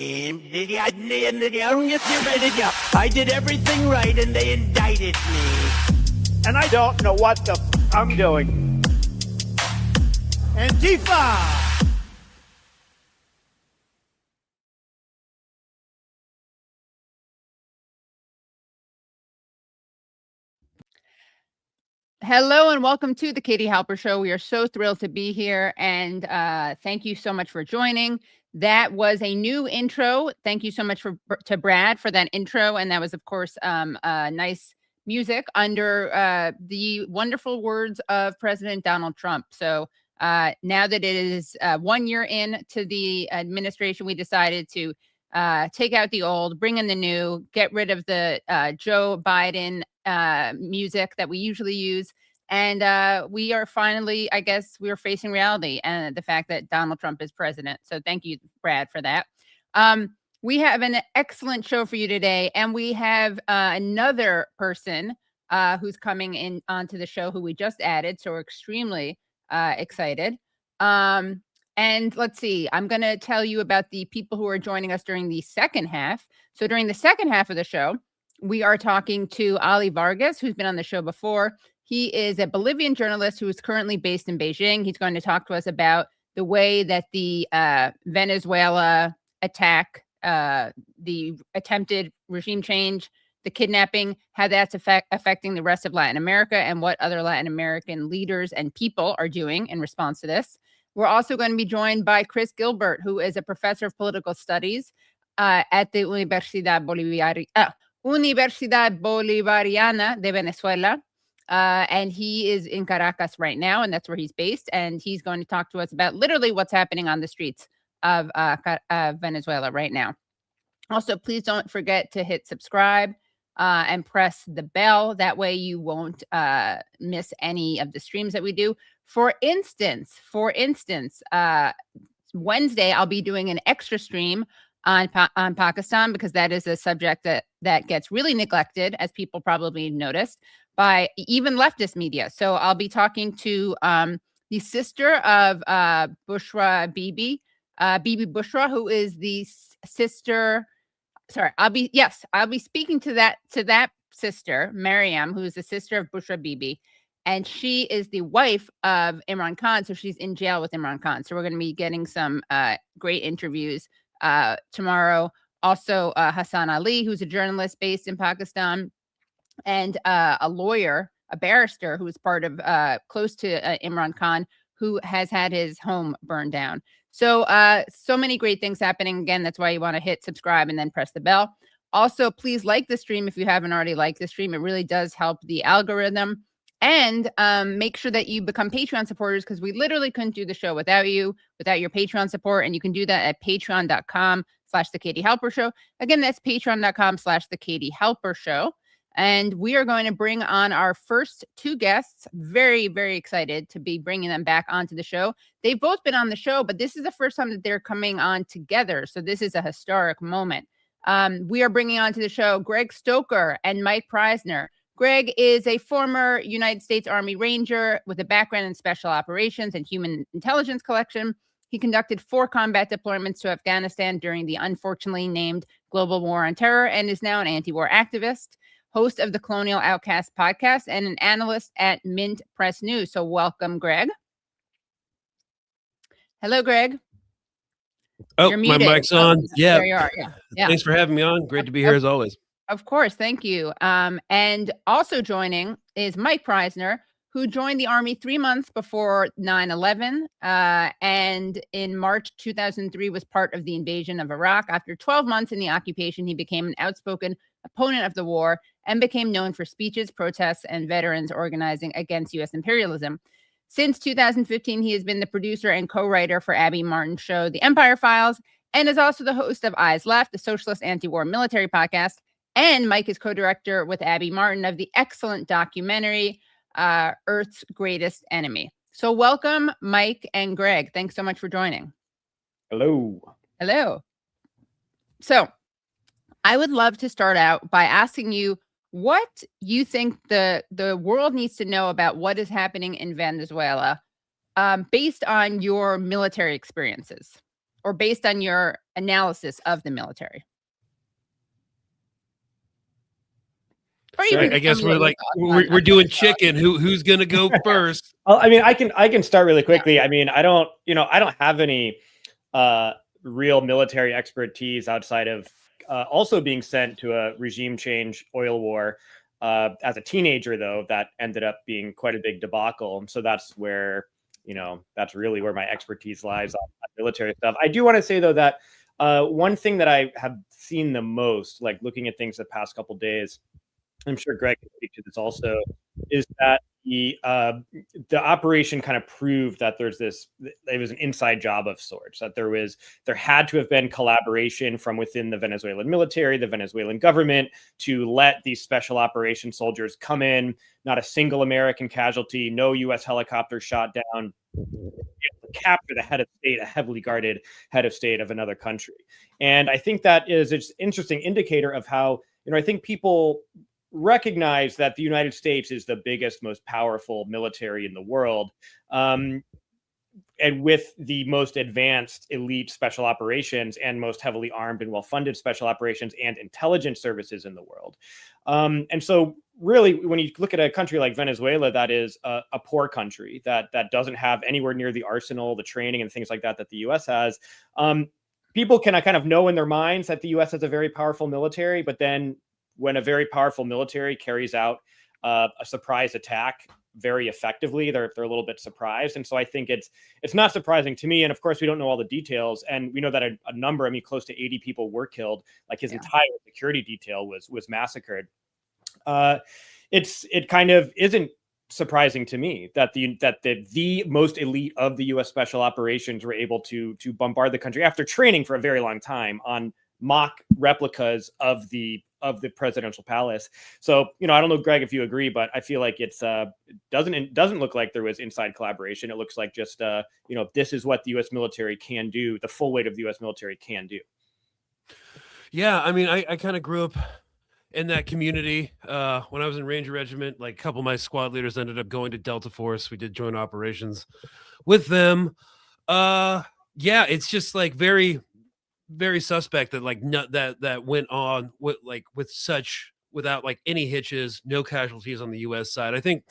I did everything right and they indicted me. And I don't know what the I'm doing. Antifa! Hello and welcome to the Katie Halper Show. We are so thrilled to be here, and thank you so much for joining. That was a new intro. Thank you so much to Brad for that intro, and that was, of course, nice music under the wonderful words of President Donald Trump. So now that it is 1 year into the administration, we decided to take out the old, bring in the new, get rid of the Joe Biden music that we usually use. And we are finally, I guess, we are facing reality and the fact that Donald Trump is president. So thank you, Brad, for that. We have an excellent show for you today. And we have another person who's coming in onto the show who we just added. So we're extremely excited. And let's see, I'm going to tell you about the people who are joining us during the second half. So during the second half of the show, we are talking to Ollie Vargas, who's been on the show before. He is a Bolivian journalist who is currently based in Beijing. He's going to talk to us about the way that the Venezuela attack, the attempted regime change, the kidnapping, how that's affecting the rest of Latin America and what other Latin American leaders and people are doing in response to this. We're also going to be joined by Chris Gilbert, who is a professor of political studies at the Universidad Bolivariana de Venezuela. And he is in Caracas right now, and that's where he's based. And he's going to talk to us about literally what's happening on the streets of Venezuela right now. Also, please don't forget to hit subscribe and press the bell. That way you won't miss any of the streams that we do. For instance, Wednesday, I'll be doing an extra stream on Pakistan, because that is a subject that gets really neglected, as people probably noticed, by even leftist media. So I'll be talking to the sister of Bushra Bibi Bushra, who is the sister. Sorry, I'll be speaking to that sister, Mariam, who is the sister of Bushra Bibi. And she is the wife of Imran Khan. So she's in jail with Imran Khan. So we're going to be getting some great interviews tomorrow. Also, Hassan Ali, who's a journalist based in Pakistan, and a lawyer, a barrister who is part of close to Imran Khan, who has had his home burned down. So so many great things happening. Again, that's why you want to hit subscribe and then press the bell. Also, please like the stream if you haven't already liked the stream. It really does help the algorithm. And make sure that you become Patreon supporters, because we literally couldn't do the show without you, without your Patreon support. And you can do that at patreon.com/The Katie Halper Show. Again, that's patreon.com/The Katie Halper Show. And we are going to bring on our first two guests. Very, very excited to be bringing them back onto the show. They've both been on the show, but this is the first time that they're coming on together. So this is a historic moment. We are bringing onto the show Greg Stoker and Mike Prysner. Greg is a former United States Army Ranger with a background in special operations and human intelligence collection. He conducted 4 combat deployments to Afghanistan during the unfortunately named Global War on Terror, and is now an anti-war activist, host of the Colonial Outcast podcast, and an analyst at Mint Press News. So welcome, Greg. Hello, Greg. Oh, my mic's on. Yeah. There you are. Yeah. Thanks for having me on. Great to be here as always. Of course. Thank you. And also joining is Mike Prysner, who joined the Army 3 months before 9/11, and in March 2003 was part of the invasion of Iraq. After 12 months in the occupation, he became an outspoken opponent of the war and became known for speeches, protests, and veterans organizing against U.S. imperialism. Since 2015, he has been the producer and co-writer for Abby Martin's show, The Empire Files, and is also the host of Eyes Left, the socialist anti-war military podcast. And Mike is co-director with Abby Martin of the excellent documentary, Earth's Greatest Enemy. So welcome, Mike and Greg. Thanks so much for joining. Hello. Hello. So I would love to start out by asking you what you think the world needs to know about what is happening in Venezuela, based on your military experiences. or based on your analysis of the military? Or So I guess we're doing chicken. Who's gonna go first? Well, I mean, I can start really quickly. Yeah. I mean, I don't have any real military expertise outside of also being sent to a regime change oil war as a teenager, though, that ended up being quite a big debacle. So that's where, that's really where my expertise lies on military stuff. I do want to say, though, that one thing that I have seen the most, like looking at things the past couple of days, I'm sure Greg can speak to this also, is that the operation kind of proved that it was an inside job of sorts, that there had to have been collaboration from within the Venezuelan military, the Venezuelan government, to let these special operations soldiers come in, not a single American casualty, no U.S. helicopter shot down, capture the head of state, a heavily guarded head of state of another country. And I think that is an interesting indicator of how, I think people recognize that the United States is the biggest, most powerful military in the world, and with the most advanced elite special operations and most heavily armed and well-funded special operations and intelligence services in the world. And so really, when you look at a country like Venezuela, that is a poor country that doesn't have anywhere near the arsenal, the training and things like that the U.S. has, people can kind of know in their minds that the U.S. has a very powerful military, but then when a very powerful military carries out a surprise attack very effectively, they're a little bit surprised. And so I think it's not surprising to me. And of course, we don't know all the details. And we know that a number, close to 80 people were killed. Like his entire security detail was massacred. It kind of isn't surprising to me that the most elite of the U.S. special operations were able to bombard the country after training for a very long time on mock replicas of the presidential palace. So, I don't know, Greg, if you agree, but I feel like it's doesn't look like there was inside collaboration. It looks like just this is what the U.S. military can do. The full weight of the U.S. military can do. Yeah, I kind of grew up in that community. When I was in Ranger Regiment, like a couple of my squad leaders ended up going to Delta Force. We did joint operations with them. It's just like very, very suspect that that went on without like any hitches, no casualties on the U.S. side. I think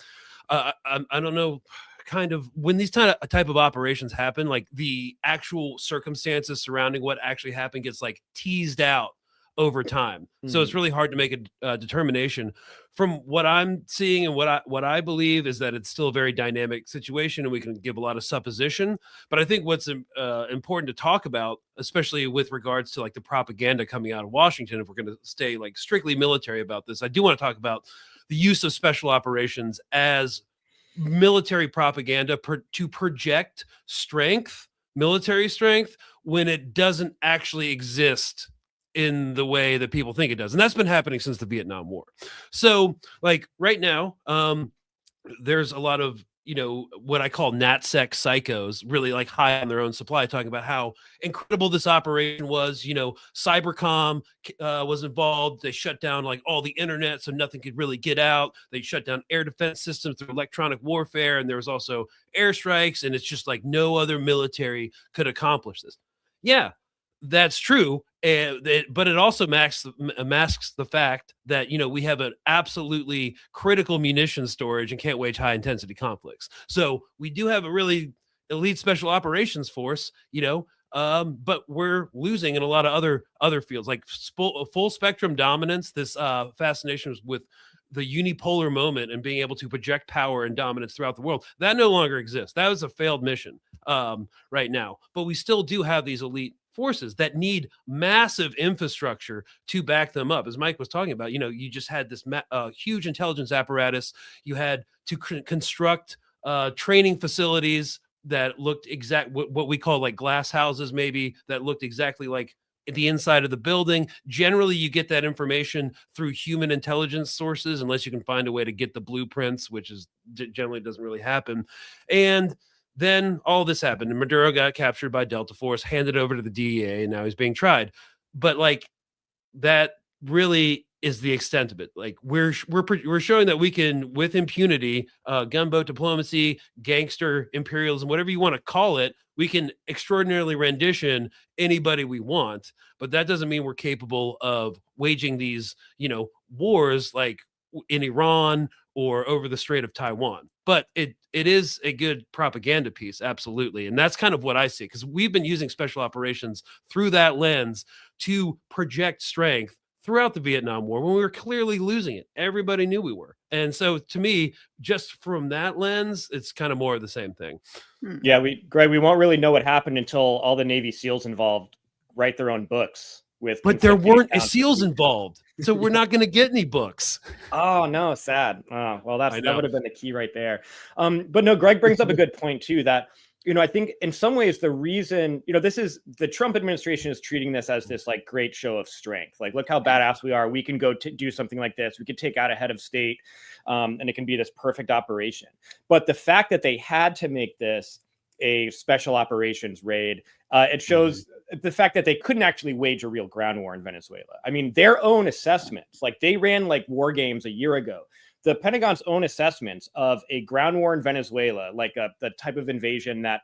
I don't know, kind of when these type of operations happen, like the actual circumstances surrounding what actually happened gets like teased out over time. Mm-hmm. So it's really hard to make a determination. From what I'm seeing and what I believe is that it's still a very dynamic situation, and we can give a lot of supposition. But I think what's important to talk about, especially with regards to like the propaganda coming out of Washington, if we're going to stay like strictly military about this, I do want to talk about the use of special operations as military propaganda to project strength, military strength, when it doesn't actually exist in the way that people think it does. And that's been happening since the Vietnam War. So like right now, there's a lot of, what I call NatSec psychos, really like high on their own supply, talking about how incredible this operation was. Cybercom was involved. They shut down like all the internet so nothing could really get out. They shut down air defense systems through electronic warfare. And there was also airstrikes. And it's just like no other military could accomplish this. Yeah, that's true. But it also masks the fact that, we have an absolutely critical munition storage and can't wage high intensity conflicts. So we do have a really elite special operations force, but we're losing in a lot of other fields, like full spectrum dominance. This fascination with the unipolar moment and being able to project power and dominance throughout the world, that no longer exists. That was a failed mission right now. But we still do have these elite forces that need massive infrastructure to back them up. As Mike was talking about, you just had this huge intelligence apparatus. You had to construct training facilities that looked what we call like glass houses, maybe, that looked exactly like the inside of the building. Generally, you get that information through human intelligence sources, unless you can find a way to get the blueprints, which is generally doesn't really happen. And then all this happened, and Maduro got captured by Delta Force, handed over to the DEA, and now he's being tried. But like that really is the extent of it. Like we're showing that we can, with impunity, gunboat diplomacy, gangster imperialism, whatever you want to call it, We can extraordinarily rendition anybody we want, but that doesn't mean we're capable of waging these, wars like in Iran or over the Strait of Taiwan. But it is a good propaganda piece, absolutely. And that's kind of what I see, because we've been using special operations through that lens to project strength throughout the Vietnam War when we were clearly losing it. Everybody knew we were. And so to me, just from that lens, it's kind of more of the same thing. Yeah, Greg, we won't really know what happened until all the Navy SEALs involved write their own books with. But there weren't SEALs involved, so we're not going to get any books. Oh no, sad. Oh, well, that would have been the key right there. But no, Greg brings up a good point too. That I think in some ways the reason this is the Trump administration is treating this as this like great show of strength. Like, look how badass we are. We can go do something like this. We could take out a head of state, and it can be this perfect operation. But the fact that they had to make this a special operations raid, it shows the fact that they couldn't actually wage a real ground war in Venezuela. I mean, their own assessments, like they ran like war games a year ago. The Pentagon's own assessments of a ground war in Venezuela, like the type of invasion that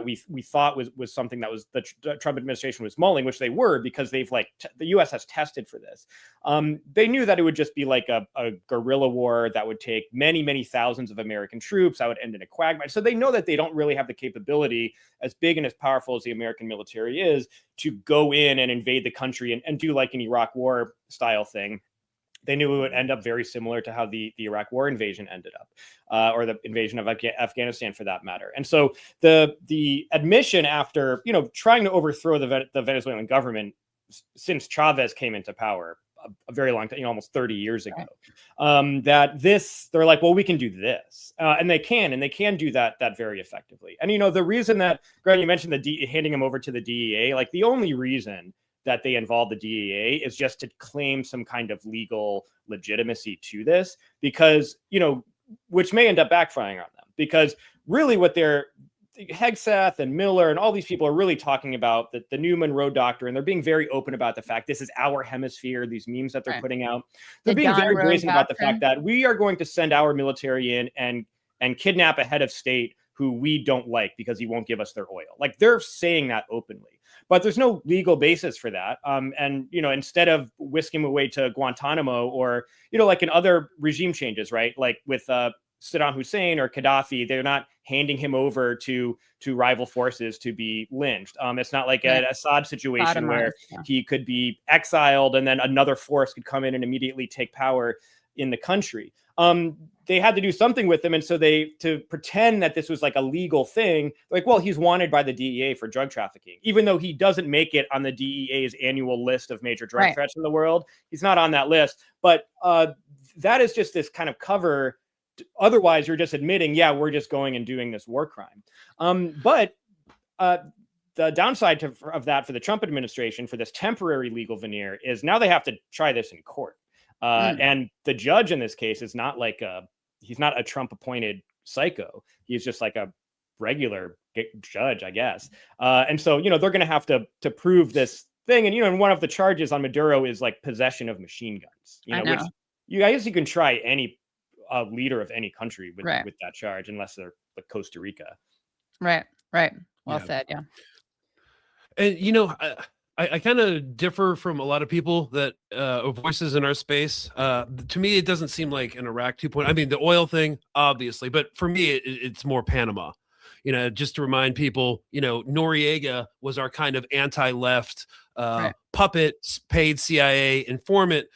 we thought was something that was the Trump administration was mulling, which they were, because they've the U.S. has tested for this. They knew that it would just be like a guerrilla war that would take many, many thousands of American troops. That would end in a quagmire. So they know that they don't really have the capability, as big and as powerful as the American military is, to go in and invade the country and do like an Iraq war style thing. They knew it would end up very similar to how the Iraq war invasion ended up, or the invasion of Afghanistan for that matter. And so the admission after, trying to overthrow the Venezuelan government since Chavez came into power a very long time, almost 30 years ago, they're like, well, we can do this. And they can do that very effectively. And, the reason that, Greg, you mentioned handing them over to the DEA, like the only reason that they involve the DEA is just to claim some kind of legal legitimacy to this, because, which may end up backfiring on them, because really what Hegseth and Miller and all these people are really talking about the new Monroe Doctrine. They're being very open about the fact this is our hemisphere, these memes that they're putting out. They're being very brazen about the fact that we are going to send our military in and kidnap a head of state who we don't like because he won't give us their oil. Like, they're saying that openly, but there's no legal basis for that. And, instead of whisking him away to Guantanamo or, like in other regime changes, right? Like with Saddam Hussein or Gaddafi, they're not handing him over to rival forces to be lynched. It's not like an Assad situation where he could be exiled and then another force could come in and immediately take power in the country. They had to do something with him. And so to pretend that this was like a legal thing, like, well, he's wanted by the DEA for drug trafficking, even though he doesn't make it on the DEA's annual list of major drug threats in the world. He's not on that list. But that is just this kind of cover. Otherwise, you're just admitting, yeah, we're just going and doing this war crime. But the downside of that for the Trump administration, for this temporary legal veneer, is now they have to try this in court. And the judge in this case is not like he's not a Trump appointed psycho. He's just like a regular judge, I guess. And so, they're going to have to prove this thing. And, and one of the charges on Maduro is like possession of machine guns, which I guess you can try any leader of any country with that charge, unless they're like Costa Rica. Right. Well said. Yeah. And, I kind of differ from a lot of people that voices in our space. To me, it doesn't seem like an Iraq 2.0. I mean, the oil thing, obviously, but for me, it's more Panama. Just to remind people, Noriega was our kind of anti-left puppet, paid CIA informant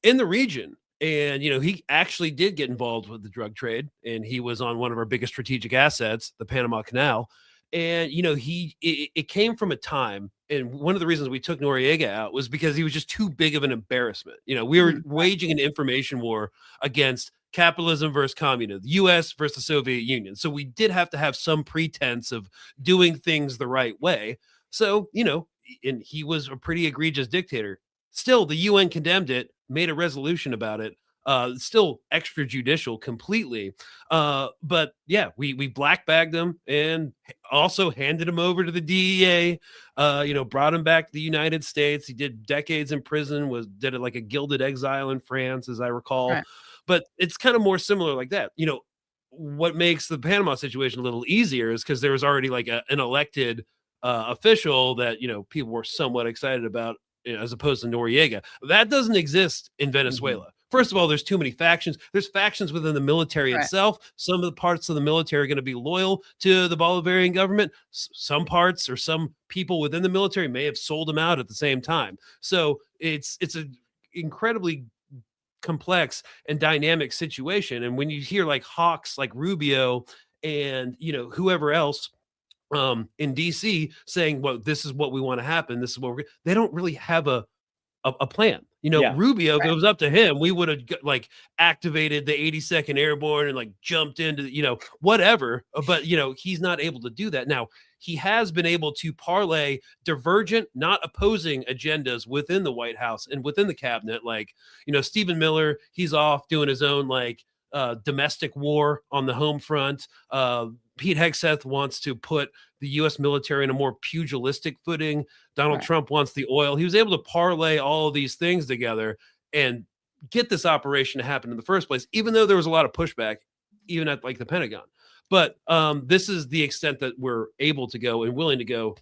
in the region. And, he actually did get involved with the drug trade, and he was on one of our biggest strategic assets, the Panama Canal. And, it came from a time, and one of the reasons we took Noriega out was because he was just too big of an embarrassment. We were waging an information war against capitalism versus communism, the U.S. versus the Soviet Union. So we did have to have some pretense of doing things the right way. So, and he was a pretty egregious dictator. Still, the UN condemned it, made a resolution about it. Still extrajudicial completely. But yeah, we black bagged him and also handed him over to the DEA, brought him back to the United States. He did decades in prison, did it like a gilded exile in France, as I recall. Right. But it's kind of more similar like that. what makes the Panama situation a little easier is because there was already like an elected official that, you know, people were somewhat excited about, you know, as opposed to Noriega. That doesn't exist in Venezuela. First of all, there's too many factions. There's factions within the military itself. Some of the parts of the military are going to be loyal to the Bolivarian government. Some parts or some people within the military may have sold them out at the same time. So it's an incredibly complex and dynamic situation. And when you hear like hawks like Rubio and, you know, whoever else in DC saying, well, this is what we want to happen, this is what they don't really have a plan. You know, Rubio, if it was up to him, we would have like activated the 82nd Airborne and like jumped into, you know, whatever. But, you know, he's not able to do that. Now, he has been able to parlay divergent, not opposing agendas within the White House and within the cabinet. Like, you know, Stephen Miller, he's off doing his own like domestic war on the home front. Pete Hegseth wants to put the U.S. military in a more pugilistic footing. Donald Trump wants the oil. He was able to parlay all of these things together and get this operation to happen in the first place, even though there was a lot of pushback, even at like the Pentagon. But this is the extent that we're able to go and willing to go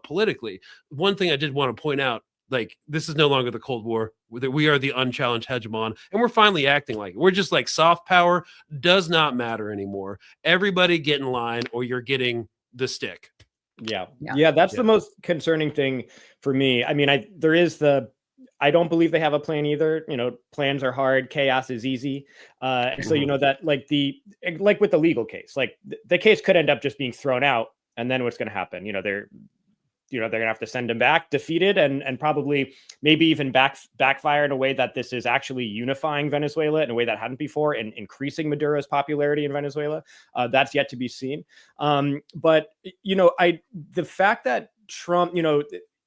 politically. One thing I did want to point out, like, this is no longer the Cold War. We are the unchallenged hegemon, and we're finally acting like it. We're just like soft power does not matter anymore. Everybody get in line or you're getting the stick. Yeah. That's the most concerning thing for me. I mean, I don't believe they have a plan either. You know, plans are hard. Chaos is easy. And so, you know, that like with the legal case, like the case could end up just being thrown out. And then what's going to happen? You know, they're going to have to send him back defeated and probably maybe even backfire in a way that this is actually unifying Venezuela in a way that hadn't before and increasing Maduro's popularity in Venezuela. That's yet to be seen. But, you know, the fact that Trump, you know,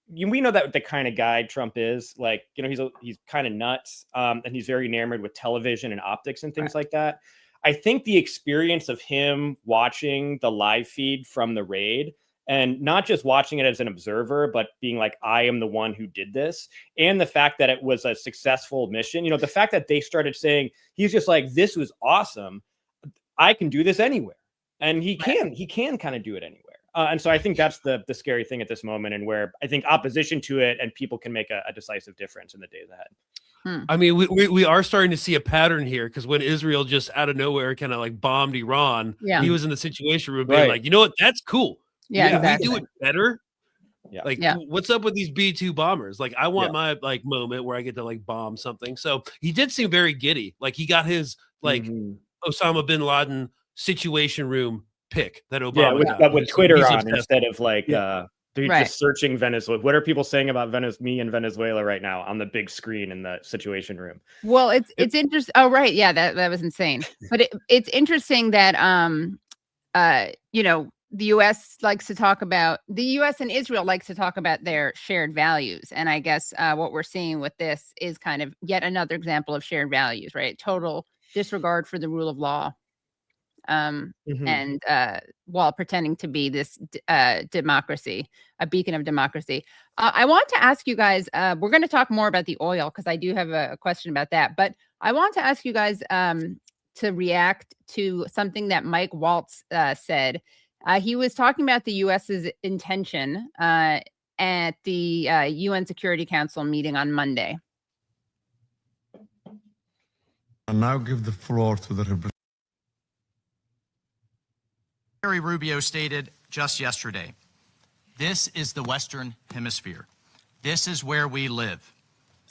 we know that the kind of guy Trump is, like, you know, he's kind of nuts and he's very enamored with television and optics and things like that. I think the experience of him watching the live feed from the raid and not just watching it as an observer, but being like, I am the one who did this. And the fact that it was a successful mission, you know, the fact that they started saying, he's just like, this was awesome. I can do this anywhere. And he can kind of do it anywhere. And so I think that's the scary thing at this moment, and where I think opposition to it and people can make a decisive difference in the days ahead. I mean, we are starting to see a pattern here, because when Israel just out of nowhere kind of like bombed Iran, he was in the Situation Room being like, you know what, that's cool. Yeah, exactly. We do it better. Yeah. Like, what's up with these B-2 bombers? Like, I want my like moment where I get to like bomb something. So he did seem very giddy. Like, he got his like Osama bin Laden Situation Room pick that Obama got. With Twitter on instead of like just searching Venezuela. What are people saying about me in Venezuela right now on the big screen in the Situation Room? Well, it's interesting. Oh, right. Yeah, that was insane. But it's interesting that you know, the U.S. and Israel likes to talk about their shared values. And I guess what we're seeing with this is kind of yet another example of shared values, right? Total disregard for the rule of law. And while pretending to be this democracy, a beacon of democracy. I want to ask you guys, we're going to talk more about the oil, because I do have a question about that. But I want to ask you guys to react to something that Mike Waltz said. He was talking about the U.S.'s intention at the UN Security Council meeting on Monday. I now give the floor to the representative. Rubio stated just yesterday, this is the Western Hemisphere. This is where we live.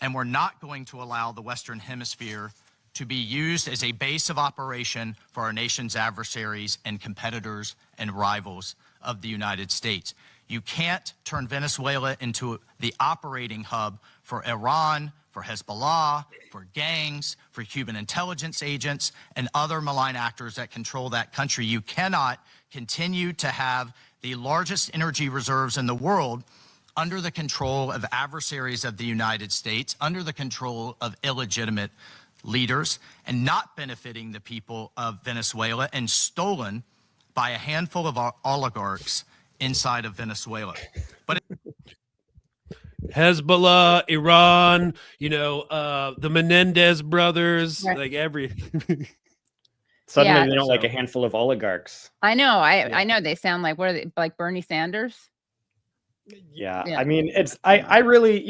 And we're not going to allow the Western Hemisphere to be used as a base of operation for our nation's adversaries and competitors and rivals of the United States. You can't turn Venezuela into the operating hub for Iran, for Hezbollah, for gangs, for Cuban intelligence agents, and other malign actors that control that country. You cannot continue to have the largest energy reserves in the world under the control of adversaries of the United States, under the control of illegitimate leaders, and not benefiting the people of Venezuela, and stolen by a handful of oligarchs inside of Venezuela. But Hezbollah, Iran, you know, the Menendez brothers, like every. Suddenly Yeah. they don't like a handful of oligarchs. I know. I know they sound like, what are they, like Bernie Sanders? Yeah. Yeah. I mean, I really,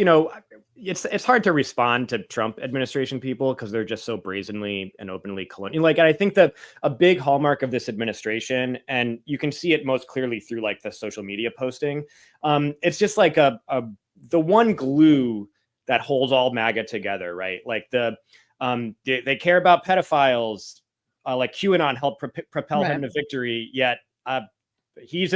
it's hard to respond to Trump administration people because they're just so brazenly and openly colonial. Like, and I think that a big hallmark of this administration, and you can see it most clearly through like the social media posting, it's just like the one glue that holds all MAGA together, right? Like they care about pedophiles, like QAnon helped propel him to victory, yet he's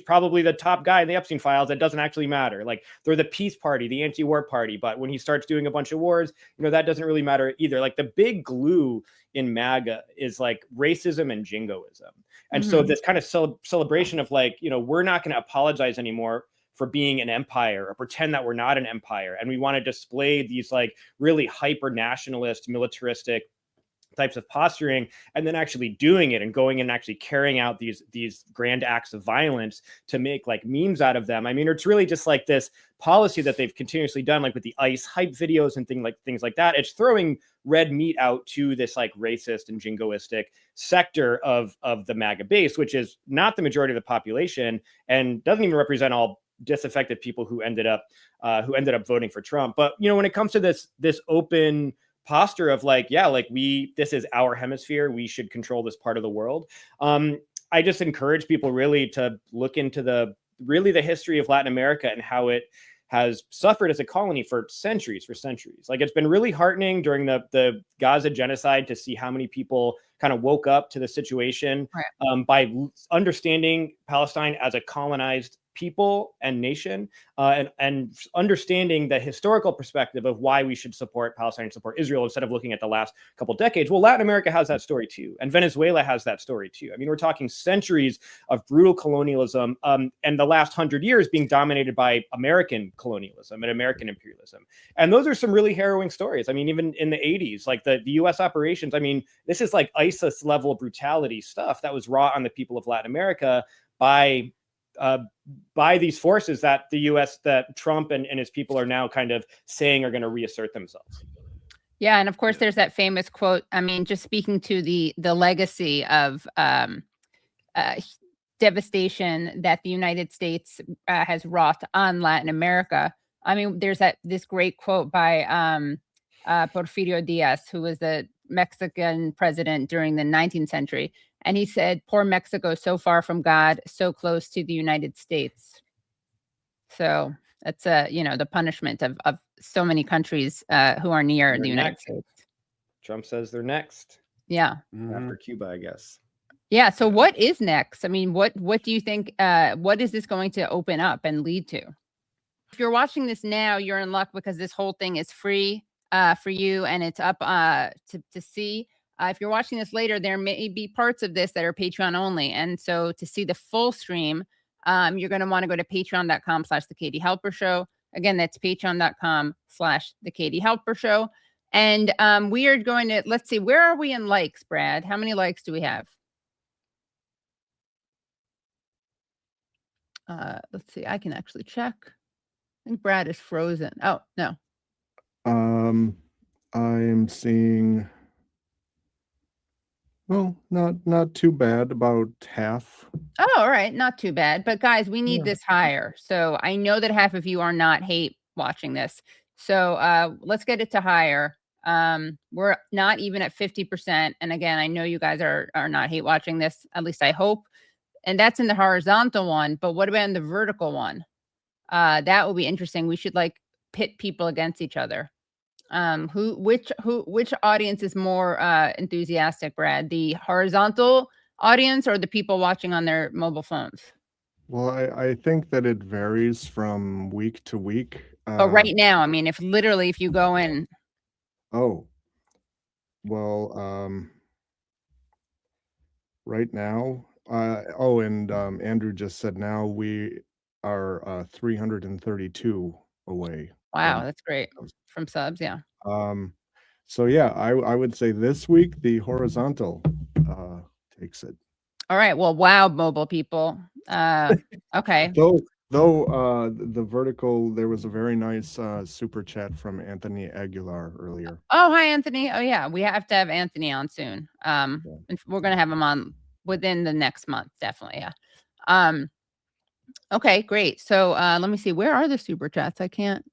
probably the top guy in the Epstein files. That doesn't actually matter. Like, they're the peace party, the anti-war party, but when he starts doing a bunch of wars, that doesn't really matter either. Like, the big glue in MAGA is like racism and jingoism. And so this kind of celebration of like, we're not going to apologize anymore for being an empire or pretend that we're not an empire. And we want to display these like really hyper nationalist, militaristic types of posturing, and then actually doing it and going and actually carrying out these grand acts of violence to make like memes out of them. I mean, it's really just like this policy that they've continuously done, like with the ICE hype videos and things like that. It's throwing red meat out to this like racist and jingoistic sector of the MAGA base, which is not the majority of the population and doesn't even represent all disaffected people who ended up voting for Trump. But when it comes to this open posture of like, yeah, like this is our hemisphere, we should control this part of the world. I just encourage people really to look into the history of Latin America and how it has suffered as a colony for centuries. Like, it's been really heartening during the Gaza genocide to see how many people kind of woke up to the situation by understanding Palestine as a colonized people and nation, and understanding the historical perspective of why we should support Palestine and support Israel instead of looking at the last couple decades. Well, Latin America has that story too, and Venezuela has that story too. I mean, we're talking centuries of brutal colonialism, and the last 100 years being dominated by American colonialism and American imperialism. And those are some really harrowing stories. I mean, even in the 80s, like the U.S. operations, I mean, this is like ISIS level brutality stuff that was wrought on the people of Latin America by these forces that the U.S., that Trump and his people are now kind of saying are going to reassert themselves. Yeah, and of course, there's that famous quote. I mean, just speaking to the legacy of devastation that the United States has wrought on Latin America. I mean, there's this great quote by Porfirio Diaz, who was the Mexican president during the 19th century. And he said, "Poor Mexico, so far from God, so close to the United States." So that's the punishment of so many countries who are near the United States. Trump says they're next. Yeah. After Cuba, I guess. Yeah. So what is next? I mean, what do you think? What is this going to open up and lead to? If you're watching this now, you're in luck because this whole thing is free for you, and it's up to see. If you're watching this later, there may be parts of this that are Patreon only. And so to see the full stream, you're going to want to go to patreon.com/The Katie Halper Show. Again, that's patreon.com/The Katie Halper Show. And we are going to, let's see, where are we in likes, Brad? How many likes do we have? Let's see, I can actually check. I think Brad is frozen. Oh, no. I am seeing, well, not too bad, about half. Oh, all right. Not too bad. But guys, we need this higher. So I know that half of you are not hate watching this. So let's get it to higher. We're not even at 50%. And again, I know you guys are not hate watching this, at least I hope. And that's in the horizontal one. But what about in the vertical one? That will be interesting. We should like pit people against each other. Which audience is more enthusiastic, Brad? The horizontal audience or the people watching on their mobile phones? Well, I think that it varies from week to week. Right now, I mean, if you go in. Oh, well, right now, and Andrew just said now we are 332 away. Wow, that's great. From subs, yeah. So yeah, I would say this week the horizontal takes it. All right. Well, wow, mobile people. Okay. Though the vertical, there was a very nice super chat from Anthony Aguilar earlier. Oh, hi, Anthony. Oh, yeah. We have to have Anthony on soon. And we're going to have him on within the next month. Definitely. Yeah. Okay, great. So let me see. Where are the super chats? I can't.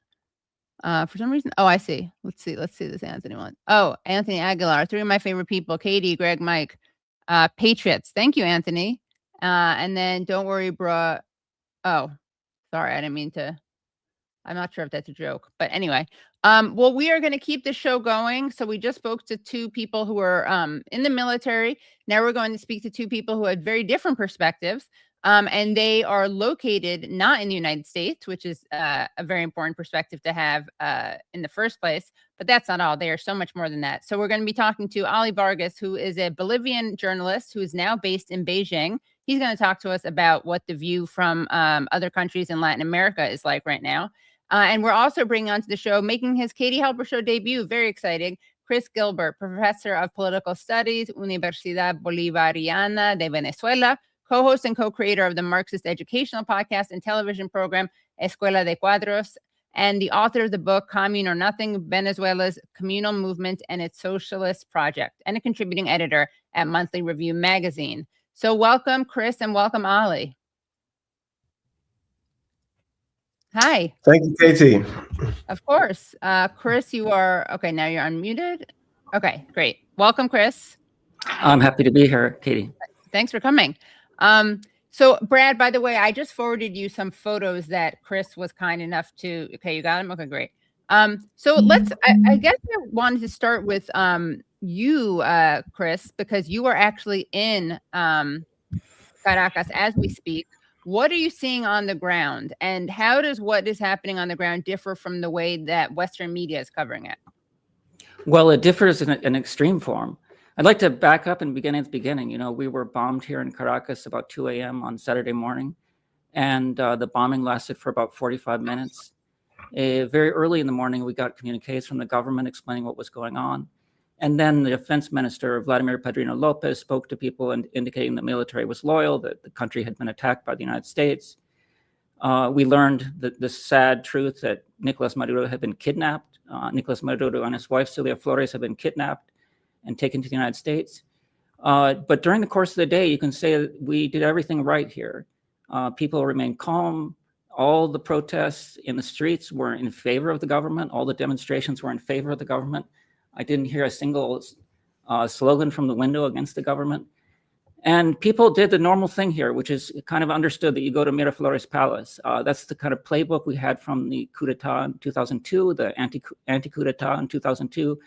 For some reason. Oh, I see. Let's see this Anthony one. Oh, Anthony Aguilar. 3 of my favorite people: Katie, Greg, Mike, Patriots. Thank you, Anthony. And then don't worry, bruh. Oh, sorry, I didn't mean to. I'm not sure if that's a joke, but anyway. Well, we are going to keep the show going. So we just spoke to 2 people who are in the military. Now we're going to speak to 2 people who had very different perspectives. And they are located not in the United States, which is a very important perspective to have in the first place. But that's not all. They are so much more than that. So we're going to be talking to Ollie Vargas, who is a Bolivian journalist who is now based in Beijing. He's going to talk to us about what the view from other countries in Latin America is like right now. And we're also bringing onto the show, making his Katie Halper Show debut, very exciting, Chris Gilbert, professor of political studies, Universidad Bolivariana de Venezuela, co-host and co-creator of the Marxist educational podcast and television program Escuela de Cuadros, and the author of the book Commune or Nothing, Venezuela's Communal Movement and its Socialist Project, and a contributing editor at Monthly Review magazine. So welcome, Chris, and welcome, Ollie. Hi. Thank you, Katie. Of course. Chris, you are, okay, now you're unmuted. Okay, great. Welcome, Chris. I'm happy to be here, Katie. Thanks for coming. So Brad, by the way, I just forwarded you some photos that Chris was kind enough to, okay, you got them? Okay, great. So let's, I guess I wanted to start with you, Chris, because you are actually in Caracas as we speak. What are you seeing on the ground, and how does what is happening on the ground differ from the way that Western media is covering it? Well, it differs in an extreme form. I'd like to back up and begin at the beginning. You know, we were bombed here in Caracas about 2 a.m. on Saturday morning, and the bombing lasted for about 45 minutes. Very early in the morning, we got communiques from the government explaining what was going on. And then the defense minister, Vladimir Padrino Lopez, spoke to people and indicating the military was loyal, that the country had been attacked by the United States. We learned the sad truth that Nicolas Maduro had been kidnapped. Nicolas Maduro and his wife, Celia Flores, had been kidnapped and taken to the United States. But during the course of the day, you can say that we did everything right here. People remained calm. All the protests in the streets were in favor of the government. All the demonstrations were in favor of the government. I didn't hear a single slogan from the window against the government. And people did the normal thing here, which is kind of understood that you go to Miraflores Palace. That's the kind of playbook we had from the coup d'etat in 2002, the anti-coup d'etat in 2002.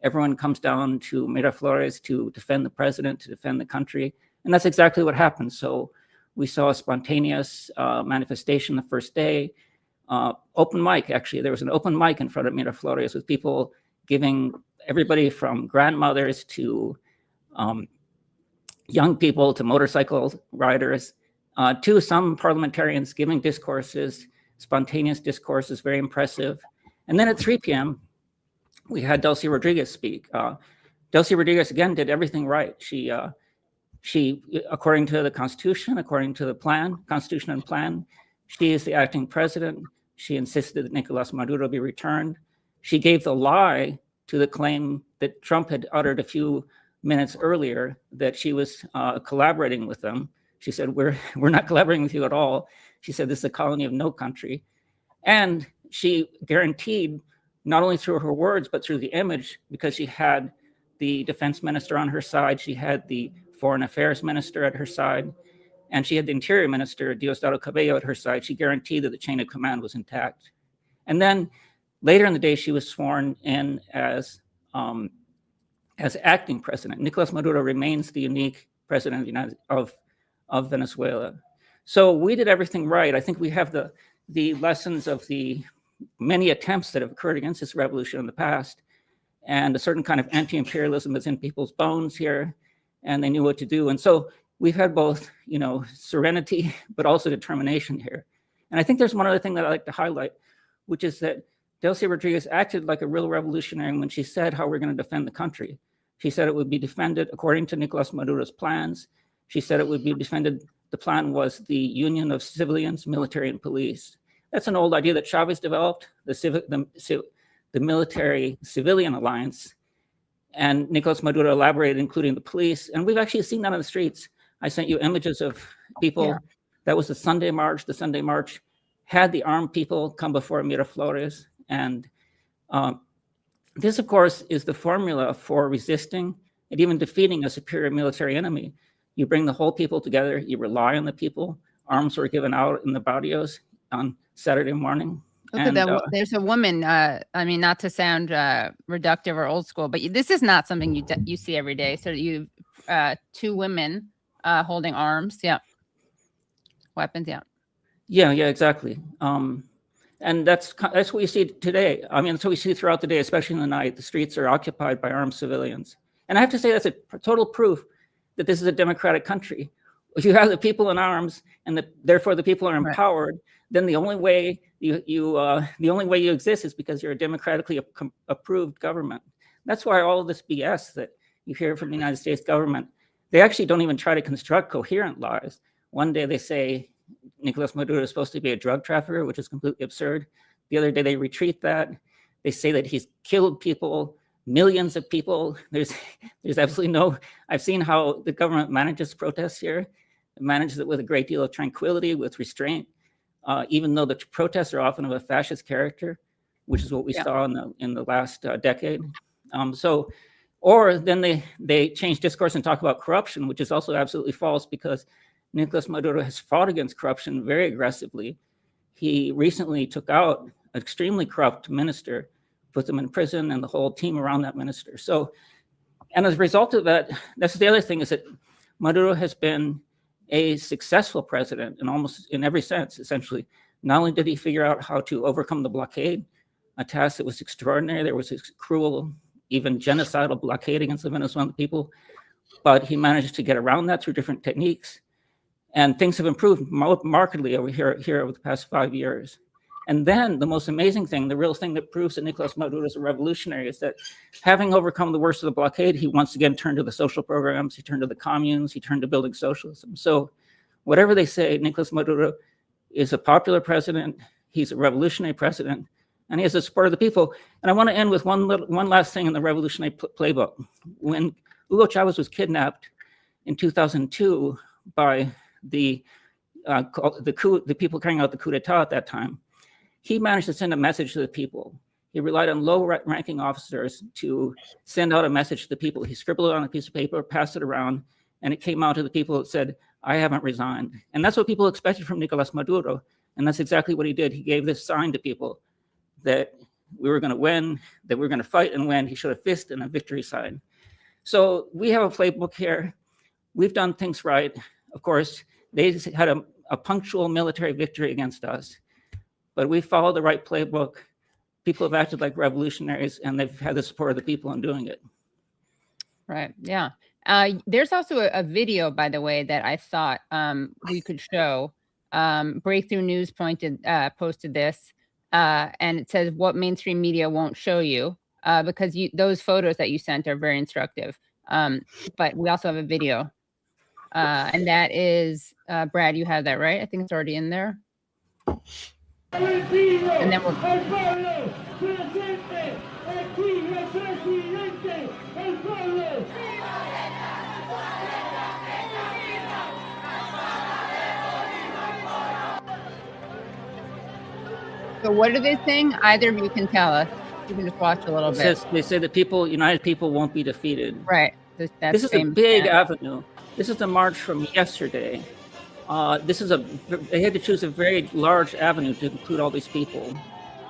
Everyone comes down to Miraflores to defend the president, to defend the country. And that's exactly what happened. So we saw a spontaneous manifestation the first day. Open mic, actually. There was an open mic in front of Miraflores with people giving everybody from grandmothers to young people to motorcycle riders, to some parliamentarians giving discourses, spontaneous discourses, very impressive. And then at 3 p.m., we had Delcy Rodriguez speak. Delcy Rodriguez, again, did everything right. She, according to the Constitution, according to the plan, Constitution and plan, she is the acting president. She insisted that Nicolas Maduro be returned. She gave the lie to the claim that Trump had uttered a few minutes earlier that she was collaborating with them. She said, we're not collaborating with you at all. She said, this is a colony of no country. And she guaranteed, not only through her words, but through the image, because she had the defense minister on her side, she had the foreign affairs minister at her side, and she had the interior minister, Diosdado Cabello, at her side. She guaranteed that the chain of command was intact. And then later in the day, she was sworn in as acting president. Nicolas Maduro remains the unique president of Venezuela. So we did everything right. I think we have the lessons of the many attempts that have occurred against this revolution in the past, and a certain kind of anti-imperialism is in people's bones here, and they knew what to do. And so we've had both, serenity, but also determination here. And I think there's one other thing that I'd like to highlight, which is that Delcy Rodriguez acted like a real revolutionary when she said how we're going to defend the country. She said it would be defended according to Nicolas Maduro's plans. She said it would be defended the plan was the union of civilians, military, and police. That's an old idea that Chavez developed, the military-civilian alliance. And Nicolas Maduro elaborated, including the police. And we've actually seen that on the streets. I sent you images of people. Yeah. That was the Sunday march. The Sunday march had the armed people come before Miraflores. And this, of course, is the formula for resisting and even defeating a superior military enemy. You bring the whole people together. You rely on the people. Arms were given out in the barrios on Saturday morning. Look at that. There's a woman. I mean, not to sound reductive or old school, but this is not something you see every day. So you, two women holding arms. Yeah. Weapons. Yeah. Yeah. Exactly. And that's what you see today. I mean, that's what we see throughout the day, especially in the night. The streets are occupied by armed civilians. And I have to say that's a total proof that this is a democratic country. If you have the people in arms and therefore the people are empowered, then the only way you exist is because you're a democratically approved government. That's why all of this BS that you hear from the United States government, they actually don't even try to construct coherent lies. One day they say Nicolas Maduro is supposed to be a drug trafficker, which is completely absurd. The other day they retreat that. They say that he's killed people, millions of people. There's absolutely no. I've seen how the government manages protests here. It manages it with a great deal of tranquility, with restraint, even though the protests are often of a fascist character, which is what we saw in the last decade. Or then they change discourse and talk about corruption, which is also absolutely false because Nicolas Maduro has fought against corruption very aggressively. He recently took out an extremely corrupt minister, put them in prison and the whole team around that minister. So, and as a result of that, that's the other thing is that Maduro has been a successful president in almost in every sense, essentially. Not only did he figure out how to overcome the blockade, a task that was extraordinary, there was this cruel, even genocidal blockade against the Venezuelan people, but he managed to get around that through different techniques. And things have improved markedly over here over the past 5 years. And then the most amazing thing, the real thing that proves that Nicolas Maduro is a revolutionary is that having overcome the worst of the blockade, he once again turned to the social programs, he turned to the communes, he turned to building socialism. So whatever they say, Nicolas Maduro is a popular president, he's a revolutionary president, and he has the support of the people. And I want to end with one last thing in the revolutionary playbook. When Hugo Chavez was kidnapped in 2002 by the people carrying out the coup d'etat at that time, he managed to send a message to the people. He relied on low-ranking officers to send out a message to the people. He scribbled it on a piece of paper, passed it around, and it came out to the people that said, I haven't resigned. And that's what people expected from Nicolas Maduro. And that's exactly what he did. He gave this sign to people that we were going to win, that we were going to fight and win. He showed a fist and a victory sign. So we have a playbook here. We've done things right. Of course, they had a punctual military victory against us. But we followed the right playbook. People have acted like revolutionaries, and they've had the support of the people in doing it. Right. Yeah. There's also a video, by the way, that I thought we could show. Breakthrough News posted this, and it says what mainstream media won't show you, because those photos that you sent are very instructive. But we also have a video, and that is Brad. You have that, right? I think it's already in there. And then we'll. So what do they sing? Either of you can tell us. You can just watch a little bit. They say the united people won't be defeated. Right. This is a big avenue. This is the march from yesterday. They had to choose a very large avenue to include all these people.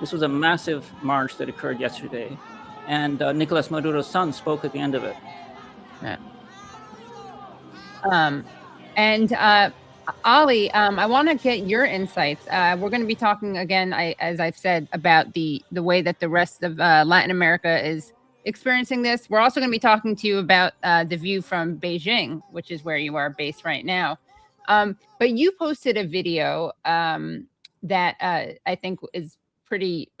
This was a massive march that occurred yesterday. And Nicolas Maduro's son spoke at the end of it. Yeah. Ollie, I want to get your insights. We're going to be talking again, as I've said, about the way that the rest of Latin America is experiencing this. We're also going to be talking to you about the view from Beijing, which is where you are based right now. But you posted a video that I think is pretty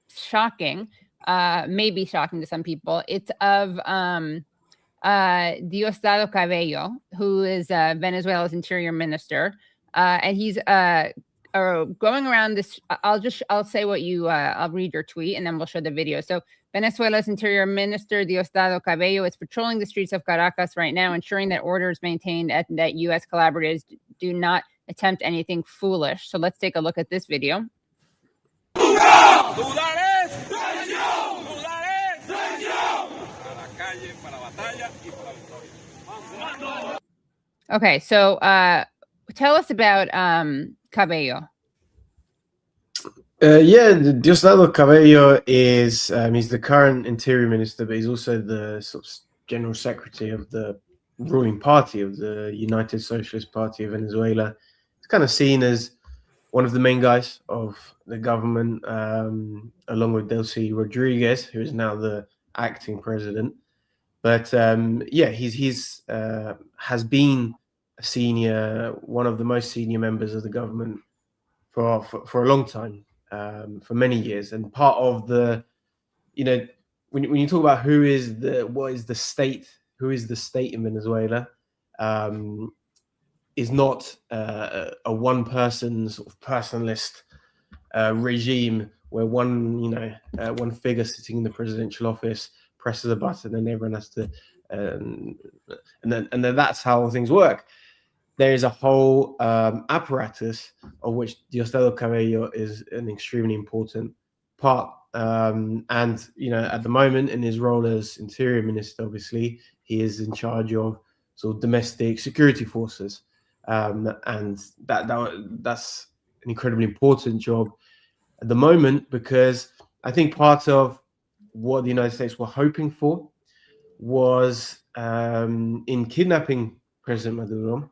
shocking, maybe shocking to some people. It's of Diosdado Cabello, who is Venezuela's interior minister, and he's going around this. I'll say what you. I'll read your tweet, and then we'll show the video. So Venezuela's interior minister Diosdado Cabello is patrolling the streets of Caracas right now, ensuring that order is maintained and that U.S. collaborators do not attempt anything foolish. So let's take a look at this video. Okay, so tell us about Cabello. Diosdado Cabello is he's the current interior minister, but he's also the sort of general secretary of the ruling party of the United Socialist Party of Venezuela. It's kind of seen as one of the main guys of the government, along with Delcy Rodriguez, who is now the acting president. But he's has been a senior, one of the most senior members of the government for a long time, for many years, and part of the, when you talk about what is the state in Venezuela, is not a one-person sort of personalist regime where one figure sitting in the presidential office presses a button and everyone has to, and then that's how things work. There is a whole apparatus of which Diosdado Cabello is an extremely important part. And at the moment, in his role as interior minister, obviously he is in charge of sort of domestic security forces, and that's an incredibly important job at the moment, because I think part of what the United States were hoping for was in kidnapping President Maduro,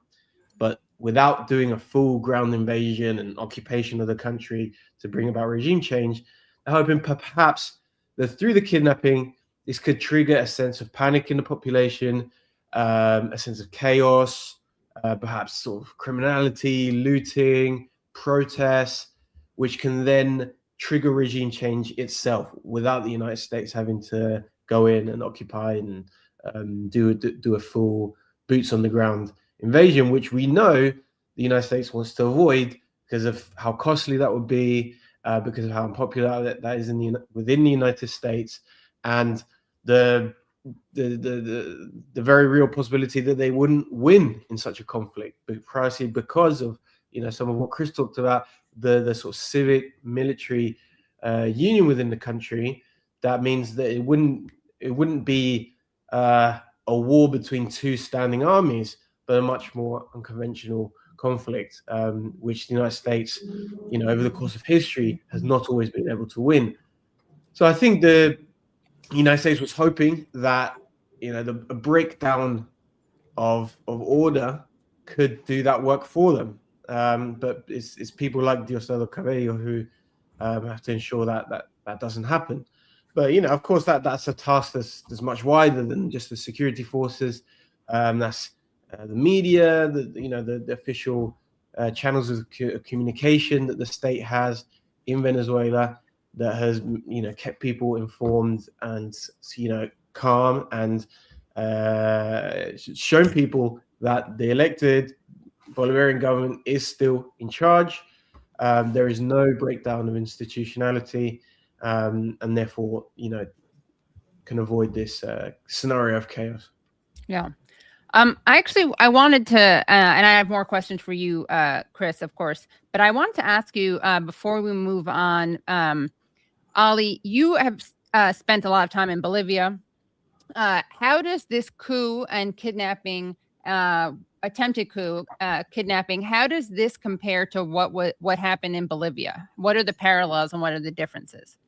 but without doing a full ground invasion and occupation of the country to bring about regime change, they're hoping perhaps that through the kidnapping, this could trigger a sense of panic in the population, a sense of chaos, perhaps sort of criminality, looting, protests, which can then trigger regime change itself without the United States having to go in and occupy and do a full boots on the ground invasion, which we know the United States wants to avoid because of how costly that would be, because of how unpopular that is within the United States, and the very real possibility that they wouldn't win in such a conflict, but precisely because of some of what Chris talked about, the sort of civic military union within the country. That means that it wouldn't be a war between two standing armies, but a much more unconventional conflict, which the United States, over the course of history, has not always been able to win. So I think the United States was hoping that a breakdown of order could do that work for them, but it's people like Diosdado Cabello who have to ensure that doesn't happen. But of course, that's a task that's much wider than just the security forces. That's the media, the official channels of communication that the state has in Venezuela, that has kept people informed and calm, and shown people that the elected Bolivarian government is still in charge. There is no breakdown of institutionality, and therefore can avoid this scenario of chaos. Yeah. I wanted to, and I have more questions for you, Chris, of course, but I wanted to ask you before we move on, Ollie, you have spent a lot of time in Bolivia. How does this coup and kidnapping, attempted coup, kidnapping, how does this compare to what happened in Bolivia? What are the parallels and what are the differences?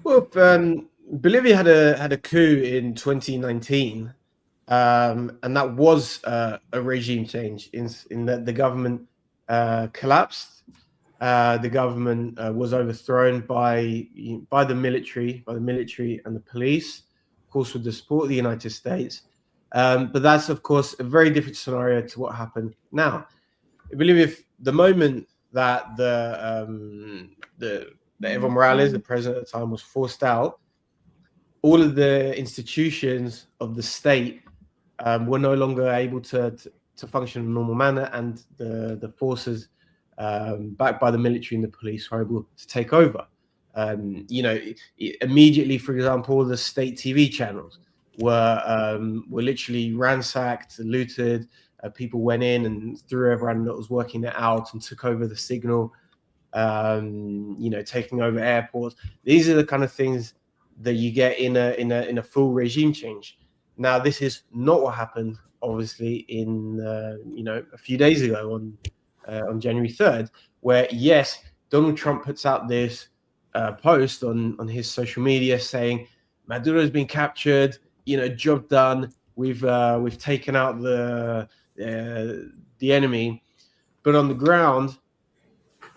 Well, Bolivia had a coup in 2019. And that was a regime change in that the government collapsed. The government was overthrown by the military and the police, of course, with the support of the United States. But that's, of course, a very different scenario to what happened now. I believe if the moment that the Evo Morales, the president at the time, was forced out, all of the institutions of the state were no longer able to function in a normal manner, and the forces backed by the military and the police were able to take over. Immediately, for example, the state TV channels were literally ransacked, looted. People went in and threw everyone that was working it out and took over the signal. Taking over airports. These are the kind of things that you get in a full regime change. Now, this is not what happened, obviously, in a few days ago on January 3rd, where yes, Donald Trump puts out this post on his social media saying Maduro's been captured, job done. We've taken out the enemy, but on the ground,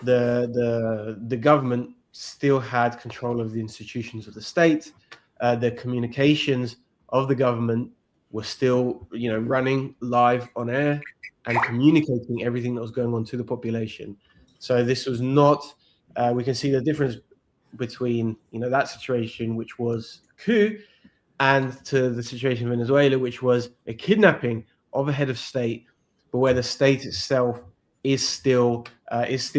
the government still had control of the institutions of the state. The communications of the government were still, running live on air and communicating everything that was going on to the population. So this was not. We can see the difference between that situation, which was a coup, and to the situation in Venezuela, which was a kidnapping of a head of state, but where the state itself is still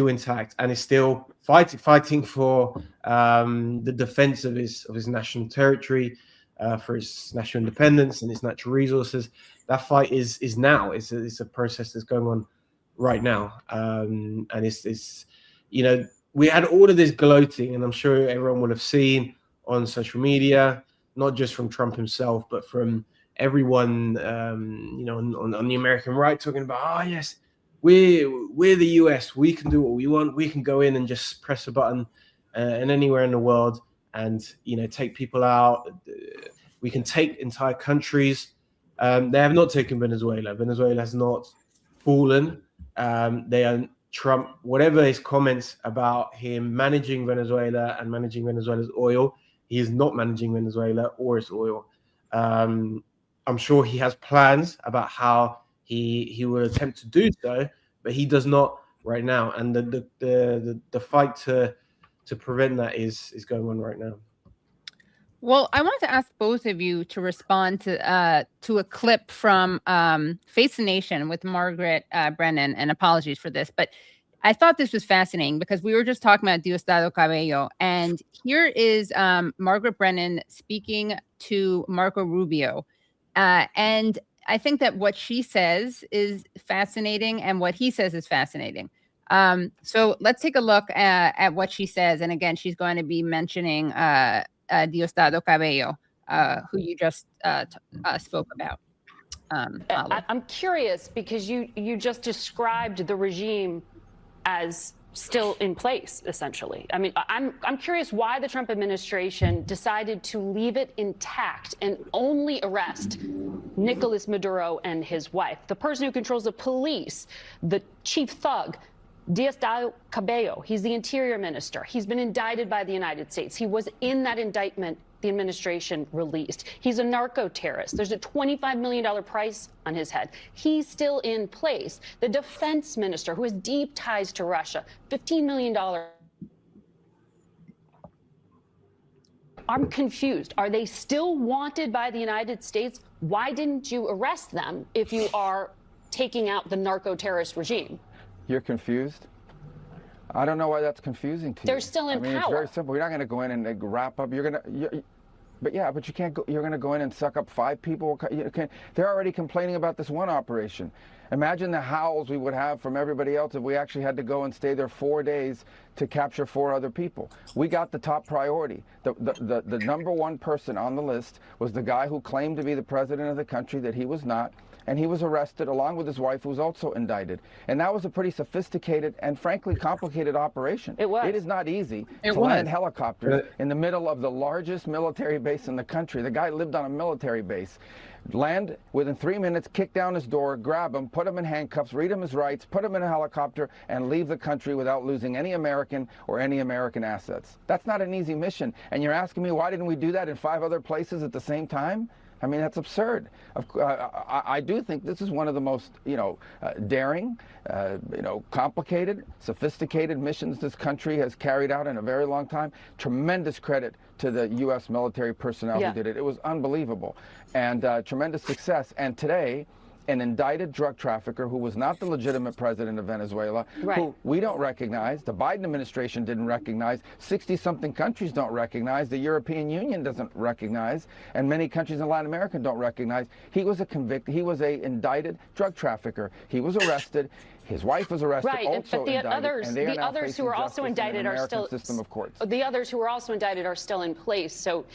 intact and is still fighting for the defense of his national territory, for his national independence and its natural resources. That fight is now. It's a process that's going on right now, and it's we had all of this gloating, and I'm sure everyone would have seen on social media, not just from Trump himself, but from everyone, on the American right, talking about, oh yes, we're the US, we can do what we want, we can go in and just press a button and anywhere in the world and take people out. We can take entire countries. They have not taken Venezuela. Venezuela has not fallen. They are Trump, whatever his comments about him managing Venezuela and managing Venezuela's oil, he is not managing Venezuela or its oil. I'm sure he has plans about how he will attempt to do so, but he does not right now. And the fight to prevent that is going on right now. Well, I wanted to ask both of you to respond to a clip from Face the Nation with Margaret Brennan, and apologies for this, but I thought this was fascinating because we were just talking about Diosdado Cabello, and here is Margaret Brennan speaking to Marco Rubio, and I think that what she says is fascinating and what he says is fascinating. So let's take a look at what she says, and again, she's going to be mentioning Diosdado Cabello, who you just spoke about. I'm curious because you just described the regime as still in place, essentially. I mean, I'm curious why the Trump administration decided to leave it intact and only arrest Nicolas Maduro and his wife, the person who controls the police, the chief thug, Diosdado Cabello. He's the interior minister. He's been indicted by the United States. He was in that indictment the administration released. He's a narco-terrorist. There's a $25 million price on his head. He's still in place. The defense minister, who has deep ties to Russia, $15 million. I'm confused. Are they still wanted by the United States? Why didn't you arrest them if you are taking out the narco-terrorist regime? You're confused? I don't know why that's confusing to you. They're still in power. It's very simple. You're not going to go in and wrap up. But you can't go. You're going to go in and suck up 5 people. They're already complaining about this one operation. Imagine the howls we would have from everybody else if we actually had to go and stay there 4 days to capture 4 other people. We got the top priority. The number one person on the list was the guy who claimed to be the president of the country that he was not. And he was arrested along with his wife, who was also indicted. And that was a pretty sophisticated and frankly complicated operation. It was. It is not easy to land helicopters in the middle of the largest military base in the country. The guy lived on a military base. Land within 3 minutes, kick down his door, grab him, put him in handcuffs, read him his rights, put him in a helicopter, and leave the country without losing any American or any American assets. That's not an easy mission. And you're asking me why didn't we do that in 5 other places at the same time? I mean, that's absurd. I do think this is one of the most, daring, complicated, sophisticated missions this country has carried out in a very long time. Tremendous credit to the U.S. military personnel who did it. It was unbelievable, and tremendous success. And today, an indicted drug trafficker who was not the legitimate president of Venezuela, who we don't recognize, the Biden administration didn't recognize, 60-something countries don't recognize, the European Union doesn't recognize, and many countries in Latin America don't recognize. He was a indicted drug trafficker. He was arrested. His wife was arrested, also but the indicted, the others who are also indicted are still system of courts. The others who are also indicted are still in place. So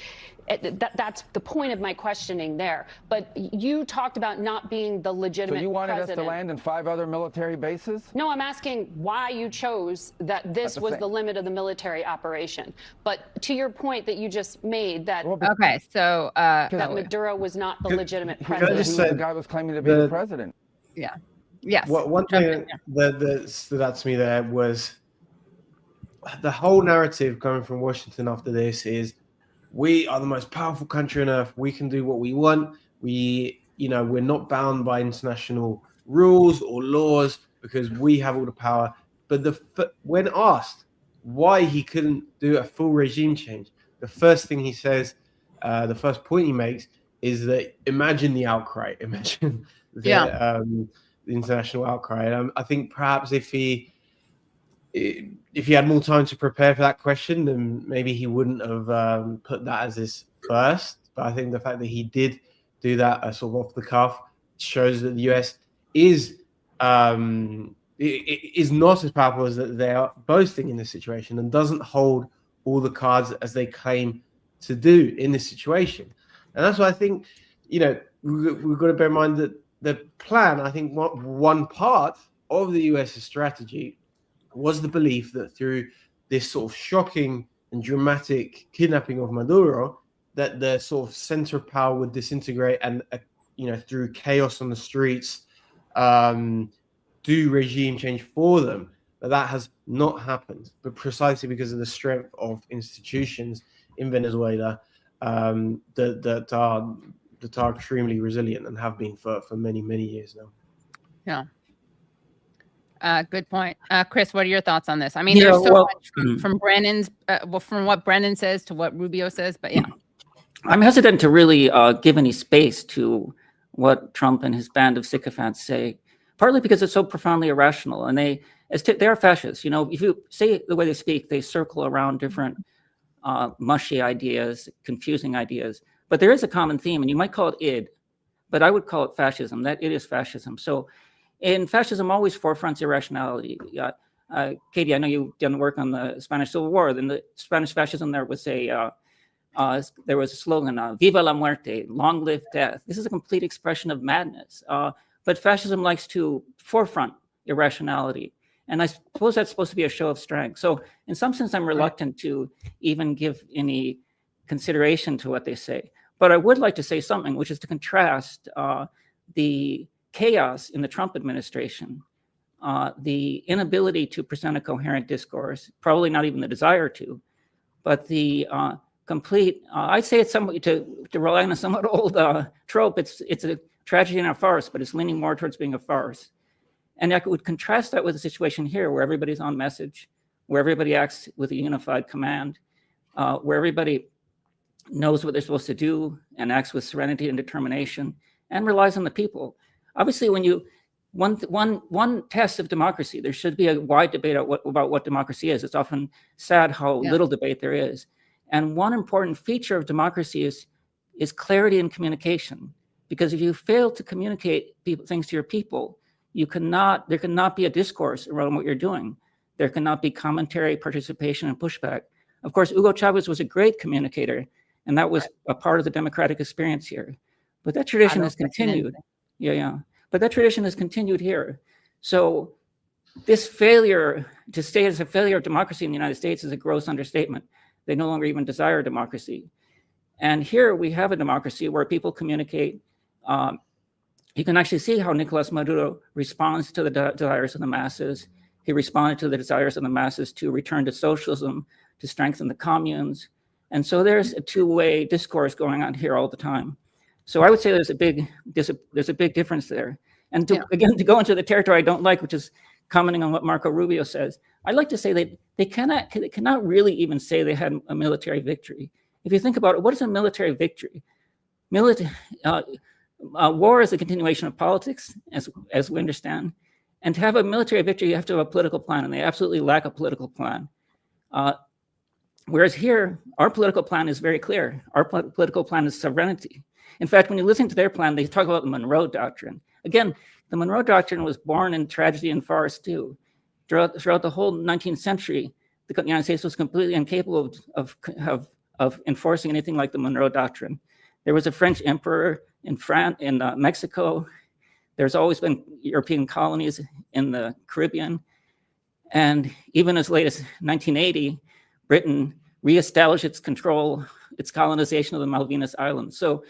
that's the point of my questioning there. But you talked about not being the legitimate. So you wanted president. us to land in 5 other military bases? No, I'm asking why you chose that this was the limit of the military operation. But to your point that you just made, that okay, so that Maduro was not the legitimate president. The guy was claiming to be the president. Yeah. Yes. One thing that stood out to me there was the whole narrative coming from Washington after this is we are the most powerful country on earth. We can do what we want. We're not bound by international rules or laws because we have all the power. But when asked why he couldn't do a full regime change, the first thing he says, the first point he makes is that imagine the outcry. Imagine the international outcry. And I think perhaps if he had more time to prepare for that question, then maybe he wouldn't have put that as his first. But I think the fact that he did do that sort of off the cuff shows that the US is not as powerful as that they are boasting in this situation, and doesn't hold all the cards as they claim to do in this situation. And that's why I think, we've got to bear in mind that the plan, I think one part of the US's strategy was the belief that through this sort of shocking and dramatic kidnapping of Maduro, that the sort of center of power would disintegrate and, through chaos on the streets, do regime change for them. But that has not happened, but precisely because of the strength of institutions in Venezuela that are extremely resilient and have been for many, many years now. Yeah. Good point. Chris, what are your thoughts on this? I mean, there's so much from Brennan's, from what Brennan says to what Rubio says, but yeah. I'm hesitant to really give any space to what Trump and his band of sycophants say, partly because it's so profoundly irrational, and they are fascists. If you say the way they speak, they circle around different mushy ideas, confusing ideas. But there is a common theme, and you might call it id, but I would call it fascism. That it is fascism. So in fascism, always forefronts irrationality. Katie, I know you've done work on the Spanish Civil War. In the Spanish fascism, there was a slogan, Viva la muerte, long live death. This is a complete expression of madness. But fascism likes to forefront irrationality. And I suppose that's supposed to be a show of strength. So in some sense, I'm reluctant to even give any consideration to what they say. But I would like to say something, which is to contrast the chaos in the Trump administration, the inability to present a coherent discourse, probably not even the desire to, but the complete, I'd say it's somewhat, to rely on a somewhat old trope, it's a tragedy and a farce, but it's leaning more towards being a farce. And I would contrast that with the situation here, where everybody's on message, where everybody acts with a unified command, where everybody knows what they're supposed to do and acts with serenity and determination and relies on the people. Obviously, when one test of democracy, there should be a wide debate about what democracy is. It's often sad how little debate there is. And one important feature of democracy is clarity in communication. Because if you fail to communicate things to your people, there cannot be a discourse around what you're doing. There cannot be commentary, participation, and pushback. Of course, Hugo Chavez was a great communicator, and that was a part of the democratic experience here. But that tradition has continued. But that tradition has continued here. So this failure to state as a failure of democracy in the United States is a gross understatement. They no longer even desire democracy. And here we have a democracy where people communicate. You can actually see how Nicolas Maduro responds to the desires of the masses. He responded to the desires of the masses to return to socialism, to strengthen the communes. And so there's a two-way discourse going on here all the time. So I would say there's a big difference there. And again, to go into the territory I don't like, which is commenting on what Marco Rubio says, I'd like to say that they cannot really even say they had a military victory. If you think about it, what is a military victory? War is a continuation of politics, as we understand. And to have a military victory, you have to have a political plan, and they absolutely lack a political plan. Whereas here, our political plan is very clear. Our political plan is sovereignty. In fact, when you listen to their plan, they talk about the Monroe Doctrine. Again, the Monroe Doctrine was born in tragedy and farce too. Throughout the whole 19th century, the United States was completely incapable of enforcing anything like the Monroe Doctrine. There was a French emperor in Mexico. There's always been European colonies in the Caribbean. And even as late as 1980, Britain reestablished its control, its colonization of the Malvinas Islands. So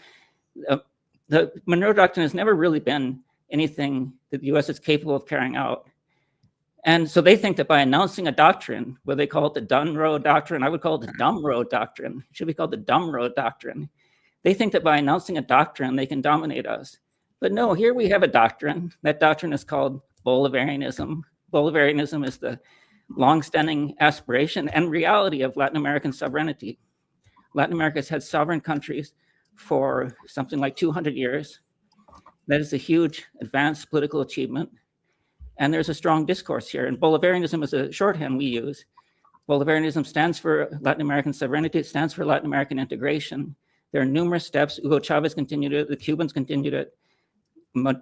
the Monroe Doctrine has never really been anything that the US is capable of carrying out. And so they think that by announcing a doctrine, whether they call it the DUMB-roe Doctrine, I would call it the DUMB-roe Doctrine. It should be called the DUMB-roe Doctrine. They think that by announcing a doctrine, they can dominate us. But no, here we have a doctrine. That doctrine is called Bolivarianism. Bolivarianism is the longstanding aspiration and reality of Latin American sovereignty. Latin America has had sovereign countries for something like 200 years. That is a huge advanced political achievement. And there's a strong discourse here. And Bolivarianism is a shorthand we use. Bolivarianism stands for Latin American sovereignty. It stands for Latin American integration. There are numerous steps. Hugo Chavez continued it. The Cubans continued it.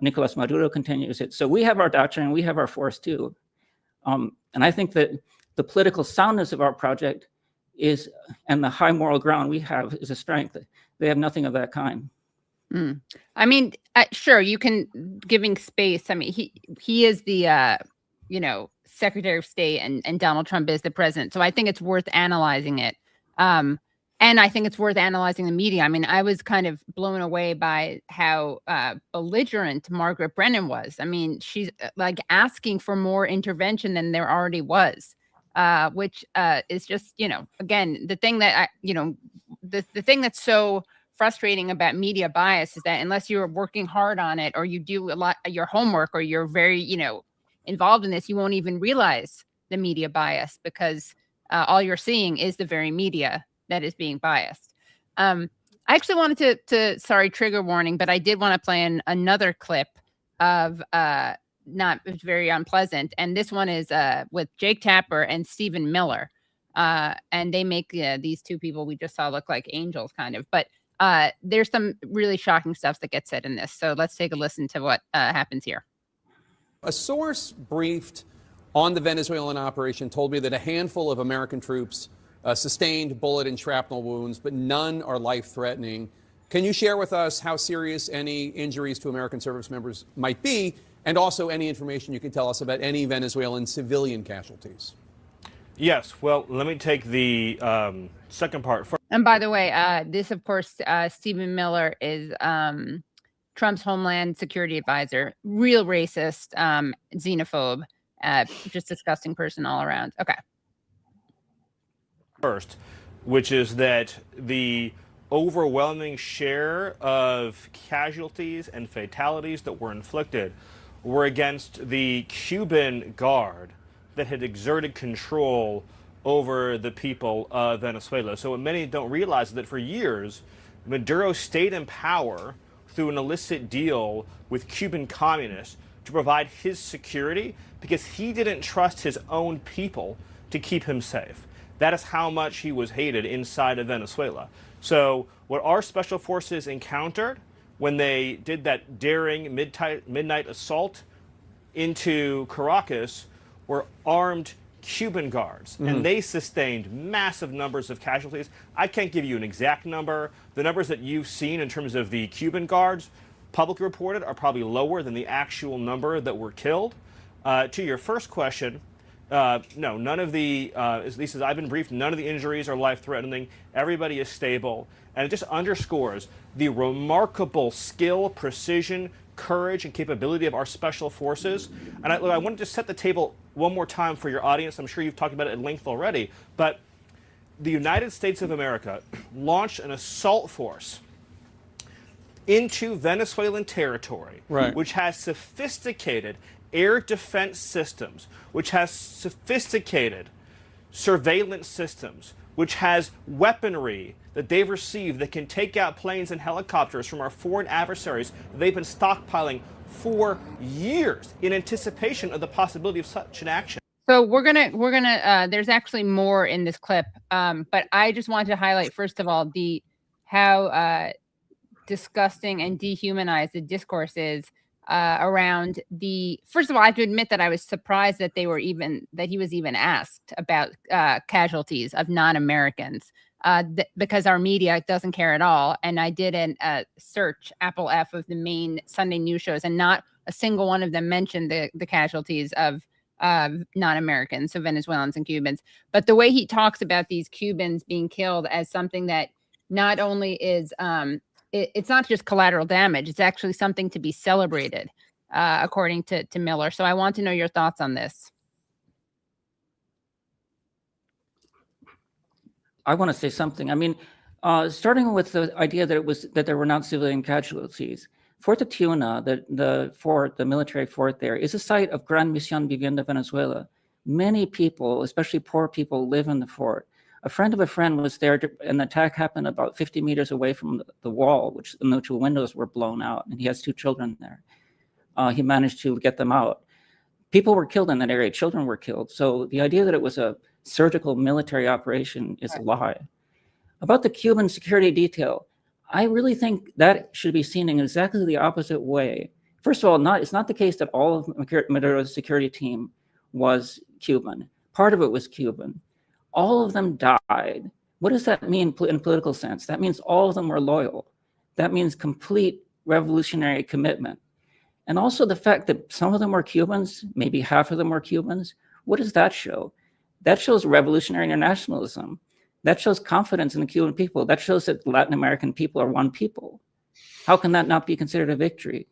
Nicolas Maduro continues it. So we have our doctrine and we have our force too. And I think that the political soundness of our project is, and the high moral ground we have, is a strength. They have nothing of that kind. I mean, sure, you can giving space. I mean, he is the Secretary of State, and Donald Trump is the president. So I think it's worth analyzing it. And I think it's worth analyzing the media. I mean, I was kind of blown away by how belligerent Margaret Brennan was. I mean, she's like asking for more intervention than there already was, which is just, again, the thing that the thing that's so frustrating about media bias is that unless you're working hard on it, or you do a lot of your homework, or you're very, involved in this, you won't even realize the media bias, because all you're seeing is the very media that is being biased. I actually wanted to sorry, trigger warning, but I did want to play another clip of not very unpleasant. And this one is with Jake Tapper and Stephen Miller. And they make these two people we just saw look like angels kind of, but there's some really shocking stuff that gets said in this. So let's take a listen to what happens here. A source briefed on the Venezuelan operation told me that a handful of American troops sustained bullet and shrapnel wounds, but none are life-threatening. Can you share with us how serious any injuries to American service members might be, and also any information you can tell us about any Venezuelan civilian casualties? Yes. Well, let me take the second part first. And by the way, this, of course, Stephen Miller is Trump's Homeland Security advisor, real racist, xenophobe, just disgusting person all around. Okay. First, which is that the overwhelming share of casualties and fatalities that were inflicted were against the Cuban Guard that had exerted control over the people of Venezuela. So what many don't realize is that for years, Maduro stayed in power through an illicit deal with Cuban communists to provide his security, because he didn't trust his own people to keep him safe. That is how much he was hated inside of Venezuela. So what our special forces encountered when they did that daring midnight assault into Caracas were armed Cuban guards, and they sustained massive numbers of casualties. I can't give you an exact number. The numbers that you've seen in terms of the Cuban guards publicly reported are probably lower than the actual number that were killed. To your first question, no, none of the, at least as I've been briefed, none of the injuries are life-threatening. Everybody is stable. And it just underscores the remarkable skill, precision, courage, and capability of our special forces. And I wanted to set the table one more time for your audience. I'm sure you've talked about it at length already, but the United States of America launched an assault force into Venezuelan territory, Right. which has sophisticated air defense systems, which has sophisticated surveillance systems, which has weaponry that they've received that can take out planes and helicopters from our foreign adversaries that they've been stockpiling for years in anticipation of the possibility of such an action. So we're gonna there's actually more in this clip, but I just wanted to highlight first of all how disgusting and dehumanized the discourse is around the. First of all, I have to admit that I was surprised that he was even asked about casualties of non-Americans because our media doesn't care at all. And I did a search Apple F of the main Sunday news shows, and not a single one of them mentioned the casualties of non-Americans, so Venezuelans and Cubans. But the way he talks about these Cubans being killed as something that not only is it's not just collateral damage, it's actually something to be celebrated, according to Miller. So I want to know your thoughts on this. I want to say something. I mean, starting with the idea that there were not civilian casualties. Fort de Tuna, the military fort there, is a site of Gran Misión Vivienda Venezuela. Many people, especially poor people, live in the fort. A friend of a friend was there, and the attack happened about 50 meters away from the wall, in which the windows were blown out, and he has 2 children there. He managed to get them out. People were killed in that area. Children were killed. So the idea that it was a surgical military operation is a lie. About the Cuban security detail, I really think that should be seen in exactly the opposite way. First of all, it's not the case that all of Maduro's security team was Cuban. Part of it was Cuban. All of them died. What does that mean in political sense? That means all of them were loyal. That means complete revolutionary commitment. And also the fact that some of them were Cubans, maybe half of them were Cubans. What does that show? That shows revolutionary internationalism. That shows confidence in the Cuban people. That shows that Latin American people are one people. How can that not be considered a victory?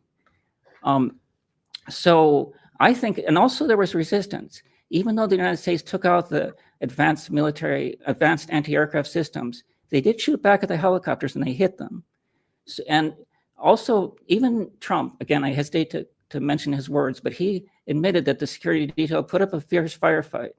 So I think, and also there was resistance. Even though the United States took out the advanced anti-aircraft systems, they did shoot back at the helicopters and they hit them. So, and also, even Trump, again, I hesitate to mention his words, but he admitted that the security detail put up a fierce firefight.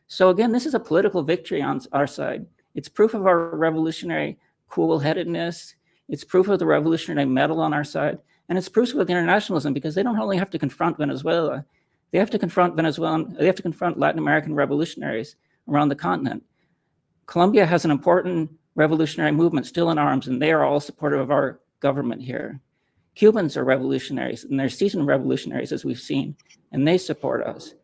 So again, this is a political victory on our side. It's proof of our revolutionary cool-headedness. It's proof of the revolutionary mettle on our side. And it's proof of the internationalism, because they don't only have to confront Venezuela, they have to confront Latin American revolutionaries around the continent. Colombia has an important revolutionary movement still in arms, and they are all supportive of our government here. Cubans are revolutionaries, and they're seasoned revolutionaries, as we've seen, and they support us.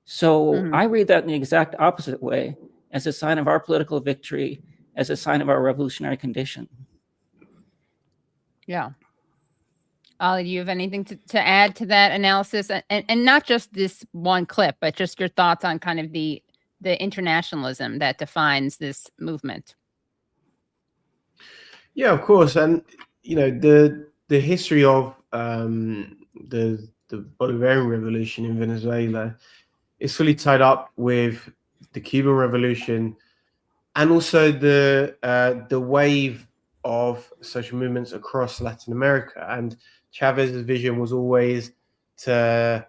So I read that in the exact opposite way, as a sign of our political victory, as a sign of our revolutionary condition. Yeah. Ollie, do you have anything to add to that analysis? And not just this one clip, but just your thoughts on kind of the internationalism that defines this movement. Yeah, of course. And, you know, the history of the Bolivarian revolution in Venezuela is fully tied up with the Cuban Revolution, and also the wave of social movements across Latin America. And Chavez's vision was always to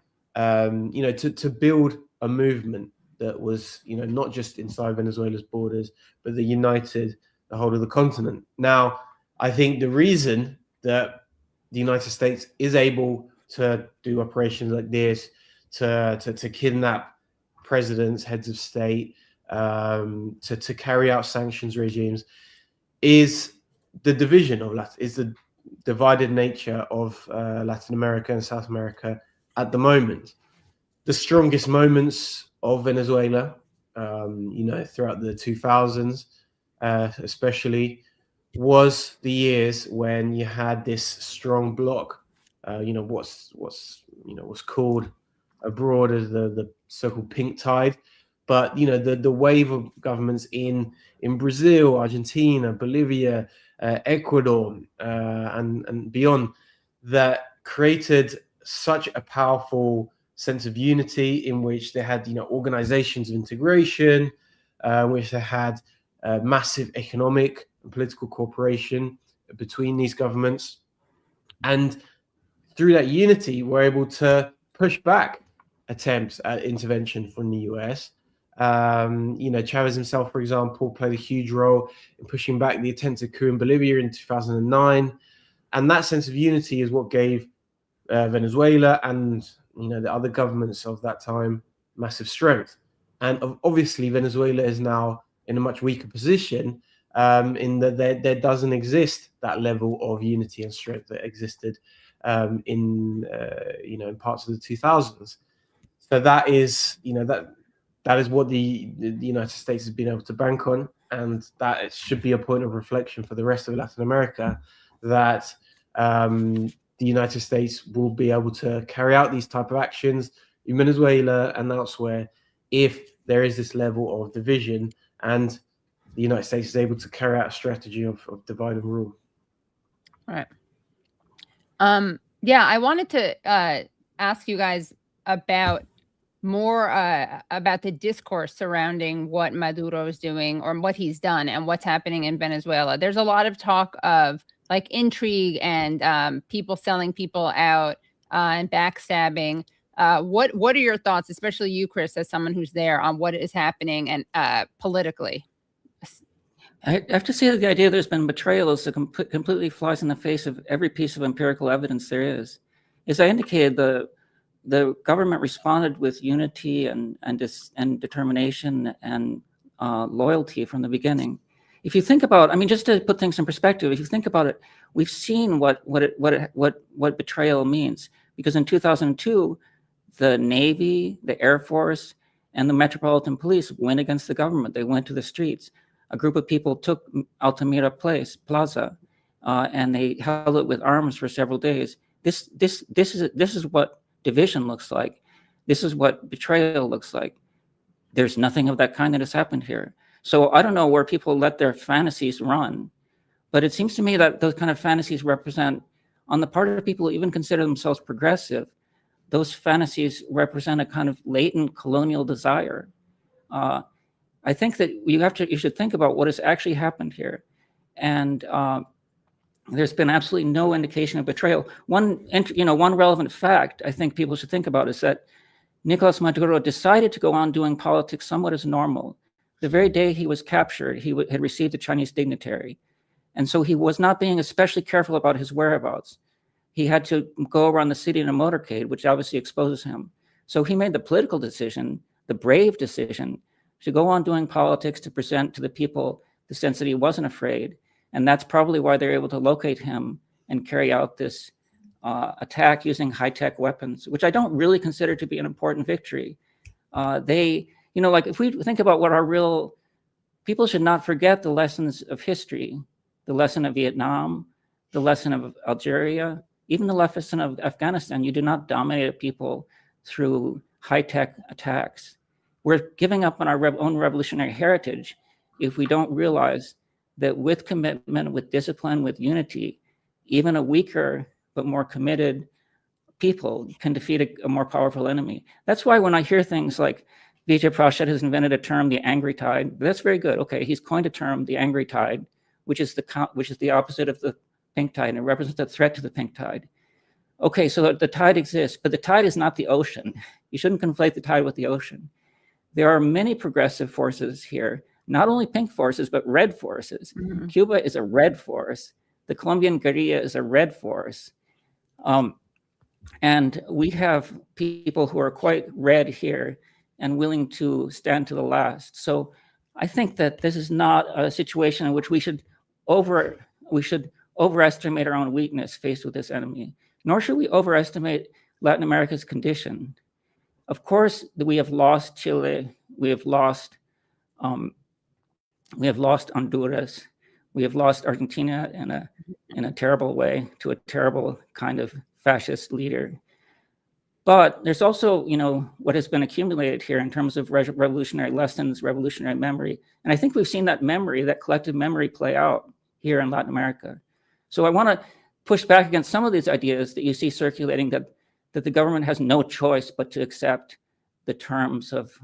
build a movement that was, not just inside Venezuela's borders, but that united the whole of the continent. Now, I think the reason that the United States is able to do operations like this, to kidnap presidents, heads of state, to carry out sanctions regimes, is the division of the divided nature of Latin America and South America at the moment. The strongest moments of Venezuela, throughout the 2000s, especially, was the years when you had this strong bloc. What's called abroad as the so-called pink tide, but the wave of governments in Brazil, Argentina, Bolivia, Ecuador, and beyond, that created such a powerful sense of unity, in which they had organizations of integration, which they had massive economic and political cooperation between these governments. And through that unity, we're able to push back attempts at intervention from the US. Chavez himself, for example, played a huge role in pushing back the attempted coup in Bolivia in 2009. And that sense of unity is what gave Venezuela and the other governments of that time massive strength. And obviously, Venezuela is now in a much weaker position in that there doesn't exist that level of unity and strength that existed in parts of the 2000s. So that is that is what the United States has been able to bank on, and that it should be a point of reflection for the rest of Latin America, that the United States will be able to carry out these type of actions in Venezuela and elsewhere if there is this level of division and the United States is able to carry out a strategy of divide and rule. All right. Yeah, I wanted to ask you guys about more about the discourse surrounding what Maduro is doing or what he's done and what's happening in Venezuela. There's a lot of talk of like intrigue and people selling people out and backstabbing. What are your thoughts, especially you, Chris, as someone who's there, on what is happening and politically? I have to say that the idea there's been betrayal is completely flies in the face of every piece of empirical evidence there is. As I indicated, the government responded with unity and determination and loyalty from the beginning. If you think about, I mean, just to put things in perspective, if you think about it, we've seen what betrayal means. Because in 2002, the Navy, the Air Force, and the Metropolitan Police went against the government. They went to the streets. A group of people took Altamira Plaza, and they held it with arms for several days. This is what division looks like. This is what betrayal looks like. There's nothing of that kind that has happened here. So I don't know where people let their fantasies run, but it seems to me that those kind of fantasies represent, on the part of people who even consider themselves progressive, those fantasies represent a kind of latent colonial desire. I think that you should think about what has actually happened here. And there's been absolutely no indication of betrayal. One relevant fact I think people should think about is that Nicolas Maduro decided to go on doing politics somewhat as normal. The very day he was captured, he had received a Chinese dignitary. And so he was not being especially careful about his whereabouts. He had to go around the city in a motorcade, which obviously exposes him. So he made the political decision, the brave decision, to go on doing politics to present to the people the sense that he wasn't afraid. And that's probably why they're able to locate him and carry out this attack using high-tech weapons, which I don't really consider to be an important victory. If we think about what people should not forget the lessons of history, the lesson of Vietnam, the lesson of Algeria, even the lesson of Afghanistan. You do not dominate a people through high-tech attacks. We're giving up on our own revolutionary heritage if we don't realize that with commitment, with discipline, with unity, even a weaker but more committed people can defeat a more powerful enemy. That's why when I hear things like Vijay Prashad has invented a term, the angry tide, that's very good. Okay, he's coined a term, the angry tide, which is the opposite of the pink tide, and it represents a threat to the pink tide. Okay, so the tide exists, but the tide is not the ocean. You shouldn't conflate the tide with the ocean. There are many progressive forces here, not only pink forces, but red forces. Mm-hmm. Cuba is a red force. The Colombian guerrilla is a red force. And we have people who are quite red here and willing to stand to the last. So I think that this is not a situation in which we should overestimate our own weakness faced with this enemy, nor should we overestimate Latin America's condition. Of course, we have lost Chile, we have lost Honduras, we have lost Argentina in a terrible way to a terrible kind of fascist leader. But there's also, what has been accumulated here in terms of revolutionary lessons, revolutionary memory. And I think we've seen that memory, that collective memory play out here in Latin America. So I want to push back against some of these ideas that you see circulating that the government has no choice but to accept the terms of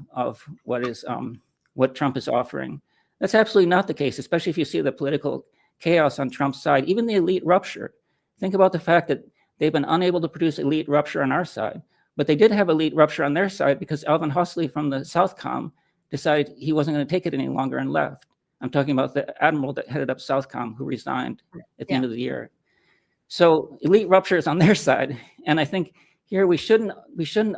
what Trump is offering. That's absolutely not the case, especially if you see the political chaos on Trump's side, even the elite rupture. Think about the fact that they've been unable to produce elite rupture on our side, but they did have elite rupture on their side because Alvin Huxley from the Southcom decided he wasn't going to take it any longer and left. I'm talking about the admiral that headed up Southcom who resigned at the end of the year. So elite rupture is on their side. And I think here we shouldn't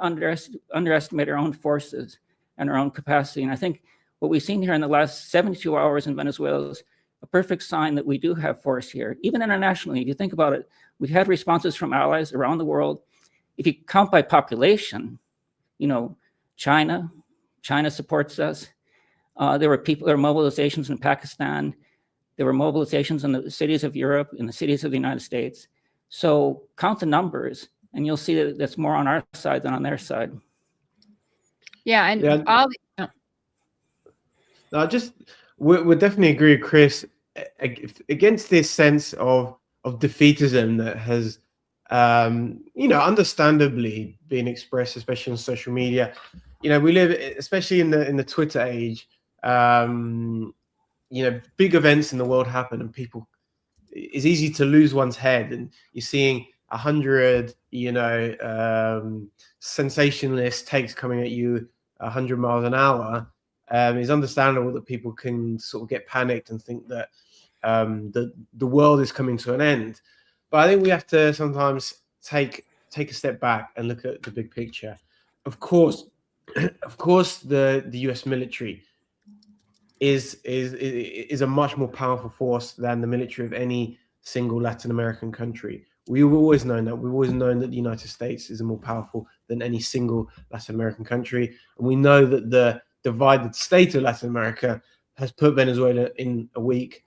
underestimate our own forces and our own capacity. And I think what we've seen here in the last 72 hours in Venezuela is a perfect sign that we do have force here. Even internationally, if you think about it, we've had responses from allies around the world. If you count by population, you know, China supports us. There were mobilizations in Pakistan. There were mobilizations in the cities of Europe, in the cities of the United States. So count the numbers, and you'll see that that's more on our side than on their side. Yeah, and we definitely agree with Chris against this sense of defeatism that has, understandably been expressed, especially on social media. We live, especially in the Twitter age. Big events in the world happen, and it's easy to lose one's head, and you're seeing 100, sensationalist takes coming at you 100 miles an hour. It's understandable that people can sort of get panicked and think that the world is coming to an end. But I think we have to sometimes take a step back and look at the big picture. Of course, the US military is a much more powerful force than the military of any single Latin American country. We've always known that. We've always known that the United States is more powerful than any single Latin American country. And we know that the divided state of Latin America has put Venezuela in a weaker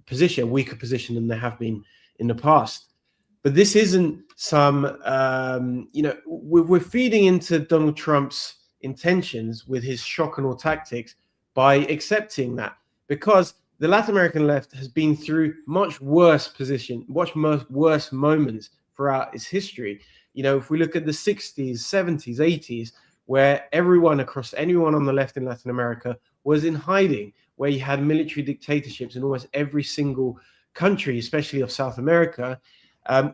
position than they have been in the past. But this isn't some, we're feeding into Donald Trump's intentions with his shock and awe tactics by accepting that, because the Latin American left has been through much worse moments throughout its history. If we look at the 60s, 70s, 80s, where anyone on the left in Latin America was in hiding, where you had military dictatorships in almost every single country, especially of South America,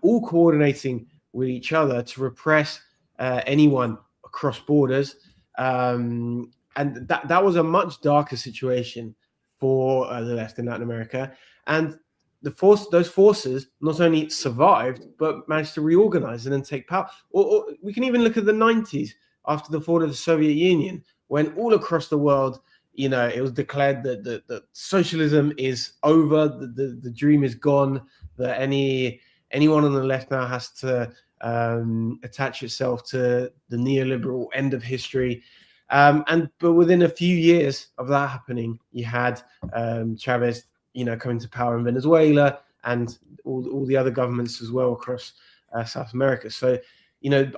all coordinating with each other to repress anyone across borders. And that was a much darker situation for the left in Latin America. And those forces not only survived, but managed to reorganize and then take power. Or we can even look at the 90s, after the fall of the Soviet Union, when all across the world, it was declared that socialism is over, the dream is gone, that anyone on the left now has to attach itself to the neoliberal end of history. But within a few years of that happening, you had Chavez, coming to power in Venezuela, and all the other governments as well across South America. So,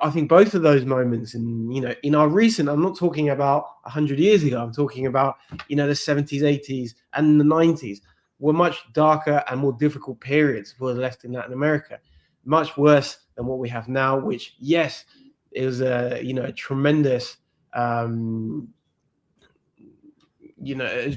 I think both of those moments in our recent, I'm not talking about 100 years ago, I'm talking about, the 70s, 80s, and the 90s, were much darker and more difficult periods for the left in Latin America, much worse than what we have now, which, yes, it was a tremendous, a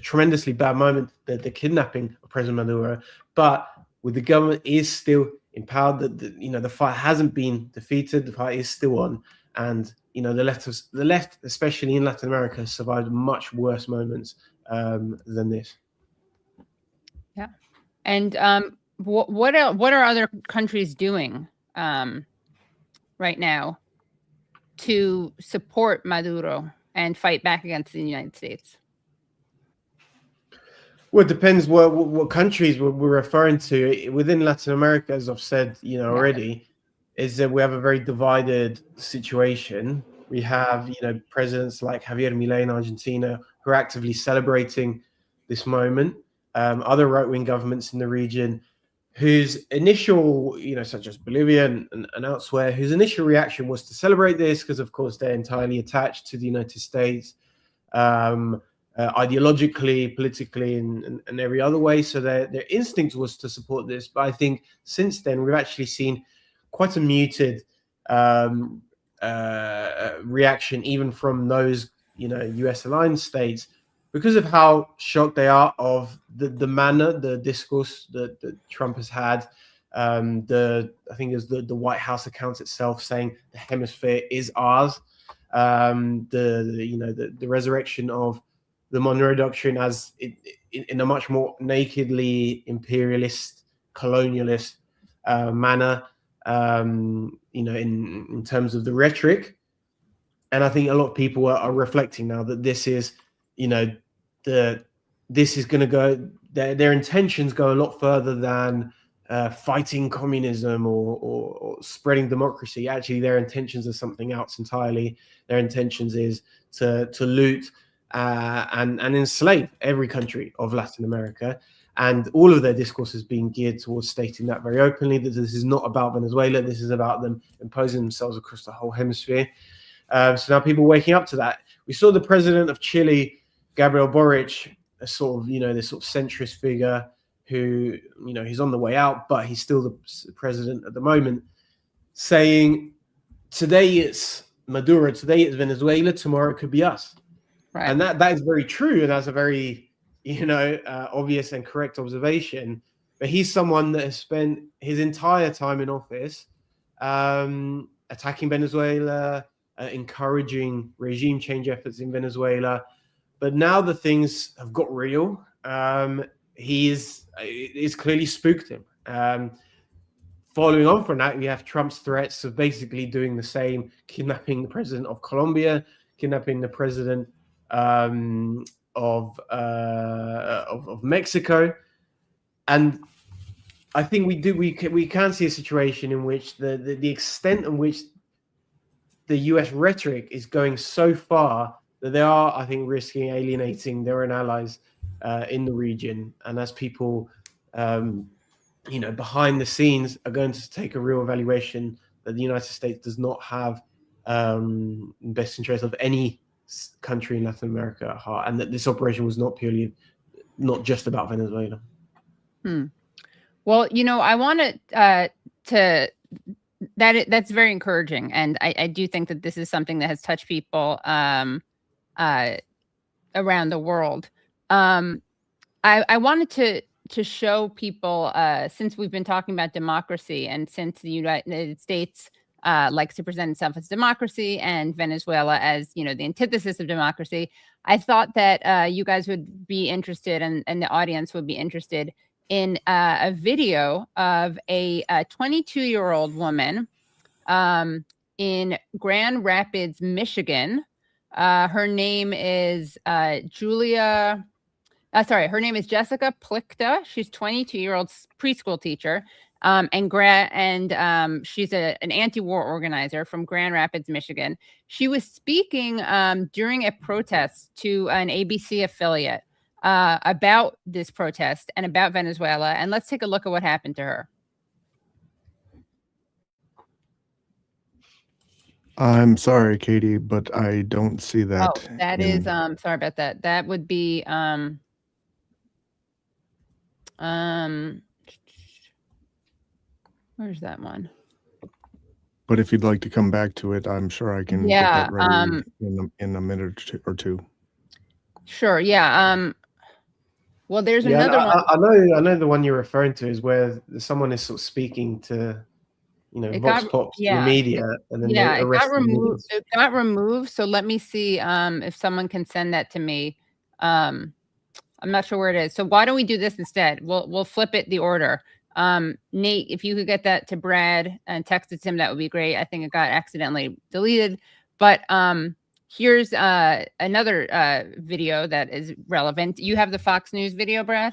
tremendously bad moment, the kidnapping of President Maduro, but with the government is still empowered, that the fight hasn't been defeated, the fight is still on, and the left, especially in Latin America, survived much worse moments than this. Yeah, and what are other countries doing right now to support Maduro and fight back against the United States? Well, it depends what countries we're referring to. Within Latin America, as I've said, already, is that we have a very divided situation. We have, presidents like Javier Milei in Argentina who are actively celebrating this moment. Other right-wing governments in the region whose initial, such as Bolivia and elsewhere, whose initial reaction was to celebrate this because, of course, they're entirely attached to the United States. Ideologically, politically, and every other way. So their instinct was to support this. But I think since then, we've actually seen quite a muted reaction, even from those, US aligned states, because of how shocked they are of the manner, the discourse that Trump has had, I think it's the White House accounts itself saying the hemisphere is ours. The resurrection of the Monroe Doctrine as in a much more nakedly imperialist, colonialist manner, in terms of the rhetoric. And I think a lot of people are reflecting now that this is, this is going to go, their intentions go a lot further than fighting communism or spreading democracy. Actually, their intentions are something else entirely. Their intentions is to loot and enslave every country of Latin America. And all of their discourse is being geared towards stating that very openly, that this is not about Venezuela. This is about them imposing themselves across the whole hemisphere. So now people are waking up to that. We saw the president of Chile, Gabriel Boric, a sort of, this sort of centrist figure who, he's on the way out, but he's still the president at the moment, saying today it's Maduro, today it's Venezuela, tomorrow it could be us. Right. And that is very true. And that's a very, obvious and correct observation. But he's someone that has spent his entire time in office attacking Venezuela, encouraging regime change efforts in Venezuela. But now that things have got real, it's clearly spooked him. Following on from that, we have Trump's threats of basically doing the same, kidnapping the president of Colombia, kidnapping the president of Mexico. And I think we can see a situation in which the extent in which the US rhetoric is going so far that they are, I think, risking alienating their own allies in the region. And as people, behind the scenes are going to take a real evaluation that the United States does not have best interest of any country in Latin America at heart, and that this operation was not just about Venezuela. Well, I wanted that's very encouraging, and I do think that this is something that has touched people around the world. I wanted to show people, since we've been talking about democracy, and since the United States likes to present itself as democracy and Venezuela as, the antithesis of democracy, I thought that you guys would be interested, and the audience would be interested in a video of a 22-year-old woman in Grand Rapids, Michigan. Her name is Jessica Plichta. She's 22-year-old preschool teacher, and she's an anti-war organizer from Grand Rapids, Michigan. She was speaking during a protest to an ABC affiliate about this protest and about Venezuela. And let's take a look at what happened to her. I'm sorry, Katie, but I don't see that. Oh, that is sorry about that. That would be where's that one? But if you'd like to come back to it, I'm sure I can get that ready in a minute or two. Sure. Yeah. Well, there's another one. I know the one you're referring to is where someone is sort of speaking to, Vox Pop media, and then it got removed. So let me see if someone can send that to me. I'm not sure where it is. So why don't we do this instead? We'll flip it the order. Nate, if you could get that to Brad and text it to him, that would be great. I think it got accidentally deleted, but here's another video that is relevant. You have the Fox News video, Brad?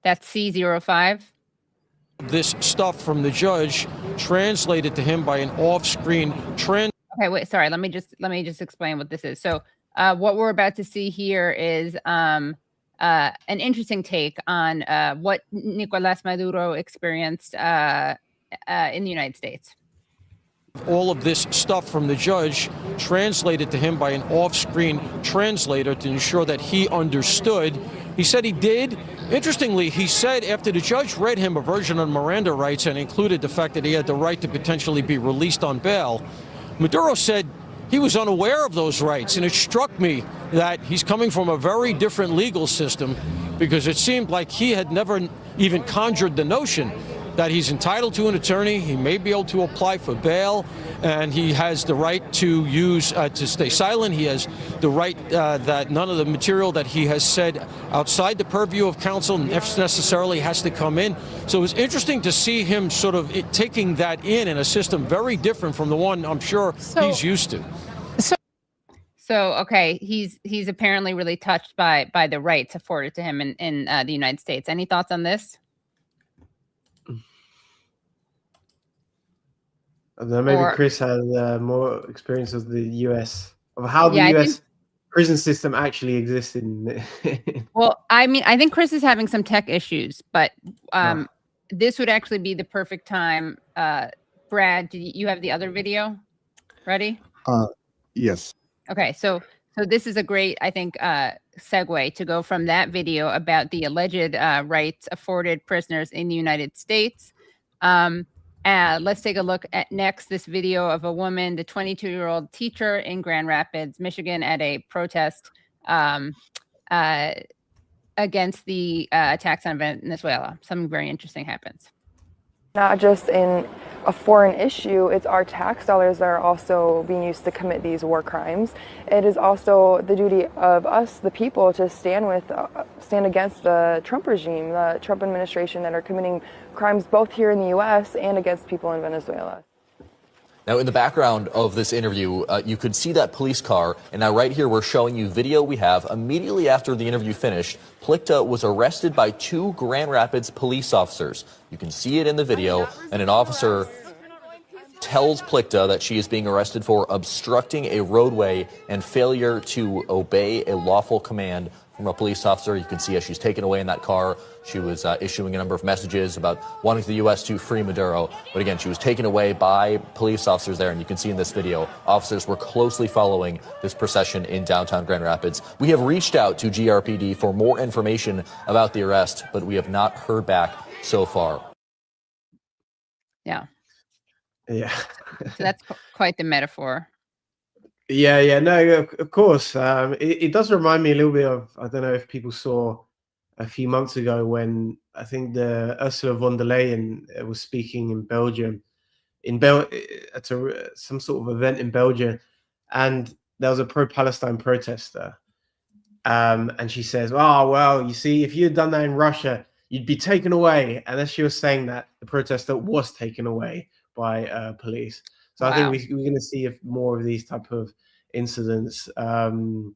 That's C05. This stuff from the judge translated to him by an off-screen trend. Okay, wait, sorry. Let me just explain what this is. So what we're about to see here is an interesting take on what Nicolas Maduro experienced in the United States. All of this stuff from the judge translated to him by an off-screen translator to ensure that he understood. He said he did. Interestingly, he said after the judge read him a version of Miranda Rights and included the fact that he had the right to potentially be released on bail, Maduro said he was unaware of those rights. And it struck me that he's coming from a very different legal system, because it seemed like he had never even conjured the notion that he's entitled to an attorney, he may be able to apply for bail, and he has the right to use, to stay silent. He has the right that none of the material that he has said outside the purview of counsel necessarily has to come in. So it was interesting to see him sort of taking that in a system very different from the one I'm sure he's used to. So okay, he's apparently really touched by the rights afforded to him in the United States. Any thoughts on this? I don't know, maybe Chris has more experience of the US, of how the US prison system actually exists in. Well, I mean, I think Chris is having some tech issues, but this would actually be the perfect time. Brad, do you have the other video ready? Yes. Okay, so this is a great, I think, segue to go from that video about the alleged rights afforded prisoners in the United States. Let's take a look at next this video of a woman, the 22-year-old teacher in Grand Rapids, Michigan, at a protest against the attacks on Venezuela. Something very interesting happens. Not just in a foreign issue, it's our tax dollars that are also being used to commit these war crimes. It is also the duty of us, the people, to stand against the Trump regime, the Trump administration, that are committing crimes both here in the U.S. and against people in Venezuela. Now, in the background of this interview, you could see that police car. And now right here, we're showing you video we have. Immediately after the interview finished, Plickta was arrested by 2 Grand Rapids police officers. You can see it in the video, and an officer tells Plickta that she is being arrested for obstructing a roadway and failure to obey a lawful command from a police officer. You can see as she's taken away in that car, she was issuing a number of messages about wanting the U.S. to free Maduro. But again, she was taken away by police officers there. And you can see in this video, officers were closely following this procession in downtown Grand Rapids. We have reached out to GRPD for more information about the arrest, but we have not heard back so far. Yeah. Yeah. So that's quite the metaphor. Yeah, no, of course. It does remind me a little bit of, I don't know if people saw a few months ago when I think the Ursula von der Leyen was speaking in Belgium, at some sort of event in Belgium, and there was a pro-Palestine protester. And she says, oh, well, you see, if you had done that in Russia, you'd be taken away. And as she was saying that, the protester was taken away by police. So I think we're going to see more of these type of incidents emerging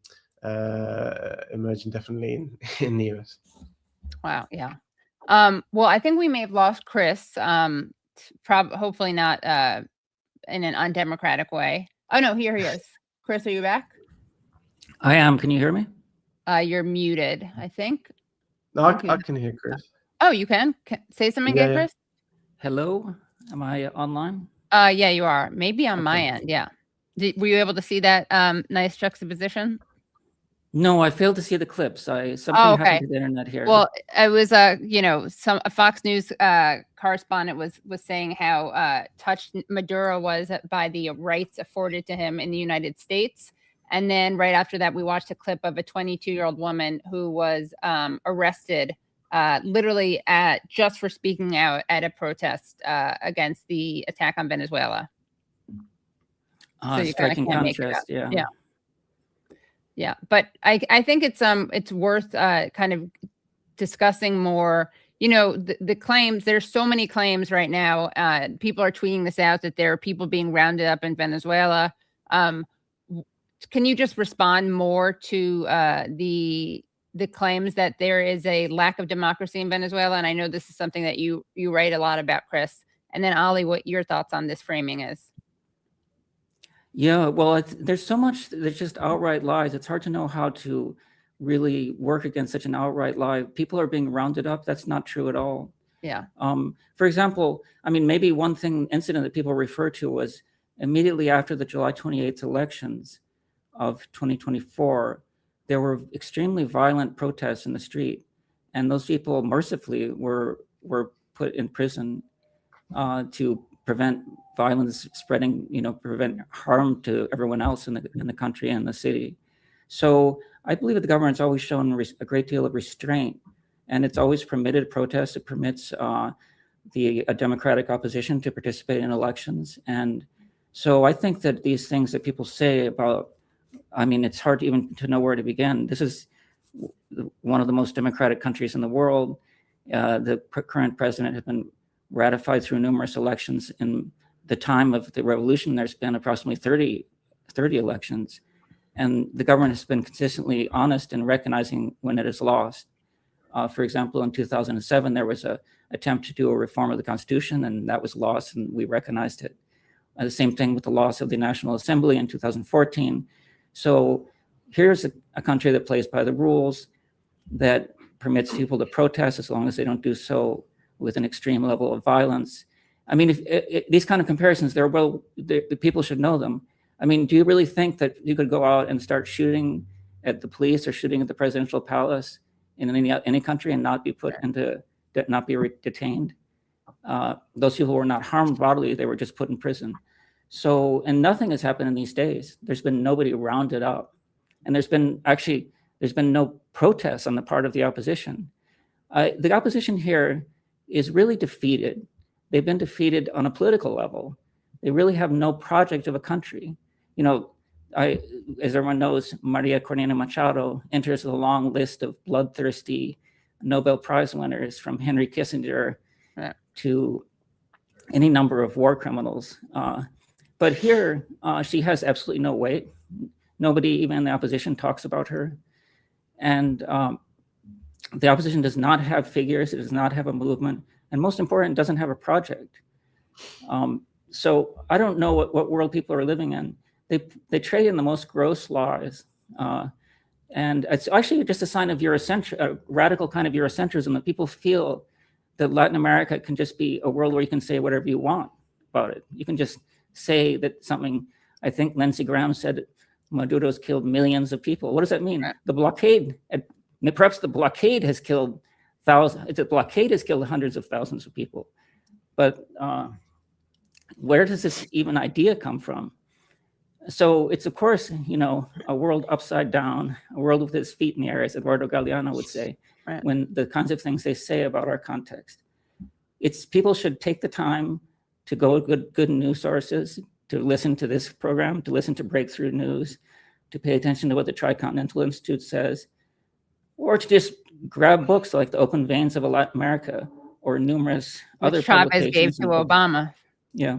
definitely in the US. Wow. Yeah. Well, I think we may have lost Chris. Hopefully not in an undemocratic way. Oh no, here he is. Chris, are you back? I am. Can you hear me? You're muted, I think. No, I can hear Chris. Oh, you can? Say something again, Chris? Hello. Am I online? Yeah, you are. Maybe on my end. Yeah. Were you able to see that nice juxtaposition? No, I failed to see the clips. Something happened to the internet here. Well, it was a Fox News correspondent was saying how touched Maduro was by the rights afforded to him in the United States. And then right after that, we watched a clip of a 22-year-old woman who was arrested literally just for speaking out at a protest against the attack on Venezuela. So striking contrast, yeah. But I think it's worth kind of discussing more. The claims. There's so many claims right now. People are tweeting this out that there are people being rounded up in Venezuela. Can you just respond more to the claims that there is a lack of democracy in Venezuela? And I know this is something that you write a lot about, Chris. And then Ollie, what your thoughts on this framing is? Yeah, well, there's so much that's just outright lies. It's hard to know how to really work against such an outright lie. People are being rounded up. That's not true at all. Yeah. For example, I mean, maybe one incident that people refer to was immediately after the July 28th elections of 2024, there were extremely violent protests in the street, and those people mercifully were put in prison to prevent violence spreading, prevent harm to everyone else in the country and the city. So I believe that the government's always shown a great deal of restraint, and it's always permitted protests. It permits the democratic opposition to participate in elections. And so I think that these things that people say about, I mean, it's hard even to know where to begin. This is one of the most democratic countries in the world. The current president has been ratified through numerous elections. In the time of the revolution, there's been approximately 30 elections. And the government has been consistently honest in recognizing when it is lost. For example, in 2007, there was an attempt to do a reform of the Constitution, and that was lost, and we recognized it. The same thing with the loss of the National Assembly in 2014. So here's a country that plays by the rules, that permits people to protest as long as they don't do so with an extreme level of violence. I mean, if these kind of comparisons, the people should know them. I mean, do you really think that you could go out and start shooting at the police or shooting at the presidential palace in any country and not be put into, not be detained? Those people were not harmed bodily; they were just put in prison. So, and nothing has happened in these days. There's been nobody rounded up, and there's been no protests on the part of the opposition. The opposition here is really defeated. They've been defeated on a political level. They really have no project of a country. You know, as everyone knows, Maria Corina Machado enters the long list of bloodthirsty Nobel Prize winners, from Henry Kissinger to any number of war criminals. But here, she has absolutely no weight. Nobody, even in the opposition, talks about her. And the opposition does not have figures, it does not have a movement, and most important, doesn't have a project. So I don't know what world people are living in. They trade in the most gross lies. And it's actually just a sign of a radical kind of Eurocentrism, that people feel that Latin America can just be a world where you can say whatever you want about it. You can just say that something, I think Lindsey Graham said, Maduro's killed millions of people. What does that mean? The blockade, perhaps the blockade has killed thousands. The blockade has killed hundreds of thousands of people. But where does this even idea come from? So it's, of course, you know, a world upside down, a world with its feet in the air, as Eduardo Galeano would say, when the kinds of things they say about our context. It's, people should take the time to go to good news sources, to listen to this program, to listen to Breakthrough News, to pay attention to what the Tricontinental Institute says, or to just grab books like The Open Veins of Latin America or numerous other publications. Chavez gave to Obama. Yeah.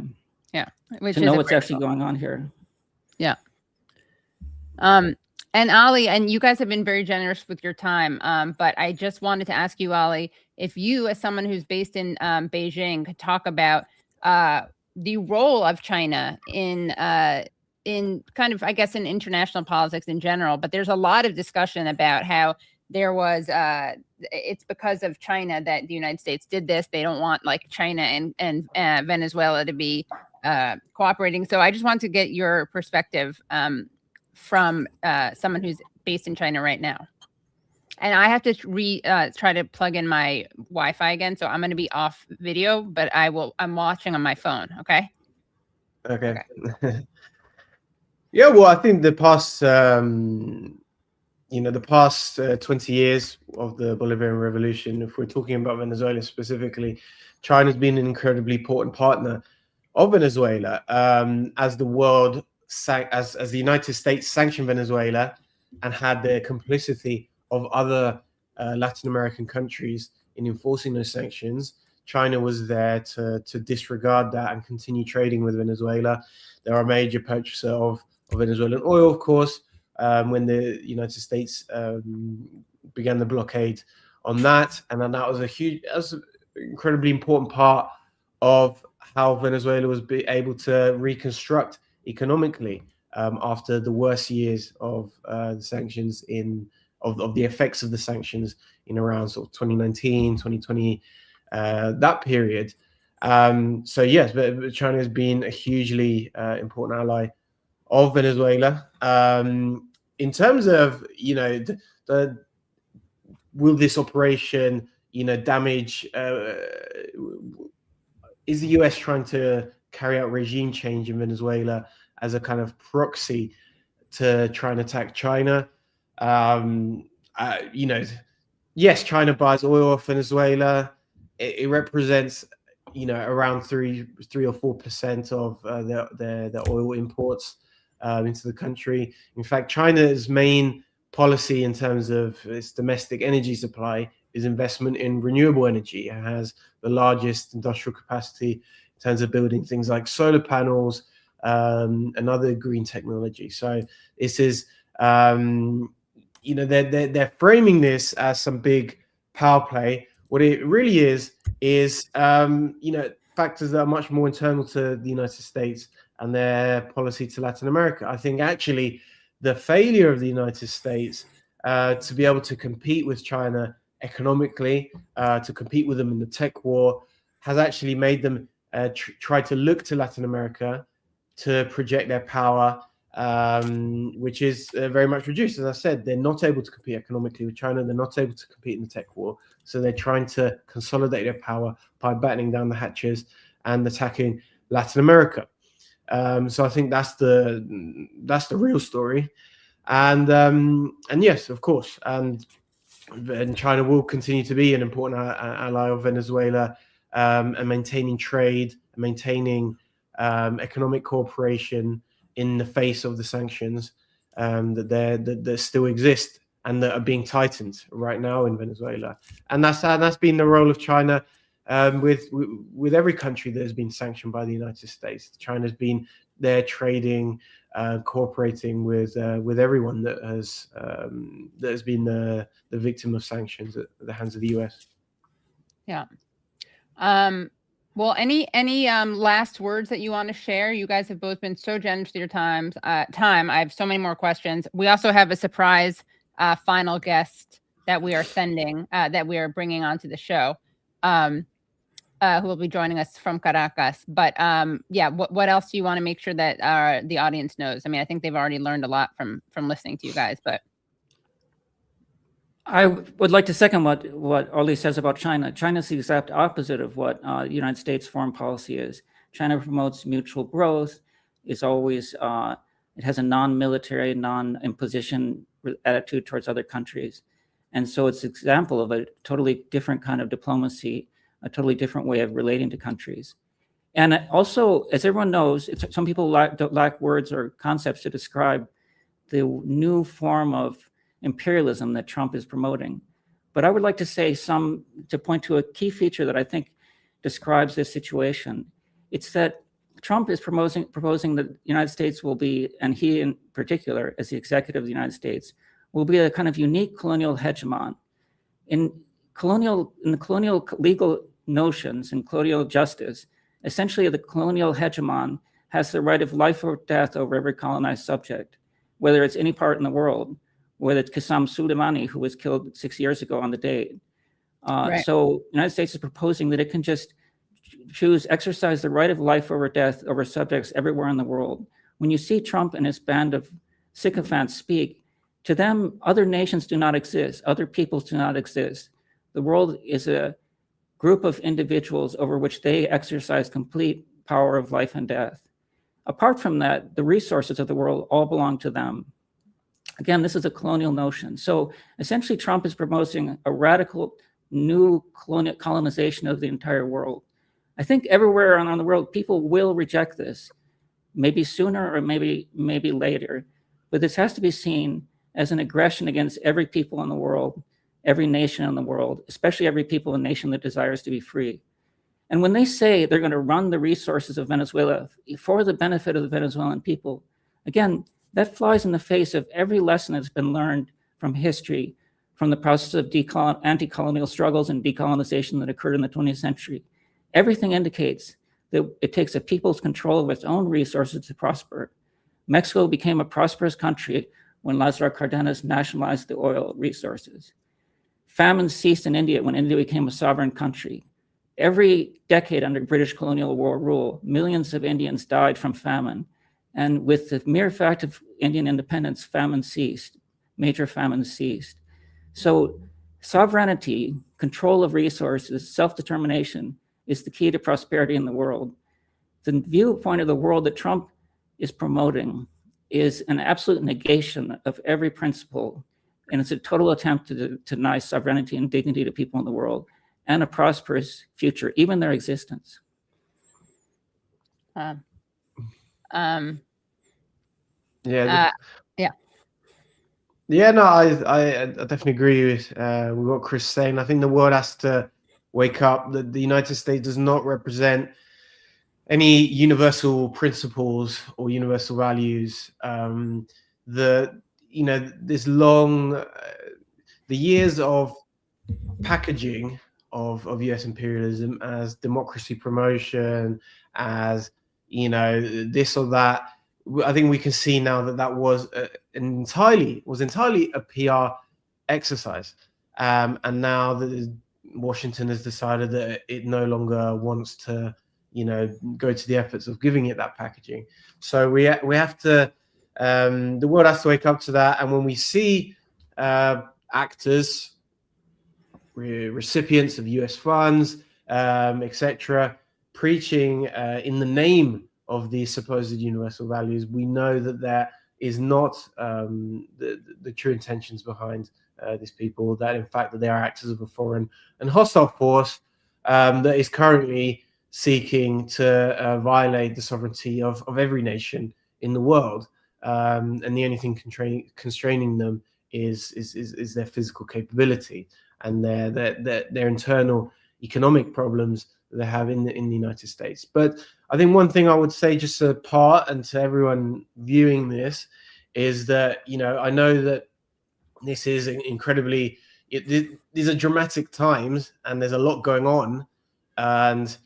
Yeah. Which to know what's actually going on here. Yeah. And Ollie, and you guys have been very generous with your time, but I just wanted to ask you, Ollie, if you, as someone who's based in Beijing, could talk about the role of China in kind of, I guess, in international politics in general. But there's a lot of discussion about how there was, it's because of China that the United States did this. They don't want like China and Venezuela to be cooperating. So I just want to get your perspective from someone who's based in China right now. And I have to try to plug in my Wi-Fi again, so I'm going to be off video, but I'm watching on my phone. Okay. Okay. Yeah. Well, I think the past, the past 20 years of the Bolivarian Revolution, if we're talking about Venezuela specifically, China's been an incredibly important partner of Venezuela, as the world, as the United States sanctioned Venezuela and had the complicity of other Latin American countries in enforcing those sanctions. China was there to disregard that and continue trading with Venezuela. They're a major purchaser of Venezuelan oil, of course, when the United States began the blockade on that. And then that was an incredibly important part of how Venezuela was able to reconstruct economically after the worst years of the sanctions of the effects of the sanctions in around sort of 2019, 2020, that period. So yes, but China has been a hugely important ally of Venezuela. In terms of, will this operation, damage, is the US trying to carry out regime change in Venezuela as a kind of proxy to try and attack China? You know, yes, China buys oil off Venezuela. It represents, you know, around 3 or 4% of their oil imports into the country. In fact, China's main policy in terms of its domestic energy supply is investment in renewable energy. It has the largest industrial capacity in terms of building things like solar panels and other green technology. So this is, you know, they're framing this as some big power play. What it really is, you know, factors that are much more internal to the United States and their policy to Latin America. I think actually the failure of the United States to be able to compete with China economically, to compete with them in the tech war, has actually made them try to look to Latin America to project their power, which is very much reduced. As I said, they're not able to compete economically with China. They're not able to compete in the tech war. So they're trying to consolidate their power by battening down the hatches and attacking Latin America. So I think that's the real story. And yes, of course, and China will continue to be an important ally of Venezuela, and maintaining trade, maintaining economic cooperation in the face of the sanctions that still exist and that are being tightened right now in Venezuela. And that's been the role of China with every country that has been sanctioned by the United States. China's been there trading, cooperating with everyone that has been the victim of sanctions at the hands of the US. Yeah. Well, any last words that you want to share? You guys have both been so generous with your time. I have so many more questions. We also have a surprise final guest that we are sending, that we are bringing onto the show, who will be joining us from Caracas. But yeah, what else do you want to make sure that the audience knows? I mean, I think they've already learned a lot from listening to you guys, but. I would like to second what Ollie says about China. China is the exact opposite of what the United States foreign policy is. China promotes mutual growth, is always, it has a non-military, non-imposition attitude towards other countries. And so it's an example of a totally different kind of diplomacy, a totally different way of relating to countries. And also, as everyone knows, some people lack words or concepts to describe the new form of imperialism that Trump is promoting. But I would like to say to point to a key feature that I think describes this situation. It's that Trump is proposing that the United States will be, and he in particular, as the executive of the United States, will be a kind of unique colonial hegemon. In the colonial legal notions and colonial justice, essentially the colonial hegemon has the right of life or death over every colonized subject, whether it's any part in the world, whether it's Qasem Soleimani, who was killed 6 years ago on the date. Right. So the United States is proposing that it can just exercise the right of life over death over subjects everywhere in the world. When you see Trump and his band of sycophants speak, to them, other nations do not exist. Other peoples do not exist. The world is a group of individuals over which they exercise complete power of life and death. Apart from that, the resources of the world all belong to them. Again, this is a colonial notion. So essentially, Trump is promoting a radical new colonization of the entire world. I think everywhere around the world, people will reject this, maybe sooner or maybe later. But this has to be seen as an aggression against every people in the world, every nation in the world, especially every people and nation that desires to be free. And when they say they're going to run the resources of Venezuela for the benefit of the Venezuelan people, again, that flies in the face of every lesson that's been learned from history, from the process of anti-colonial struggles and decolonization that occurred in the 20th century. Everything indicates that it takes a people's control of its own resources to prosper. Mexico became a prosperous country when Lázaro Cárdenas nationalized the oil resources. Famine ceased in India when India became a sovereign country. Every decade under British colonial war rule, millions of Indians died from famine. And with the mere fact of Indian independence, famine ceased, major famine ceased. So sovereignty, control of resources, self-determination is the key to prosperity in the world. The viewpoint of the world that Trump is promoting is an absolute negation of every principle And it's a total attempt to deny sovereignty and dignity to people in the world and a prosperous future, even their existence. Yeah. Yeah, no, I definitely agree with what Chris is saying. I think the world has to wake up that the United States does not represent any universal principles or universal values. This long, the years of packaging of US imperialism as democracy promotion, as this or that. I think we can see now that was entirely a PR exercise, and now that Washington has decided that it no longer wants to, go to the efforts of giving it that packaging. So we have to, the world has to wake up to that. And when we see actors, recipients of US funds, etc., preaching in the name of these supposed universal values, we know that is not the true intentions behind these people, that in fact that they are actors of a foreign and hostile force that is currently seeking to violate the sovereignty of every nation in the world, and the only thing constraining them is their physical capability and their internal economic problems that they have in the United States. But I think one thing I would say, just apart and to everyone viewing this, is that I know that this is incredibly. These are dramatic times, and there's a lot going on, and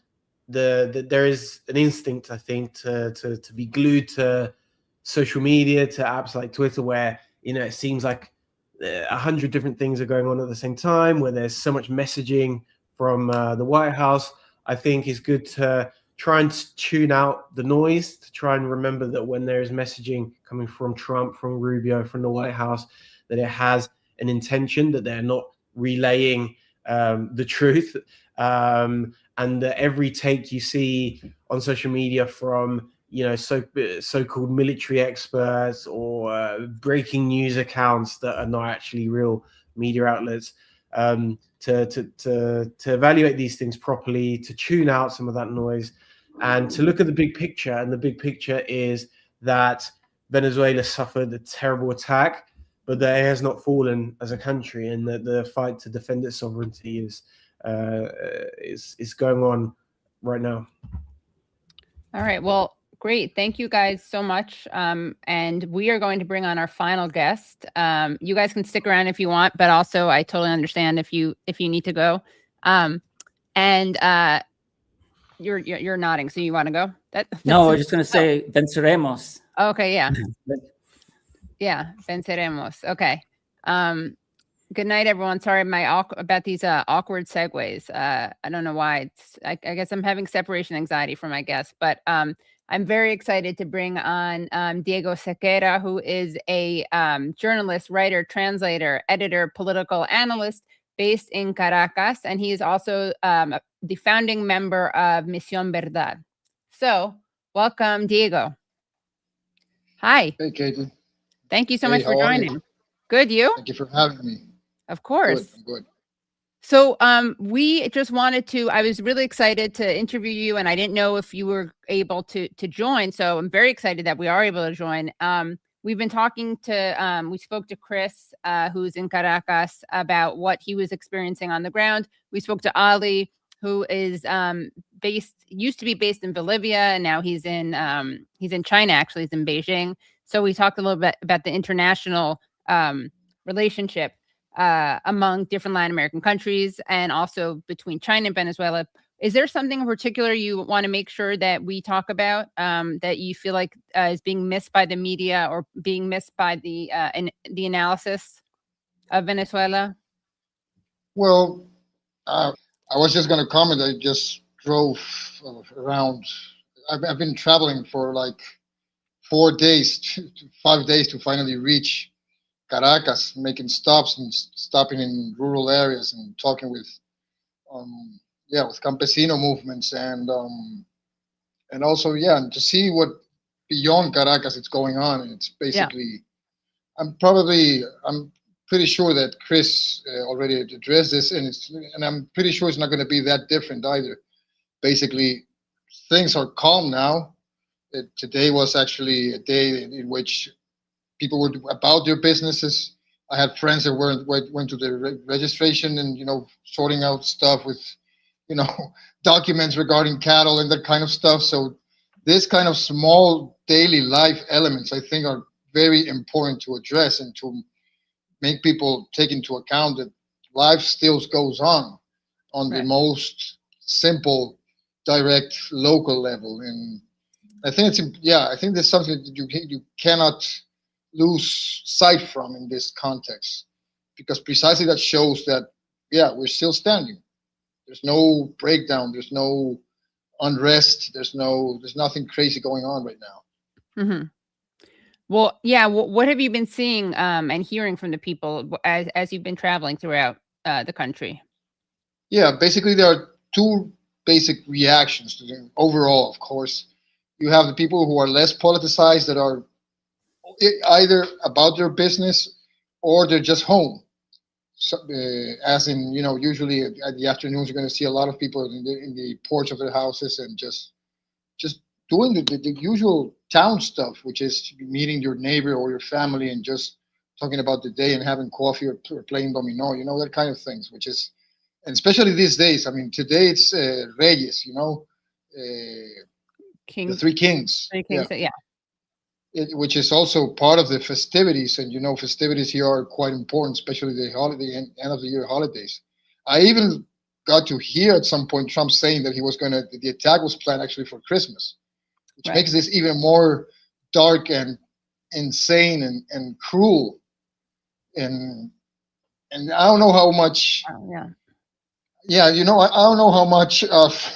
there is an instinct, I think, to be glued to social media, to apps like Twitter, where it seems like 100 different things are going on at the same time, where there's so much messaging from the White House. I think it's good to try and tune out the noise, to try and remember that when there is messaging coming from Trump, from Rubio, from the White House, that it has an intention, that they're not relaying the truth, and that every take you see on social media from so-called military experts or breaking news accounts that are not actually real media outlets, to evaluate these things properly, to tune out some of that noise, and to look at the big picture. And the big picture is that Venezuela suffered a terrible attack, but that it has not fallen as a country, and that the fight to defend its sovereignty is going on right now. All right. Well, great. Thank you guys so much. And we are going to bring on our final guest. You guys can stick around if you want, but also I totally understand if you need to go. You're nodding, so you want to go? No, I was just going to say venceremos. Okay, yeah. Yeah, venceremos. Okay. Good night, everyone. Sorry about these awkward segues. I don't know why. I guess I'm having separation anxiety from my guests, but I'm very excited to bring on Diego Sequera, who is a journalist, writer, translator, editor, political analyst based in Caracas, and he is also the founding member of Misión Verdad. So, welcome, Diego. Hi. Hey, Katie. Thank you so much for joining. Good, you? Thank you for having me. Of course. Good. So we just wanted to, I was really excited to interview you, and I didn't know if you were able to join. So I'm very excited that we are able to join. We've been talking to, we spoke to Chris, who's in Caracas, about what he was experiencing on the ground. We spoke to Ollie, who is used to be based in Bolivia, and now he's in China, actually. He's in Beijing. So we talked a little bit about the international relationship among different Latin American countries, and also between China and Venezuela. Is there something in particular you want to make sure that we talk about that you feel like is being missed by the media or being missed by the analysis of Venezuela? Well, I was just going to comment. I just drove around. I've been traveling for like 4 days to 5 days to finally reach Caracas, making stops and stopping in rural areas and talking with with campesino movements and also and to see what beyond Caracas is going on. And it's basically I'm pretty sure that Chris already addressed this, and I'm pretty sure it's not going to be that different either. Basically, things are calm now. Today was actually a day in which people were about their businesses. I had friends that went to the registration and, sorting out stuff with, documents regarding cattle and that kind of stuff. So this kind of small daily life elements, I think, are very important to address and to make people take into account that life still goes on the most simple, direct, local level. And I think I think there's something that you cannot lose sight from in this context, because precisely that shows that, we're still standing. There's no breakdown. There's no unrest. There's nothing crazy going on right now. Mm-hmm. Well, yeah. What have you been seeing and hearing from the people as you've been traveling throughout the country? Yeah, basically there are two basic reactions to them. Overall, of course, you have the people who are less politicized, that are either about their business or they're just home. So, as in, usually at the afternoons, you're going to see a lot of people in the porch of their houses and just doing the usual town stuff, which is meeting your neighbor or your family and just talking about the day and having coffee or playing domino, that kind of things, which is, and especially these days. I mean, today it's Reyes, King, the Three Kings. Yeah. Which is also part of the festivities, and festivities here are quite important, especially the holiday end of the year holidays. I even got to hear at some point Trump saying that the attack was planned actually for Christmas, which makes this even more dark and insane and cruel. And I don't know how much. I don't know how much of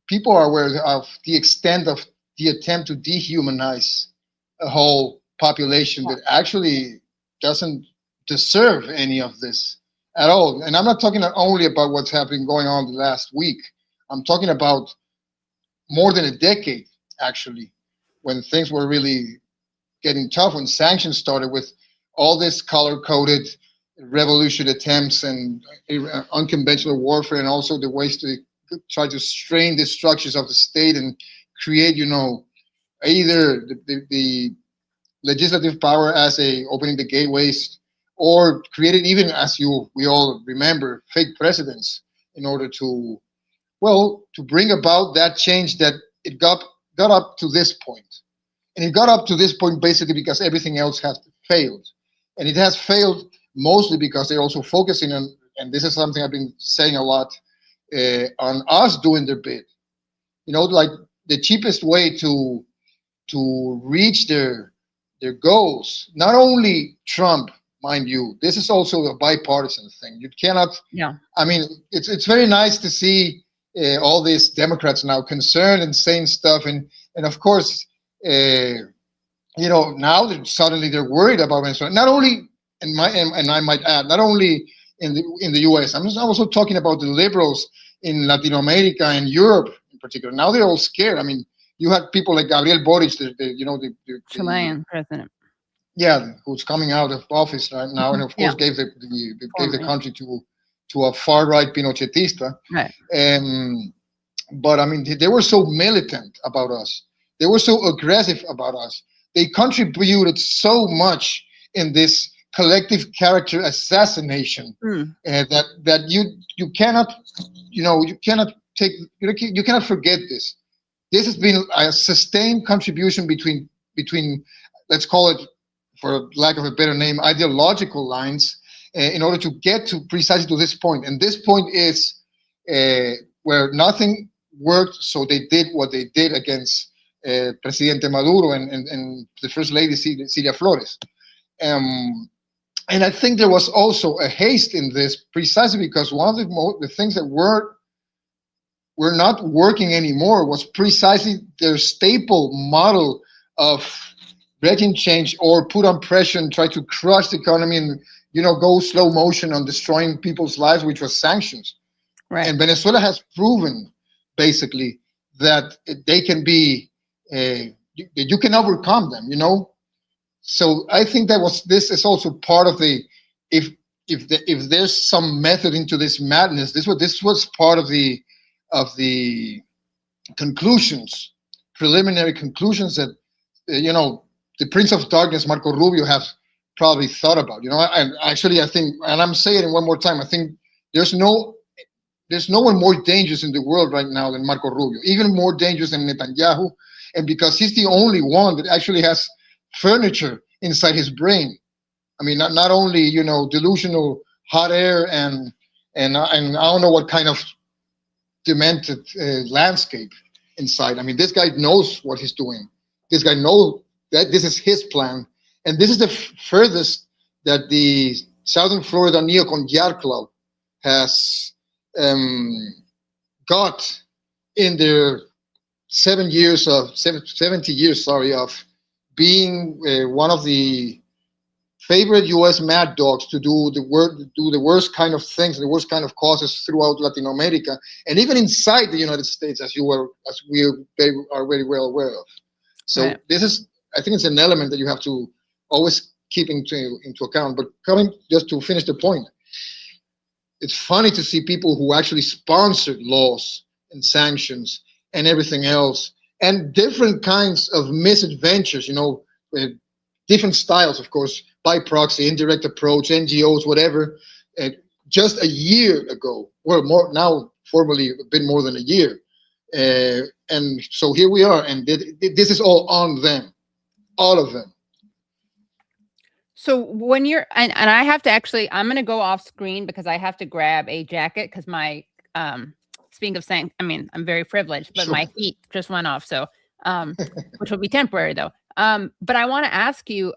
people are aware of the extent of the attempt to dehumanize a whole population that actually doesn't deserve any of this at all. And I'm not talking not only about what's going on the last week. I'm talking about more than a decade, actually, when things were really getting tough, when sanctions started with all this color-coded revolution attempts and unconventional warfare, and also the ways to try to strain the structures of the state and create, either the legislative power as opening the gateways, or created, even as we all remember, fake presidents in order to bring about that change that it got up to this point. And it got up to this point basically because everything else has failed. And it has failed mostly because they're also focusing on, and this is something I've been saying a lot, on us doing their bit. Like the cheapest way to reach their goals, not only Trump, mind you, this is also a bipartisan thing. You cannot, I mean, it's very nice to see all these Democrats now concerned and saying stuff, and of course, now suddenly they're worried about Venezuela. Not only, and I might add, not only in the U.S. I'm also talking about the liberals in Latin America and Europe in particular. Now they're all scared. I mean, you had people like Gabriel Boric, the Chilean president. Yeah, who's coming out of office right now, and of course gave the country to a far right Pinochetista. Right. But I mean, they were so militant about us. They were so aggressive about us. They contributed so much in this collective character assassination that you cannot forget this. This has been a sustained contribution between let's call it, for lack of a better name, ideological lines, in order to get to precisely to this point. And this point is where nothing worked, so they did what they did against Presidente Maduro and the First Lady Cilia Flores. And I think there was also a haste in this precisely because one of the things that were not working anymore was precisely their staple model of regime change, or put on pressure and try to crush the economy and go slow motion on destroying people's lives, which was sanctions. Right. And Venezuela has proven basically that they can be that you can overcome them. So I think this is also part of the, if there's some method into this madness, this was part of the conclusions, preliminary conclusions that the Prince of Darkness, Marco Rubio, has probably thought about. And actually, I think, and I'm saying it one more time, I think there's no one more dangerous in the world right now than Marco Rubio, even more dangerous than Netanyahu, and because he's the only one that actually has furniture inside his brain. I mean, not only delusional hot air and I don't know what kind of demented landscape inside. I mean, this guy knows what he's doing. This guy knows that this is his plan, and this is the furthest that the Southern Florida Neocon Yard Club has got in their 70 years of being one of the favorite U.S. mad dogs to do the worst kind of things, the worst kind of causes throughout Latin America, and even inside the United States, as we are very well aware of. So right. I think it's an element that you have to always keep into account. But just to finish the point, it's funny to see people who actually sponsored laws and sanctions and everything else, and different kinds of misadventures, different styles, of course, by proxy, indirect approach, NGOs, whatever, just a year ago, or more now, formally a bit more than a year. And so here we are, and this is all on them, all of them. So when you're, and I have to actually, I'm going to go off screen because I have to grab a jacket because my, speaking of saying, I mean, I'm very privileged, but my heat just went off. So, which will be temporary though. But I want to ask you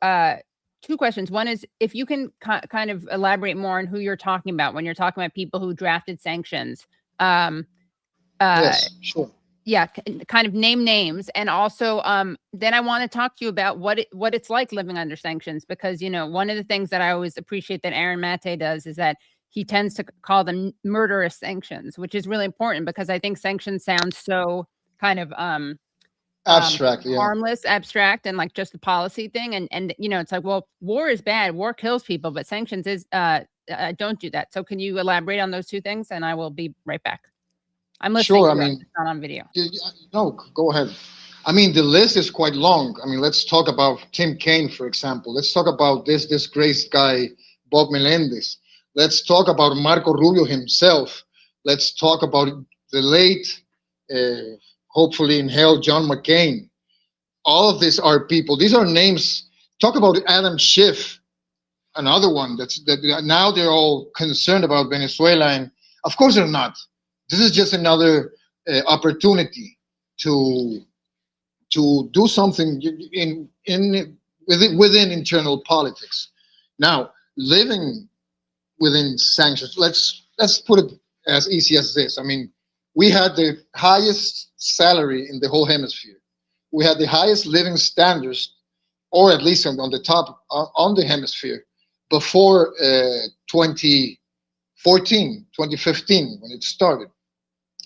two questions. One is if you can kind of elaborate more on who you're talking about when you're talking about people who drafted sanctions. Yes, sure. Yeah, kind of name names, and also then I want to talk to you about what it's like living under sanctions, because one of the things that I always appreciate that Aaron Mate does is that he tends to call them murderous sanctions, which is really important because I think sanctions sound so kind of abstract, harmless, abstract, and like just a policy thing, and it's like, well, war is bad, war kills people, but sanctions is don't do that. So can you elaborate on those two things, and I will be right back. I'm listening. Sure, it's not on video. No, go ahead. I mean, the list is quite long. I mean, let's talk about Tim Kaine, for example. Let's talk about this disgraced guy, Bob Melendez. Let's talk about Marco Rubio himself. Let's talk about the late, hopefully in hell, John McCain. All of these are people. These are names. Talk about Adam Schiff, another one that now they're all concerned about Venezuela, and of course they're not. This is just another opportunity to do something within internal politics. Now, living within sanctions, let's put it as easy as this. I mean, we had the highest salary in the whole hemisphere. We had the highest living standards, or at least on the top on the hemisphere, before 2015, when it started.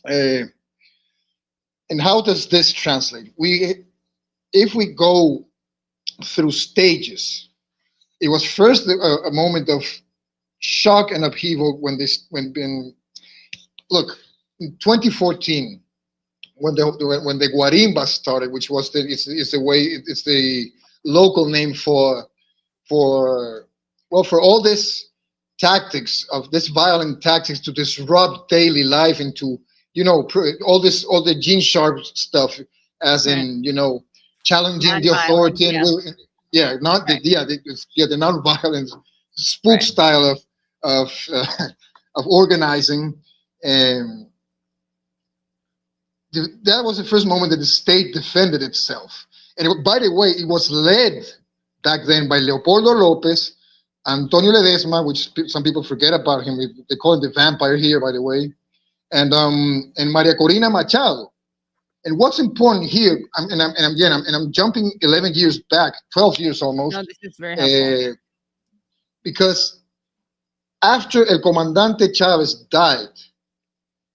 And how does this translate? If we go through stages, it was first a moment of shock and upheaval look, in 2014, when the Guarimba started, which was it's the local name for all this tactics of this violent tactics to disrupt daily life into all the Gene Sharp stuff, as in challenging the authority and the non-violent spook style of organizing. That was the first moment that the state defended itself. And by the way, it was led back then by Leopoldo Lopez, Antonio Ledesma, which some people forget about him. They call him the vampire here, by the way, and Maria Corina Machado. And what's important here, I'm jumping 11 years back, 12 years almost. No, this is very helpful. Because after El Comandante Chavez died,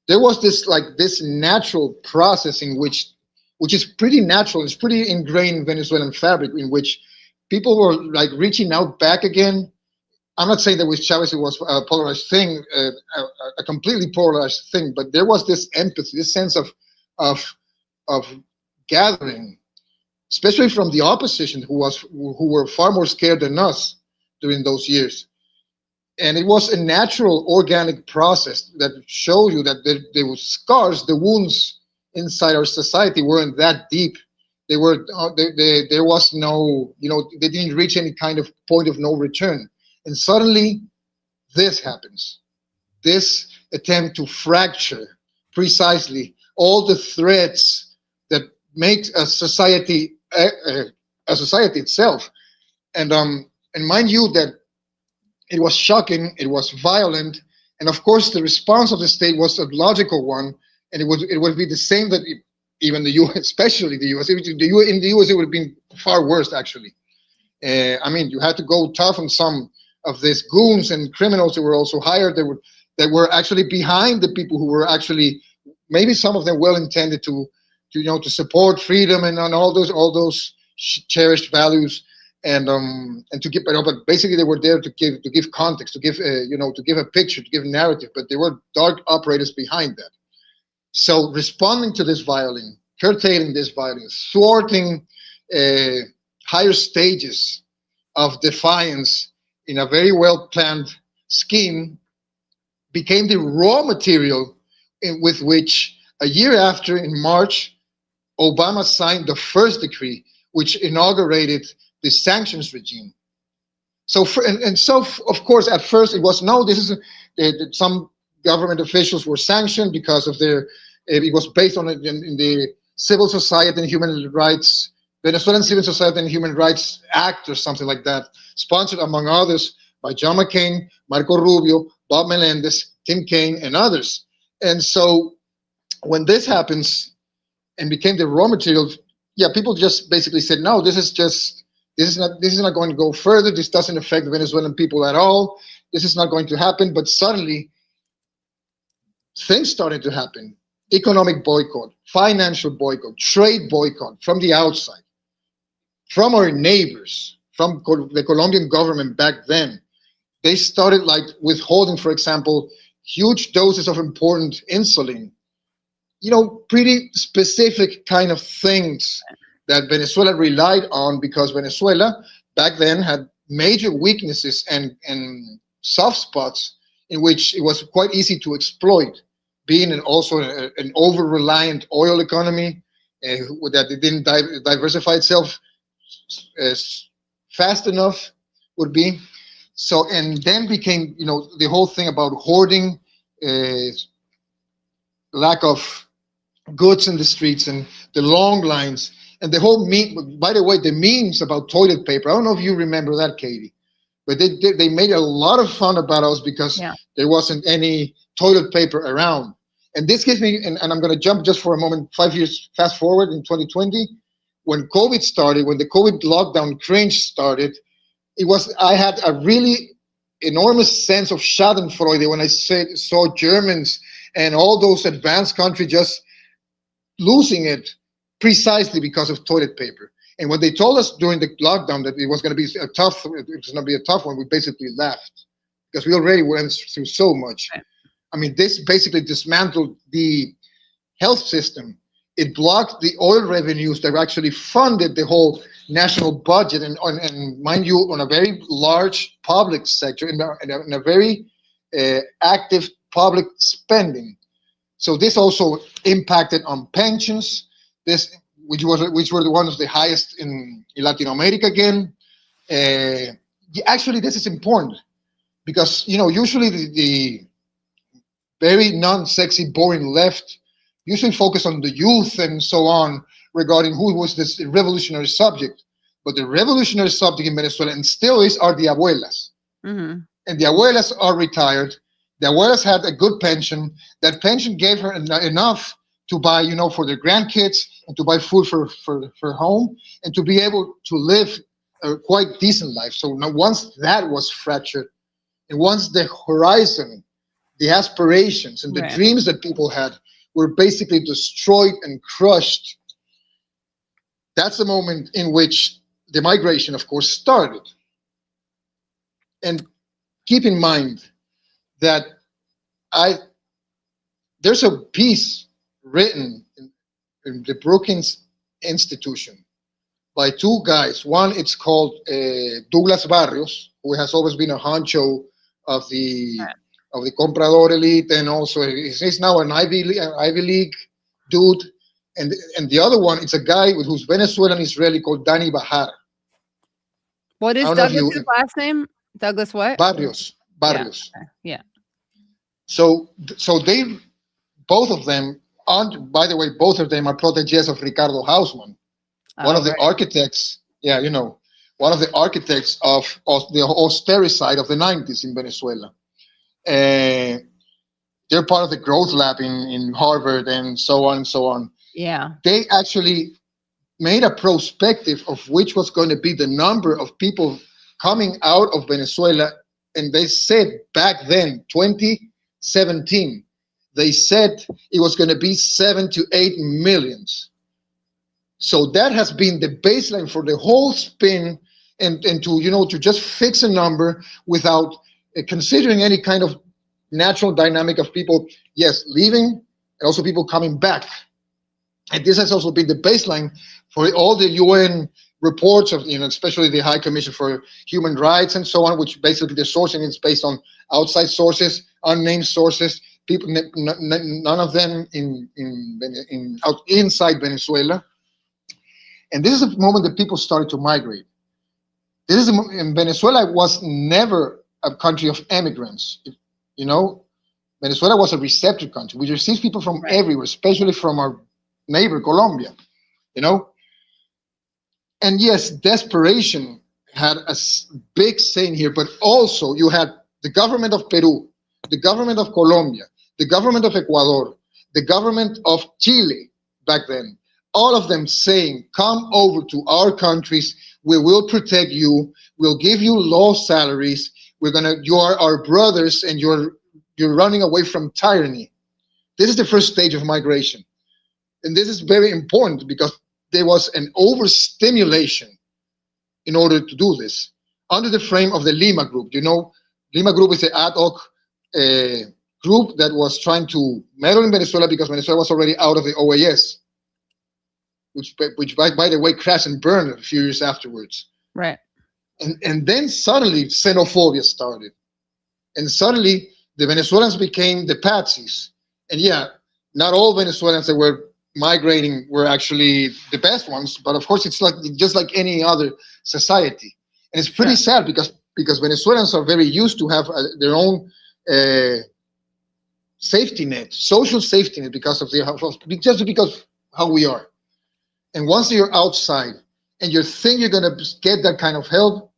there was this natural process in which is pretty natural, it's pretty ingrained in Venezuelan fabric, in which people were like reaching out back again. I'm not saying that with Chavez it was a polarized thing, a completely polarized thing, but there was this empathy, this sense of gathering, especially from the opposition, who were far more scared than us during those years. And it was a natural, organic process that showed you that there were scars, the wounds inside our society weren't that deep. They were there was no, they didn't reach any kind of point of no return. And suddenly, this happens. This attempt to fracture precisely all the threads that make a society itself. And mind you that it was shocking, it was violent, and of course the response of the state was a logical one, and it would be the same that even the U.S., especially the U.S., in the U.S. it would have been far worse actually. I mean, you had to go tough on some of these goons and criminals that were also hired that were actually behind the people who were actually, maybe some of them well intended to support freedom and on all those cherished values. And to give, but basically they were there to give context, to give a picture, to give a narrative. But there were dark operators behind that. So responding to this violence, curtailing this violence, thwarting higher stages of defiance in a very well planned scheme became the raw material with which a year after, in March, Obama signed the first decree, which inaugurated the sanctions regime. So, of course, at first it was some government officials were sanctioned because of it was based on in the Civil Society and Human Rights, Venezuelan Civil Society and Human Rights Act or something like that, sponsored among others by John McCain, Marco Rubio, Bob Melendez, Tim Kaine, and others. And so when this happens and became the raw material, people just basically said, no, this is not going to go further. This doesn't affect the Venezuelan people at all. This is not going to happen. But suddenly, things started to happen. Economic boycott, financial boycott, trade boycott from the outside, from our neighbors, from the Colombian government back then. They started like withholding, for example, huge doses of important insulin, pretty specific kind of things that Venezuela relied on, because Venezuela back then had major weaknesses and soft spots in which it was quite easy to exploit, being also an over-reliant oil economy that it didn't diversify itself as fast enough would be. So, and then became, the whole thing about hoarding, lack of goods in the streets and the long lines. And the whole by the way, the memes about toilet paper, I don't know if you remember that, Katie, but they made a lot of fun about us because there wasn't any toilet paper around. And this gives me, and I'm going to jump just for a moment, 5 years fast forward in 2020, when COVID started, when the COVID lockdown cringe started, I had a really enormous sense of schadenfreude when I saw Germans and all those advanced countries just losing it precisely because of toilet paper. And when they told us during the lockdown that it was going to be a tough one, we basically laughed because we already went through so much. I mean, this basically dismantled the health system. It blocked the oil revenues that actually funded the whole national budget, and mind you, on a very large public sector, in a very active public spending. So this also impacted on pensions, which were the ones of the highest in Latin America again. Actually, this is important because usually the very non-sexy, boring left usually focus on the youth and so on regarding who was this revolutionary subject. But the revolutionary subject in Venezuela, and still is, are the abuelas. Mm-hmm. And the abuelas are retired. The abuelas had a good pension. That pension gave her enough to buy, for their grandkids and to buy food for home and to be able to live a quite decent life. So now once that was fractured, and once the horizon, the aspirations and the dreams that people had were basically destroyed and crushed, that's the moment in which the migration, of course, started. And keep in mind that there's a piece written in the Brookings Institution by two guys. One, it's called Douglas Barrios, who has always been a honcho of the comprador elite, and also he's now an Ivy League dude. And the other one, it's a guy who's Venezuelan Israeli called Danny Bahar. What is Douglas' last name? Douglas what? Barrios. Yeah. So they, both of them, by the way, both of them are proteges of Ricardo Hausmann, one of the architects. Yeah, one of the architects of the austericide of the 90s in Venezuela. They're part of the growth lab in Harvard and so on and so on. Yeah. They actually made a prospective of which was going to be the number of people coming out of Venezuela. And they said back then, 2017, they said it was going to be 7 to 8 millions. So that has been the baseline for the whole spin, and to just fix a number without considering any kind of natural dynamic of people, yes, leaving, and also people coming back. And this has also been the baseline for all the UN reports of, especially the High Commission for Human Rights and so on, which basically the sourcing is based on outside sources, unnamed sources, people, none of them inside Venezuela. And this is a moment that people started to migrate. And Venezuela was never a country of immigrants. Venezuela was a receptor country. We received people from everywhere, especially from our neighbor, Colombia, And yes, desperation had a big say in here, but also you had the government of Peru, the government of Colombia, the government of Ecuador, the government of Chile back then, all of them saying, come over to our countries, we will protect you, we'll give you low salaries, you are our brothers, and you're running away from tyranny. This is the first stage of migration. And this is very important because there was an overstimulation in order to do this under the frame of the Lima Group. Lima Group is the ad hoc group that was trying to meddle in Venezuela because Venezuela was already out of the OAS, which by the way, crashed and burned a few years afterwards. Right. And then suddenly xenophobia started. And suddenly the Venezuelans became the patsies. And yeah, not all Venezuelans that were migrating were actually the best ones, but of course it's just like any other society. And it's pretty sad because Venezuelans are very used to have their own safety net, social safety net, because how we are. And once you're outside and you think you're going to get that kind of help,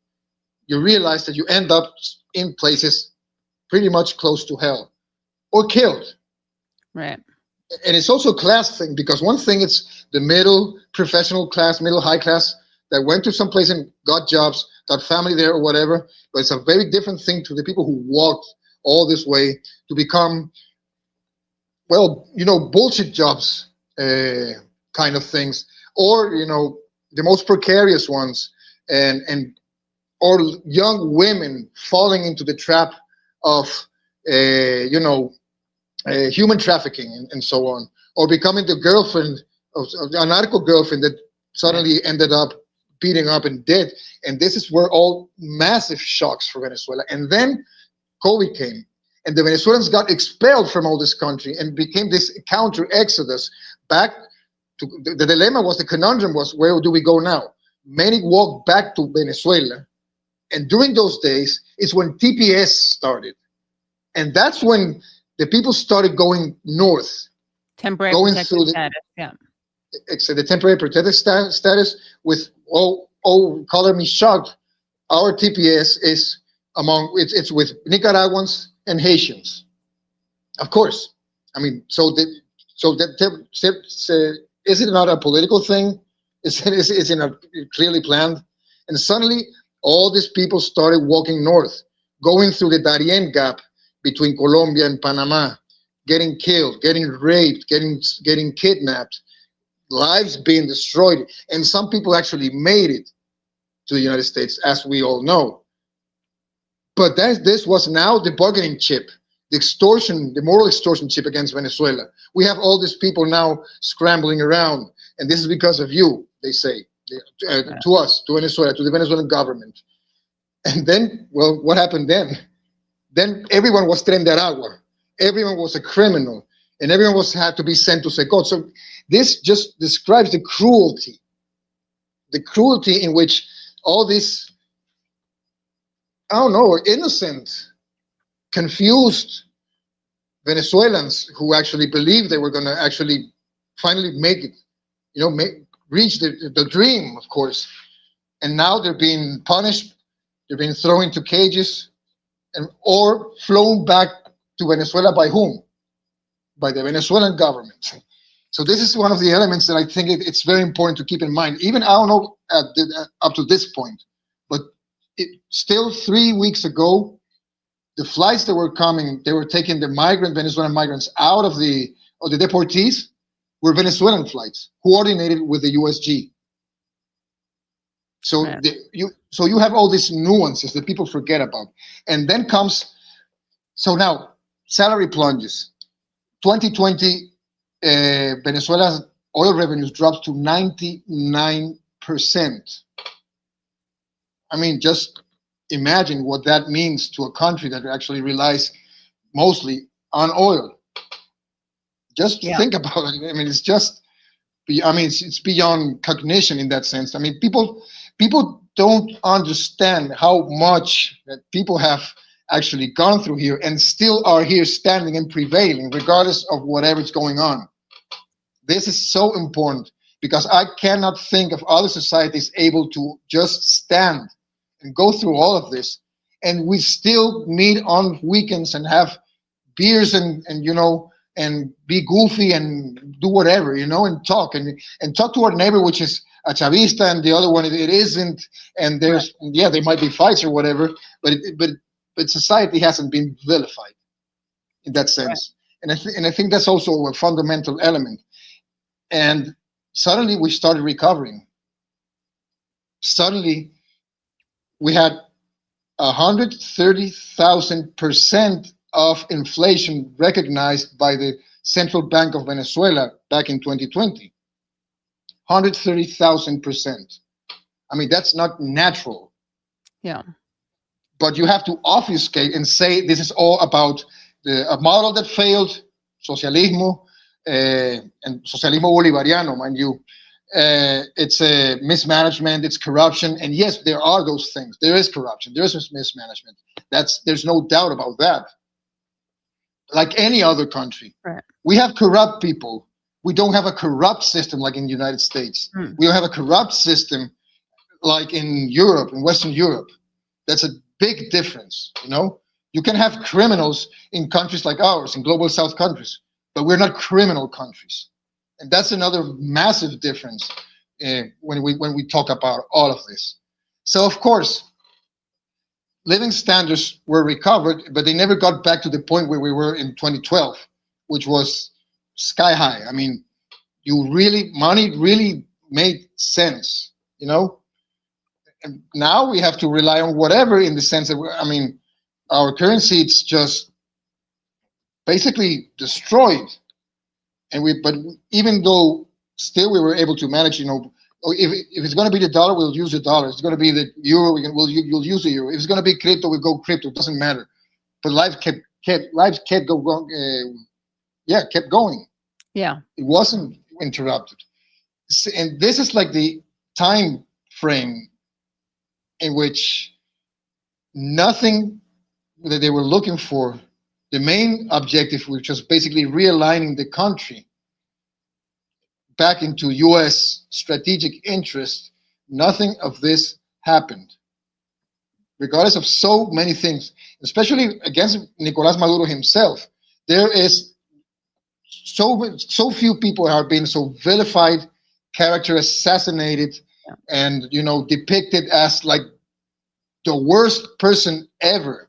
you realize that you end up in places pretty much close to hell or killed. Right. And it's also a class thing, because one thing it's the middle professional class, middle high class that went to some place and got jobs, got family there or whatever. But it's a very different thing to the people who walked all this way to become, bullshit jobs kind of things, or, the most precarious ones, or young women falling into the trap of, human trafficking and so on, or becoming the girlfriend of a narco girlfriend that suddenly ended up beating up and dead. And this is where all massive shocks for Venezuela. And then COVID came, and the Venezuelans got expelled from all this country and became this counter exodus back to the dilemma was, the conundrum was, where do we go now? Many walked back to Venezuela. And during those days is when TPS started. And that's when the people started going north. Temporary protected status, yeah. The temporary protected status with, color me shocked, our TPS is it's with Nicaraguans and Haitians. Of course. I mean, is it not a political thing? Is it clearly planned? And suddenly, all these people started walking north, going through the Darien Gap between Colombia and Panama, getting killed, getting raped, getting kidnapped, lives being destroyed. And some people actually made it to the United States, as we all know. But this was now the bargaining chip, the extortion, the moral extortion chip against Venezuela. We have all these people now scrambling around, and this is because of you, they say, to us, to Venezuela, to the Venezuelan government. And then, well, what happened then? Then everyone was tren de agua. Everyone was a criminal, and everyone had to be sent to Secot. So this just describes the cruelty in which all these, I don't know, innocent, confused Venezuelans who actually believed they were going to actually finally make it, reach the dream, of course. And now they're being punished, they're being thrown into cages, or flown back to Venezuela by whom? By the Venezuelan government. So this is one of the elements that I think it's very important to keep in mind. Even, I don't know, up to this point, but still 3 weeks ago, the flights that were coming, they were taking the Venezuelan migrants out of the deportees, were Venezuelan flights coordinated with the USG. So you have all these nuances that people forget about. And then comes, so now salary plunges. 2020, Venezuela's oil revenues dropped to 99%. I mean, just imagine what that means to a country that actually relies mostly on oil. Just think about it. I mean, it's just, it's beyond cognition in that sense. I mean, people don't understand how much that people have actually gone through here and still are here standing and prevailing regardless of whatever's going on. This is so important because I cannot think of other societies able to just stand and go through all of this, and we still meet on weekends and have beers and be goofy and do whatever, and talk to our neighbor, which is a Chavista, and the other one it isn't, and there's there might be fights or whatever, but society hasn't been vilified in that sense. Right. And I think that's also a fundamental element. And suddenly we started recovering. Suddenly we had 130,000% of inflation recognized by the Central Bank of Venezuela back in 2020. 130,000%. I mean, that's not natural. Yeah. But you have to obfuscate and say this is all about a model that failed, socialismo, and socialismo bolivariano, mind you. It's a mismanagement, it's corruption, and yes, there are those things. There is corruption, there is mismanagement. There's no doubt about that. Like any other country, right. We have corrupt people. We don't have a corrupt system like in the United States. We don't have a corrupt system like in Europe, in Western Europe. That's a big difference, You can have criminals in countries like ours, in global South countries, but we're not criminal countries. And that's another massive difference when we talk about all of this. So, of course, living standards were recovered, but they never got back to the point where we were in 2012, which was sky high. I mean, money really made sense, And now we have to rely on whatever, in the sense that, our currency, it's just basically destroyed. But even though still we were able to manage, if it's going to be the dollar, we'll use the dollar. If it's going to be the euro, you'll use the euro. If it's going to be crypto, we'll go crypto. It doesn't matter. But life kept going. Yeah. It wasn't interrupted. And this is like the time frame in which nothing that they were looking for, the main objective, which was basically realigning the country back into U.S. strategic interest, nothing of this happened. Regardless of so many things, especially against Nicolás Maduro himself, there is so few people are being so vilified, character assassinated, and depicted as like the worst person ever.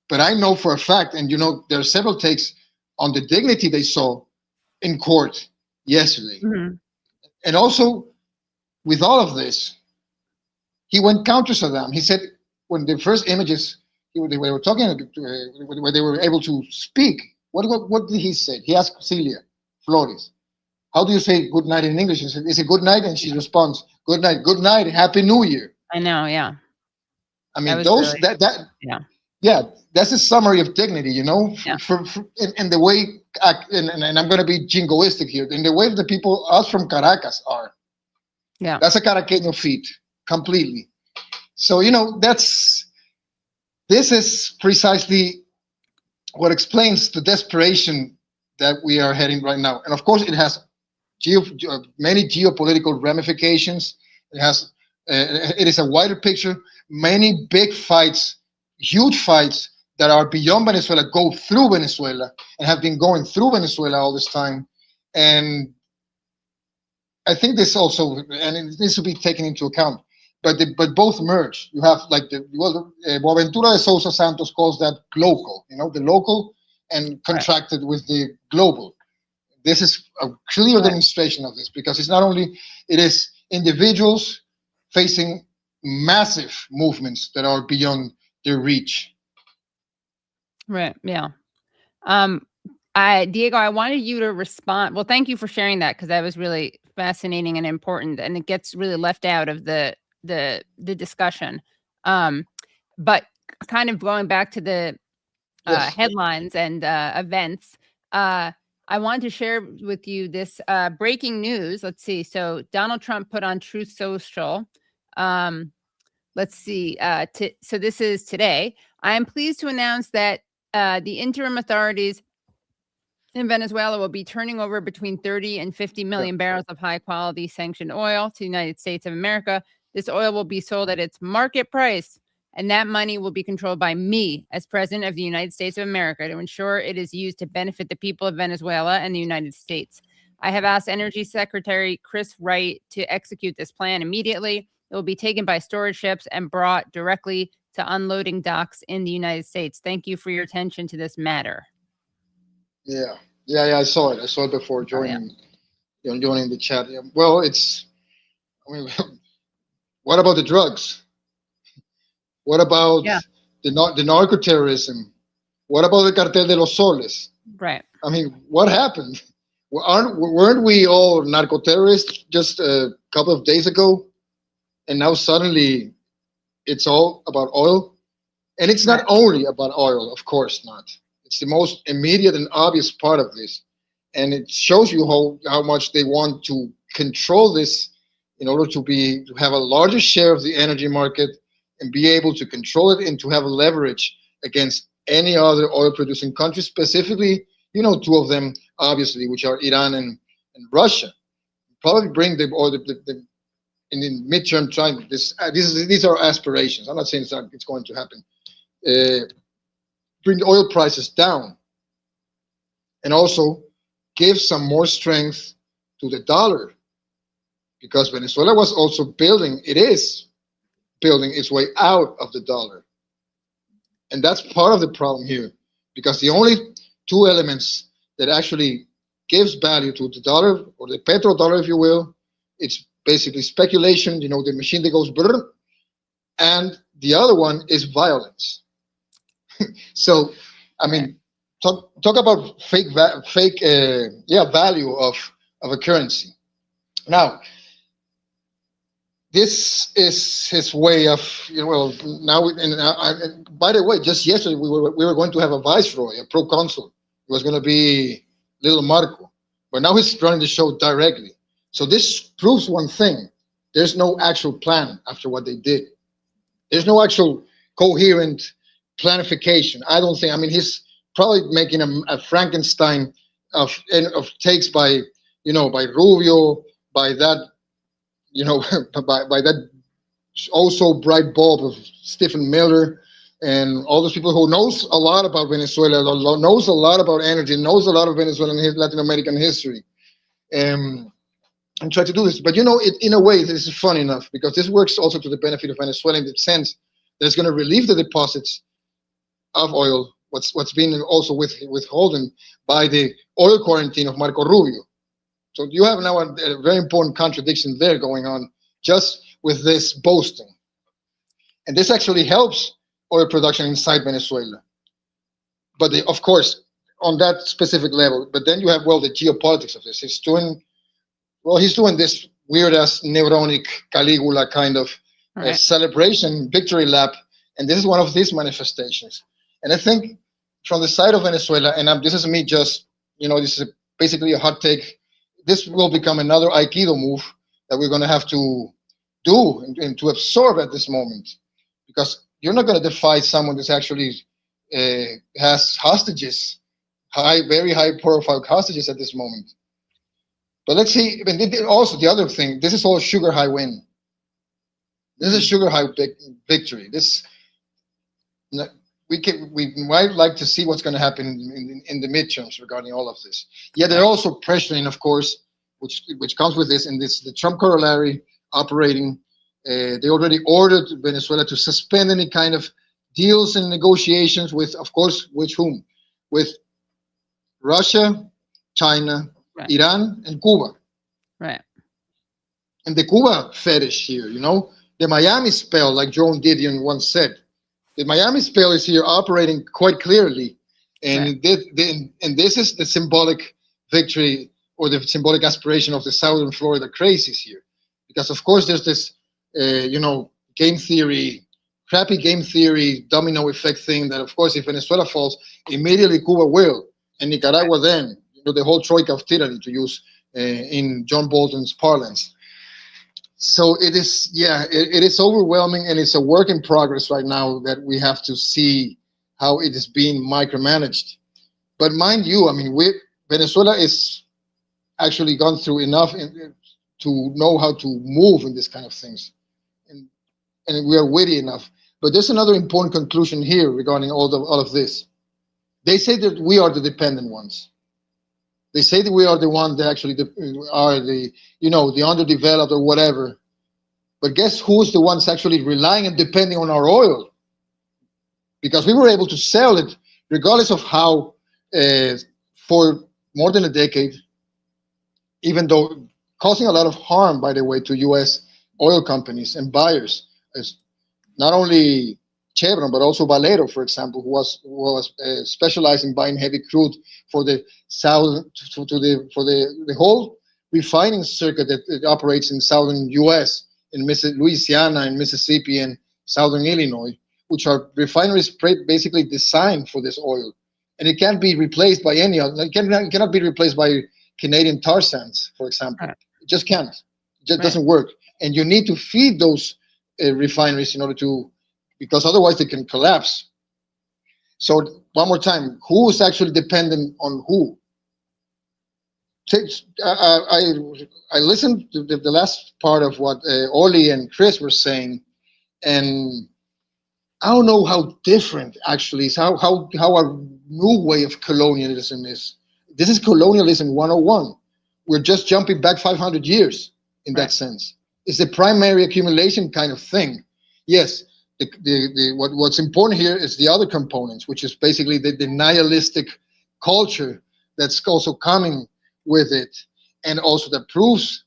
But I know for a fact, and there are several takes on the dignity they saw in court yesterday. Mm-hmm. And also, with all of this, he went counter Saddam. He said when the first images they were talking, when they were able to speak, what did he say? He asked Celia Flores, how do you say good night in English? He said, is it good night? And she responds, good night, Happy New Year. I know, yeah. I mean, those really, yeah, that's a summary of dignity, you know, in the way, and I'm going to be jingoistic here, in the way the people, us from Caracas are. Yeah. That's a Caraqueño feat, completely. So, you know, this is precisely what explains the desperation that we are heading right now. And of course, it has many geopolitical ramifications. It is a wider picture. Many big fights, huge fights that are beyond Venezuela go through Venezuela and have been going through Venezuela all this time. And I think this also, and it needs to be taken into account, but both merge. You have like Boaventura de Sousa Santos calls that local, you know, the local and contracted with the global. This is a clear demonstration of this, because it's not only, it is individuals facing massive movements that are beyond their reach. Right. Yeah. Diego, I wanted you to respond. Well, thank you for sharing that, because that was really fascinating and important, and it gets really left out of the discussion. But kind of going back to the headlines and events, I wanted to share with you this breaking news. Let's see. So Donald Trump put on TruthSocial. Let's see. So this is today. I am pleased to announce that the interim authorities in Venezuela will be turning over between 30 and 50 million barrels of high quality sanctioned oil to the United States of America. This oil will be sold at its market price, and that money will be controlled by me as president of the United States of America to ensure it is used to benefit the people of Venezuela and the United States. I have asked Energy Secretary Chris Wright to execute this plan immediately. It will be taken by storage ships and brought directly to unloading docks in the United States. Thank you for your attention to this matter. Yeah, I saw it. I saw it before joining, joining the chat. Well, I mean, what about the drugs? What about the narco-terrorism? What about the Cartel de los Soles? Right. I mean, what happened? Weren't we all narco-terrorists just a couple of days ago? And now suddenly it's all about oil? And it's not only about oil, of course not. It's the most immediate and obvious part of this. And it shows you how much they want to control this in order to have a larger share of the energy market and be able to control it and to have leverage against any other oil producing country, specifically, two of them, obviously, which are Iran and Russia. Probably bring the oil, in the midterm time, these are aspirations. I'm not saying it's going to happen. Bring the oil prices down and also give some more strength to the dollar, because Venezuela was also it is building its way out of the dollar. And that's part of the problem here, because the only two elements that actually gives value to the dollar, or the petrodollar, if you will, it's basically speculation, the machine that goes brrr, and the other one is violence. So, I mean, talk about value of a currency. Now, this is his way of, now, by the way, just yesterday we were going to have a viceroy, a proconsul. It was going to be little Marco, but now he's running the show directly. So this proves one thing: there's no actual plan after what they did. There's no actual coherent planification. I don't think. I mean, he's probably making a Frankenstein of takes by Rubio, by that by that also bright bulb of Stephen Miller, and all those people who knows a lot about Venezuela, knows a lot about energy, knows a lot of Venezuelan Latin American history, and try to do this. But in a way, this is funny enough, because this works also to the benefit of Venezuela in the sense that it's going to relieve the deposits of oil, what's been also withholden by the oil quarantine of Marco Rubio. So you have now a very important contradiction there going on just with this boasting. And this actually helps oil production inside Venezuela. But of course, on that specific level. But then you have, well, the geopolitics of this. He's doing this weird-ass neuronic Caligula kind of celebration, victory lap. And this is one of these manifestations. And I think from the side of Venezuela, and this is me just, this is basically a hot take, this will become another Aikido move that we're going to have to do and to absorb at this moment. Because you're not going to defy someone that's actually has hostages, very high-profile hostages at this moment. But let's see, and also the other thing, this is all sugar high win. This is a sugar high victory. We might like to see what's going to happen in the midterms regarding all of this. Yeah, they're also pressuring, of course, which comes with this, and this the Trump corollary operating. They already ordered Venezuela to suspend any kind of deals and negotiations with, of course, whom? With Russia, China, Iran, and Cuba. Right. And the Cuba fetish here, the Miami spell, like Joan Didion once said, the Miami spell is here operating quite clearly. And, this is the symbolic victory or the symbolic aspiration of the Southern Florida crazies here. Because, of course, there's this, game theory, crappy game theory, domino effect thing that, of course, if Venezuela falls, immediately Cuba will. And Nicaragua then, the whole troika of tyranny, to use in John Bolton's parlance. So it is, it is overwhelming, and it's a work in progress right now that we have to see how it is being micromanaged. But mind you, Venezuela is actually gone through enough to know how to move in this kind of things. And we are witty enough. But there's another important conclusion here regarding all of this. They say that we are the dependent ones. They say that we are the ones that actually are the underdeveloped or whatever. But guess who's the ones actually relying and depending on our oil? Because we were able to sell it regardless of how, for more than a decade, even though causing a lot of harm, by the way, to U.S. oil companies and buyers, as not only Chevron, but also Valero, for example, who was specialized in buying heavy crude for the for the whole refining circuit that operates in southern U.S., in Louisiana and Mississippi and southern Illinois, which are refineries basically designed for this oil, and it can't be replaced by any other. It cannot be replaced by Canadian tar sands, for example. It just can't. It just doesn't work, and you need to feed those refineries in order to, because otherwise they can collapse. So one more time, who is actually dependent on who? I listened to the last part of what Ollie and Chris were saying, and I don't know how different actually is, how our new way of colonialism is. This is colonialism 101. We're just jumping back 500 years in that sense. It's the primary accumulation kind of thing. Yes, what's important here is the other components, which is basically the nihilistic culture that's also coming with it, and also that proves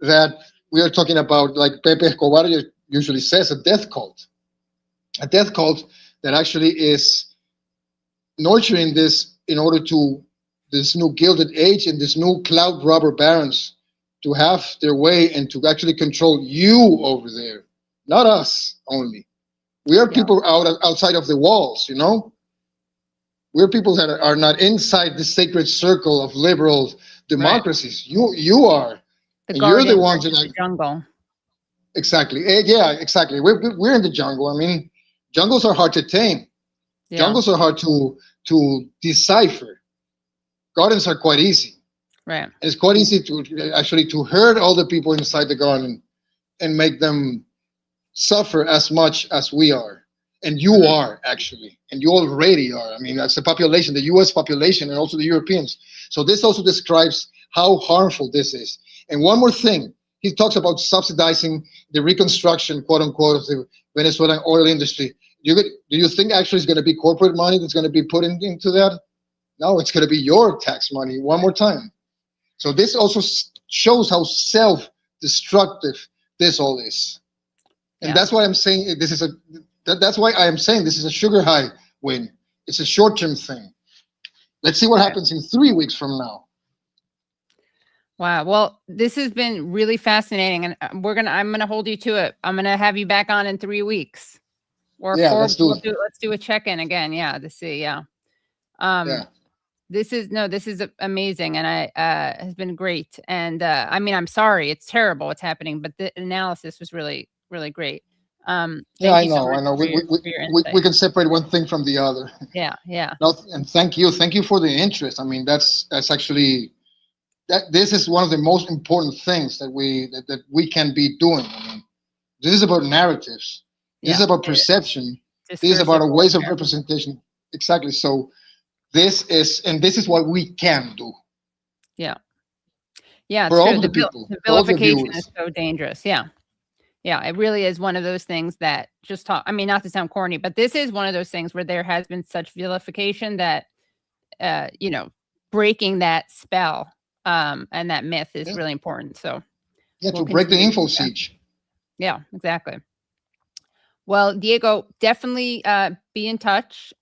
that we are talking about, like Pepe Escobar usually says, a death cult that actually is nurturing this in order to this new Gilded Age and this new cloud robber barons to have their way and to actually control you over there, not us only. We are people outside of the walls, We're people that are not inside the sacred circle of liberal democracies. You are. And you're the ones that the jungle. Exactly. Yeah, exactly. We're in the jungle. Jungles are hard to tame. Yeah. Jungles are hard to decipher. Gardens are quite easy. Right. And it's quite easy to herd all the people inside the garden and make them suffer as much as we are. And you are, actually. And you already are. That's the population, the U.S. population, and also the Europeans. So this also describes how harmful this is. And one more thing. He talks about subsidizing the reconstruction, quote unquote, of the Venezuelan oil industry. Do you think actually it's going to be corporate money that's going to be put into that? No, it's going to be your tax money one more time. So this also shows how self-destructive this all is. And that's why I'm saying that's why I am saying this is a sugar high win. It's a short-term thing. Let's see what happens in 3 weeks from now. Wow. Well, this has been really fascinating, and I'm gonna hold you to it. I'm gonna have you back on in 3 weeks. Or yeah, 4. let's do Let's do a check-in again. Yeah, to see. Yeah. This is amazing, and has been great. And I mean, I'm sorry, it's terrible what's happening, but the analysis was really, really great. I know. We can separate one thing from the other. Yeah. No, and thank you for the interest. I mean, that's actually this is one of the most important things that we can be doing. I mean, this is about narratives. This is about perception. This is about a ways of representation. Exactly. So this is what we can do. Yeah. Yeah. For all the people. The vilification is so dangerous. Yeah. Yeah. It really is one of those things that I mean, not to sound corny, but this is one of those things where there has been such vilification that, breaking that spell and that myth is really important. So to break the info siege. Yeah, exactly. Well, Diego, definitely be in touch.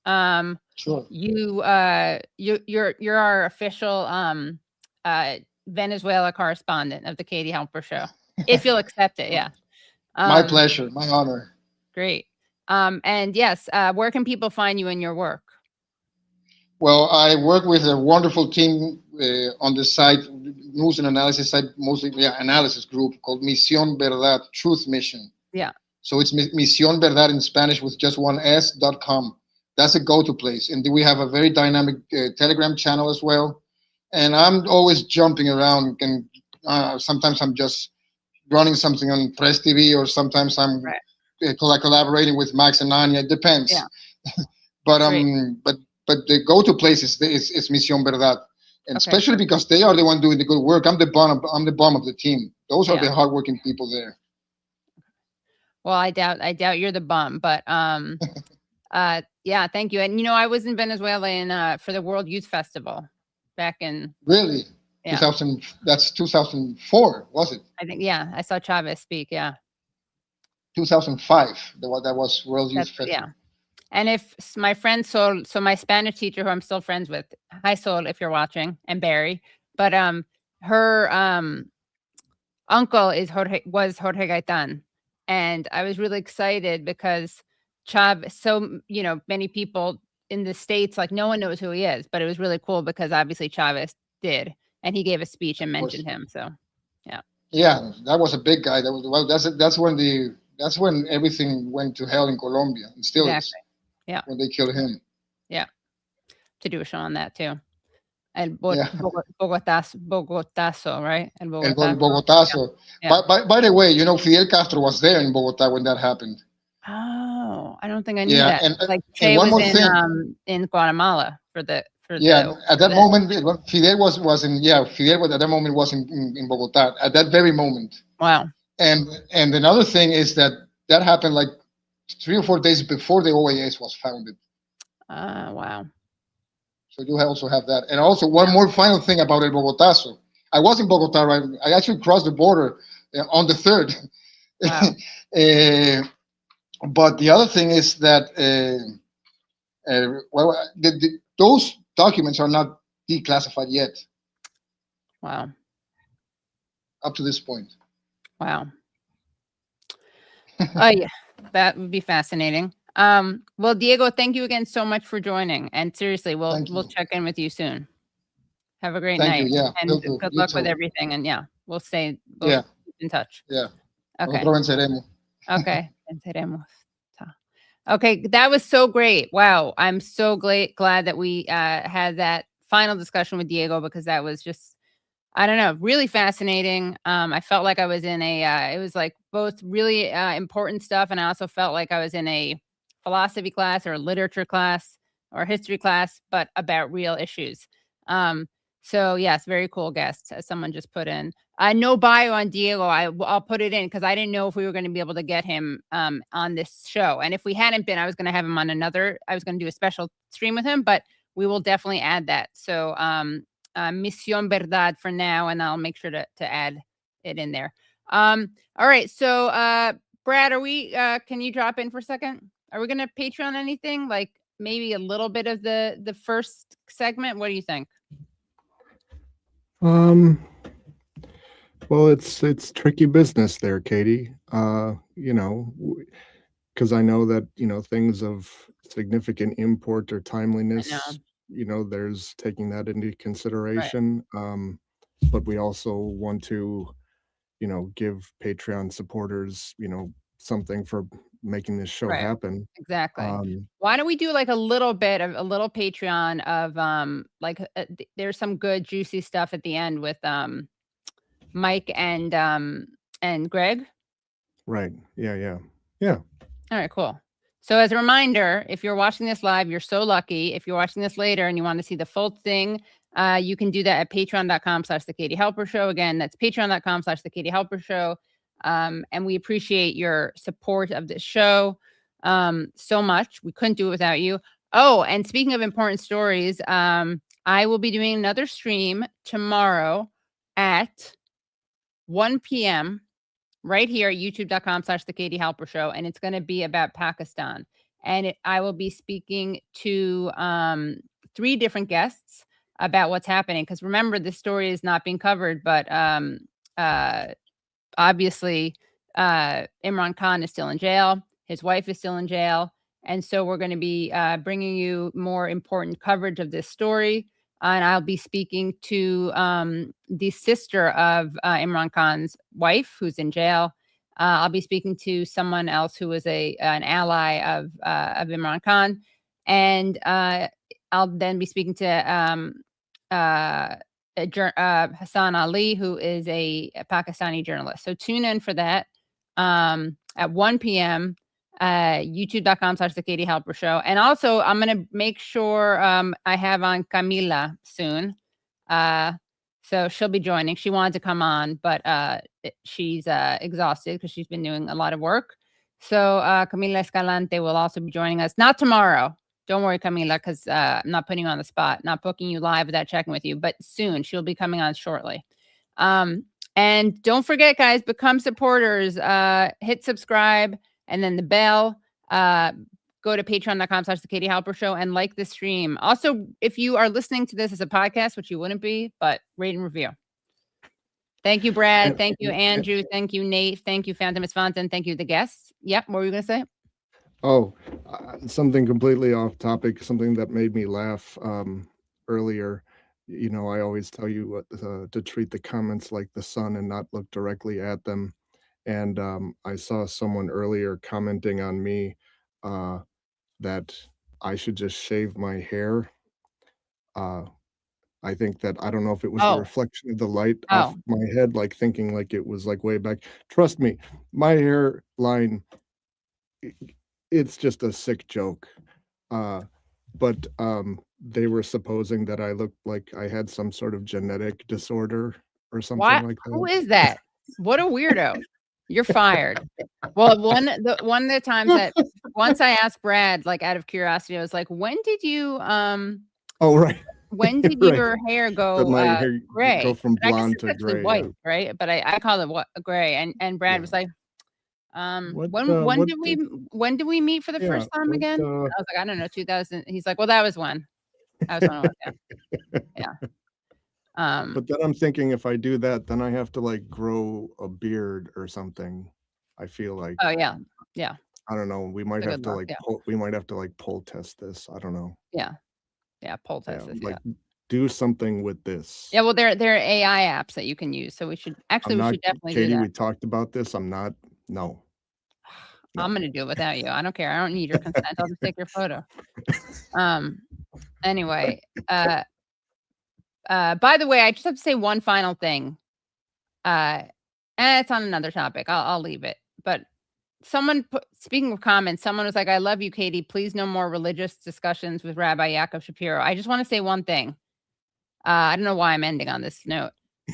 Sure. You're our official Venezuela correspondent of the Katie Halper Show, if you'll accept it. Yeah. My pleasure, my honor. Great. And yes, where can people find you in your work? Well, I work with a wonderful team on the site, news and analysis site, mostly analysis group called Misión Verdad, Truth Mission. Yeah. So it's Misión Verdad in Spanish with just one S.com. That's a go-to place. And we have a very dynamic Telegram channel as well. And I'm always jumping around. And sometimes I'm just running something on Press TV, or sometimes I'm collaborating with Max and Anya. It depends. Yeah. But the go-to place is Misión Verdad. And especially because they are the one doing the good work. I'm the bum of the team. Those are the hardworking people there. Well, I doubt you're the bum, but yeah, thank you. And I was in Venezuela for the World Youth Festival back in really 2000. That's 2004, was it? I think I saw Chavez speak. Yeah, 2005. That was World Youth Festival. Yeah. And if my friend Sol, so my Spanish teacher, who I'm still friends with, hi Sol, if you're watching, and Barry, but her uncle was Jorge Gaitan. And I was really excited because so many people in the States, like no one knows who he is, but it was really cool because obviously Chavez did, and he gave a speech and mentioned him. So, yeah. Yeah, that was a big guy. That's when everything went to hell in Colombia, and still is. Yeah. When they killed him. Yeah. To do a show on that too. And Bogotazo, right? And Bogotazo. Yeah. By the way, Fidel Castro was there in Bogota when that happened. Oh, I don't think I knew that. And, like Che was in Guatemala for the at that moment Fidel was in at that moment was in Bogota at that very moment. Wow. And another thing is that happened like 3 or 4 days before the OAS was founded. Wow. So you also have that. And also one more final thing about El Bogotazo. I was in Bogota, right? I actually crossed the border on the 3rd. Wow. But the other thing is that those documents are not declassified yet. Wow. Up to this point. Wow. Oh yeah, that would be fascinating. Well, Diego, thank you again so much for joining. And seriously, we'll check in with you soon. Have a great night. You, and good luck with everything. And we'll keep in touch. Yeah. Okay. Okay. Okay, that was so great. Wow, I'm so glad that we had that final discussion with Diego, because that was just, I don't know, really fascinating. I felt like I was in it was like both really important stuff, and I also felt like I was in a philosophy class or a literature class or history class, but about real issues. So yes, very cool guest, as someone just put in. No bio on Diego. I'll put it in because I didn't know if we were going to be able to get him on this show. And if we hadn't been, I was going to have him on I was going to do a special stream with him, but we will definitely add that. So Misión Verdad for now, and I'll make sure to add it in there. All right. So Brad, are we? Can you drop in for a second? Are we going to Patreon anything? Like maybe a little bit of the first segment? What do you think? Well, it's tricky business there, Katie. Because I know that, things of significant import or timeliness, there's taking that into consideration. But we also want to, give Patreon supporters, something for making this show happen. Exactly. Why don't we do like a little Patreon of there's some good juicy stuff at the end with Mike and Greg. Right. Yeah. All right, cool. So as a reminder, if you're watching this live, you're so lucky. If you're watching this later and you want to see the full thing, you can do that at patreon.com/The Katie Halper Show. Again, that's patreon.com/The Katie Halper Show. And we appreciate your support of this show so much. We couldn't do it without you. Oh, and speaking of important stories, I will be doing another stream tomorrow at 1 p.m. right here at youtube.com/The Katie Halper Show. And it's going to be about Pakistan. And I will be speaking to 3 different guests about what's happening. Because remember, this story is not being covered, but obviously Imran Khan is still in jail. His wife is still in jail. And so we're going to be bringing you more important coverage of this story. And I'll be speaking to the sister of Imran Khan's wife, who's in jail. I'll be speaking to someone else who was an ally of Imran Khan. And I'll then be speaking to Hassan Ali, who is a Pakistani journalist. So tune in for that at 1 p.m. youtube.com/The Katie Halper Show. And also I'm going to make sure I have on Camila soon. So she'll be joining. She wanted to come on, but she's exhausted because she's been doing a lot of work. So Camila Escalante will also be joining us. Not tomorrow. Don't worry, Camila, because I'm not putting you on the spot, not booking you live without checking with you, but soon. She'll be coming on shortly. And don't forget, guys, become supporters. Hit subscribe and then the bell. Go to patreon.com/The Katie Halper Show and like the stream. Also, if you are listening to this as a podcast, which you wouldn't be, but rate and review. Thank you, Brad. Thank you, Andrew. Thank you, Nate. Thank you, Phantom Esfantan. Thank you, the guests. Yep. What were you going to say? Oh, something completely off topic, something that made me laugh earlier. I always tell you to treat the comments like the sun and not look directly at them. And I saw someone earlier commenting on me that I should just shave my hair. I think that, I don't know if it was the reflection of the light off my head, like thinking like it was like way back. Trust me, my hairline, it's just a sick joke. But they were supposing that I looked like I had some sort of genetic disorder or something like that. Who is that? What a weirdo. You're fired. Well, one of the times that once I asked Brad, like out of curiosity, I was like, when did you oh, right. When did Right. your hair go My hair gray? go from And I guess blonde it's to actually gray, white, yeah. right? But I call it gray. And Brad was like, when what did we meet for the first time again? I was like, I don't know, 2000. He's like, well, that was when. That was when it was, yeah. But then I'm thinking, if I do that, then I have to like grow a beard or something. I feel like, Oh yeah. Yeah. I don't know. We might It's a have good to look, like yeah. we might have to like poll test this. I don't know. Yeah. Yeah. Poll test this, Like yeah. do something with this. Yeah, well, there are AI apps that you can use. So we should I'm not, definitely Katie, do that. we talked about this. I'm not, no. I'm gonna do it without you. I don't care. I don't need your consent. I'll just take your photo. Anyway, by the way, I just have to say one final thing. And it's on another topic. I'll leave it. But speaking of comments, someone was like, I love you, Katie. Please no more religious discussions with Rabbi Yaakov Shapiro. I just want to say one thing. I don't know why I'm ending on this note,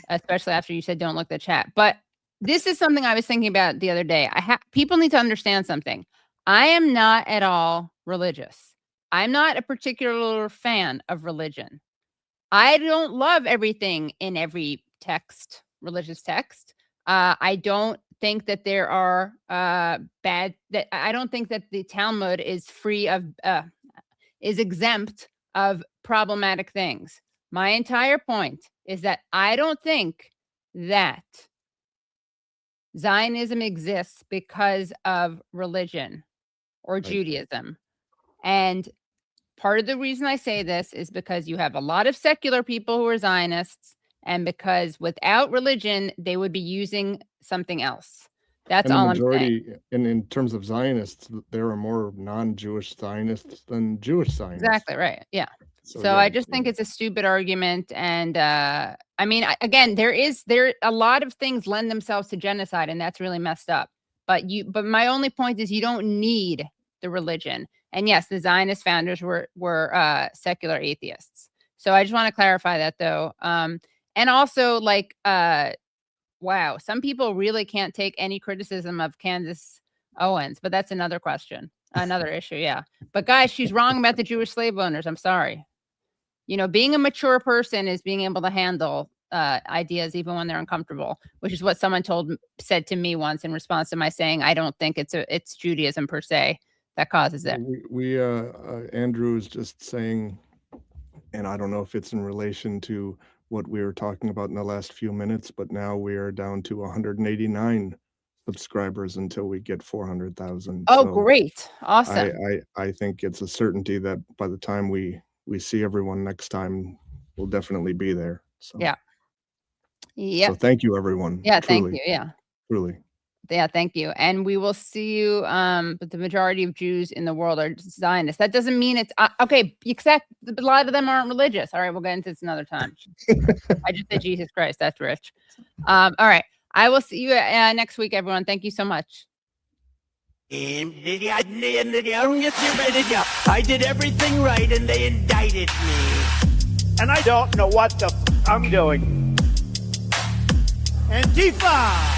especially after you said don't look at the chat. But this is something I was thinking about the other day. People need to understand something. I am not at all religious. I'm not a particular fan of religion. I don't love everything in every text, religious text. I don't think that there are I don't think that the Talmud is free of is exempt of problematic things. My entire point is that I don't think that Zionism exists because of religion or Judaism. And part of the reason I say this is because you have a lot of secular people who are Zionists, and because without religion, they would be using something else. That's all I'm saying. And in terms of Zionists, there are more non-Jewish Zionists than Jewish Zionists. Exactly right. Yeah. So yeah. I just think it's a stupid argument. And I mean, again, there a lot of things lend themselves to genocide, and that's really messed up. But my only point is you don't need the religion. And yes, the Zionist founders were secular atheists. So I just want to clarify that, though. And also, like, wow, some people really can't take any criticism of Candace Owens, but that's another question, another issue. Yeah. But guys, she's wrong about the Jewish slave owners. I'm sorry. You know, being a mature person is being able to handle ideas even when they're uncomfortable, which is what someone said to me once in response to my saying, I don't think it's Judaism per se that causes it. Andrew is just saying, and I don't know if it's in relation to what we were talking about in the last few minutes, but now we are down to 189 subscribers until we get 400,000. Oh, so great. Awesome. I think it's a certainty that by the time we see everyone next time, we'll definitely be there. So yeah. Yeah. So thank you, everyone. Yeah. Truly, thank you. Yeah. Truly. Yeah, thank you. And we will see you. But the majority of Jews in the world are Zionists. That doesn't mean it's okay. Except a lot of them aren't religious. All right, we'll get into this another time. I just said Jesus Christ. That's rich. All right, I will see you next week, everyone. Thank you so much. I did everything right, and they indicted me, and I don't know what the I'm doing. Antifa.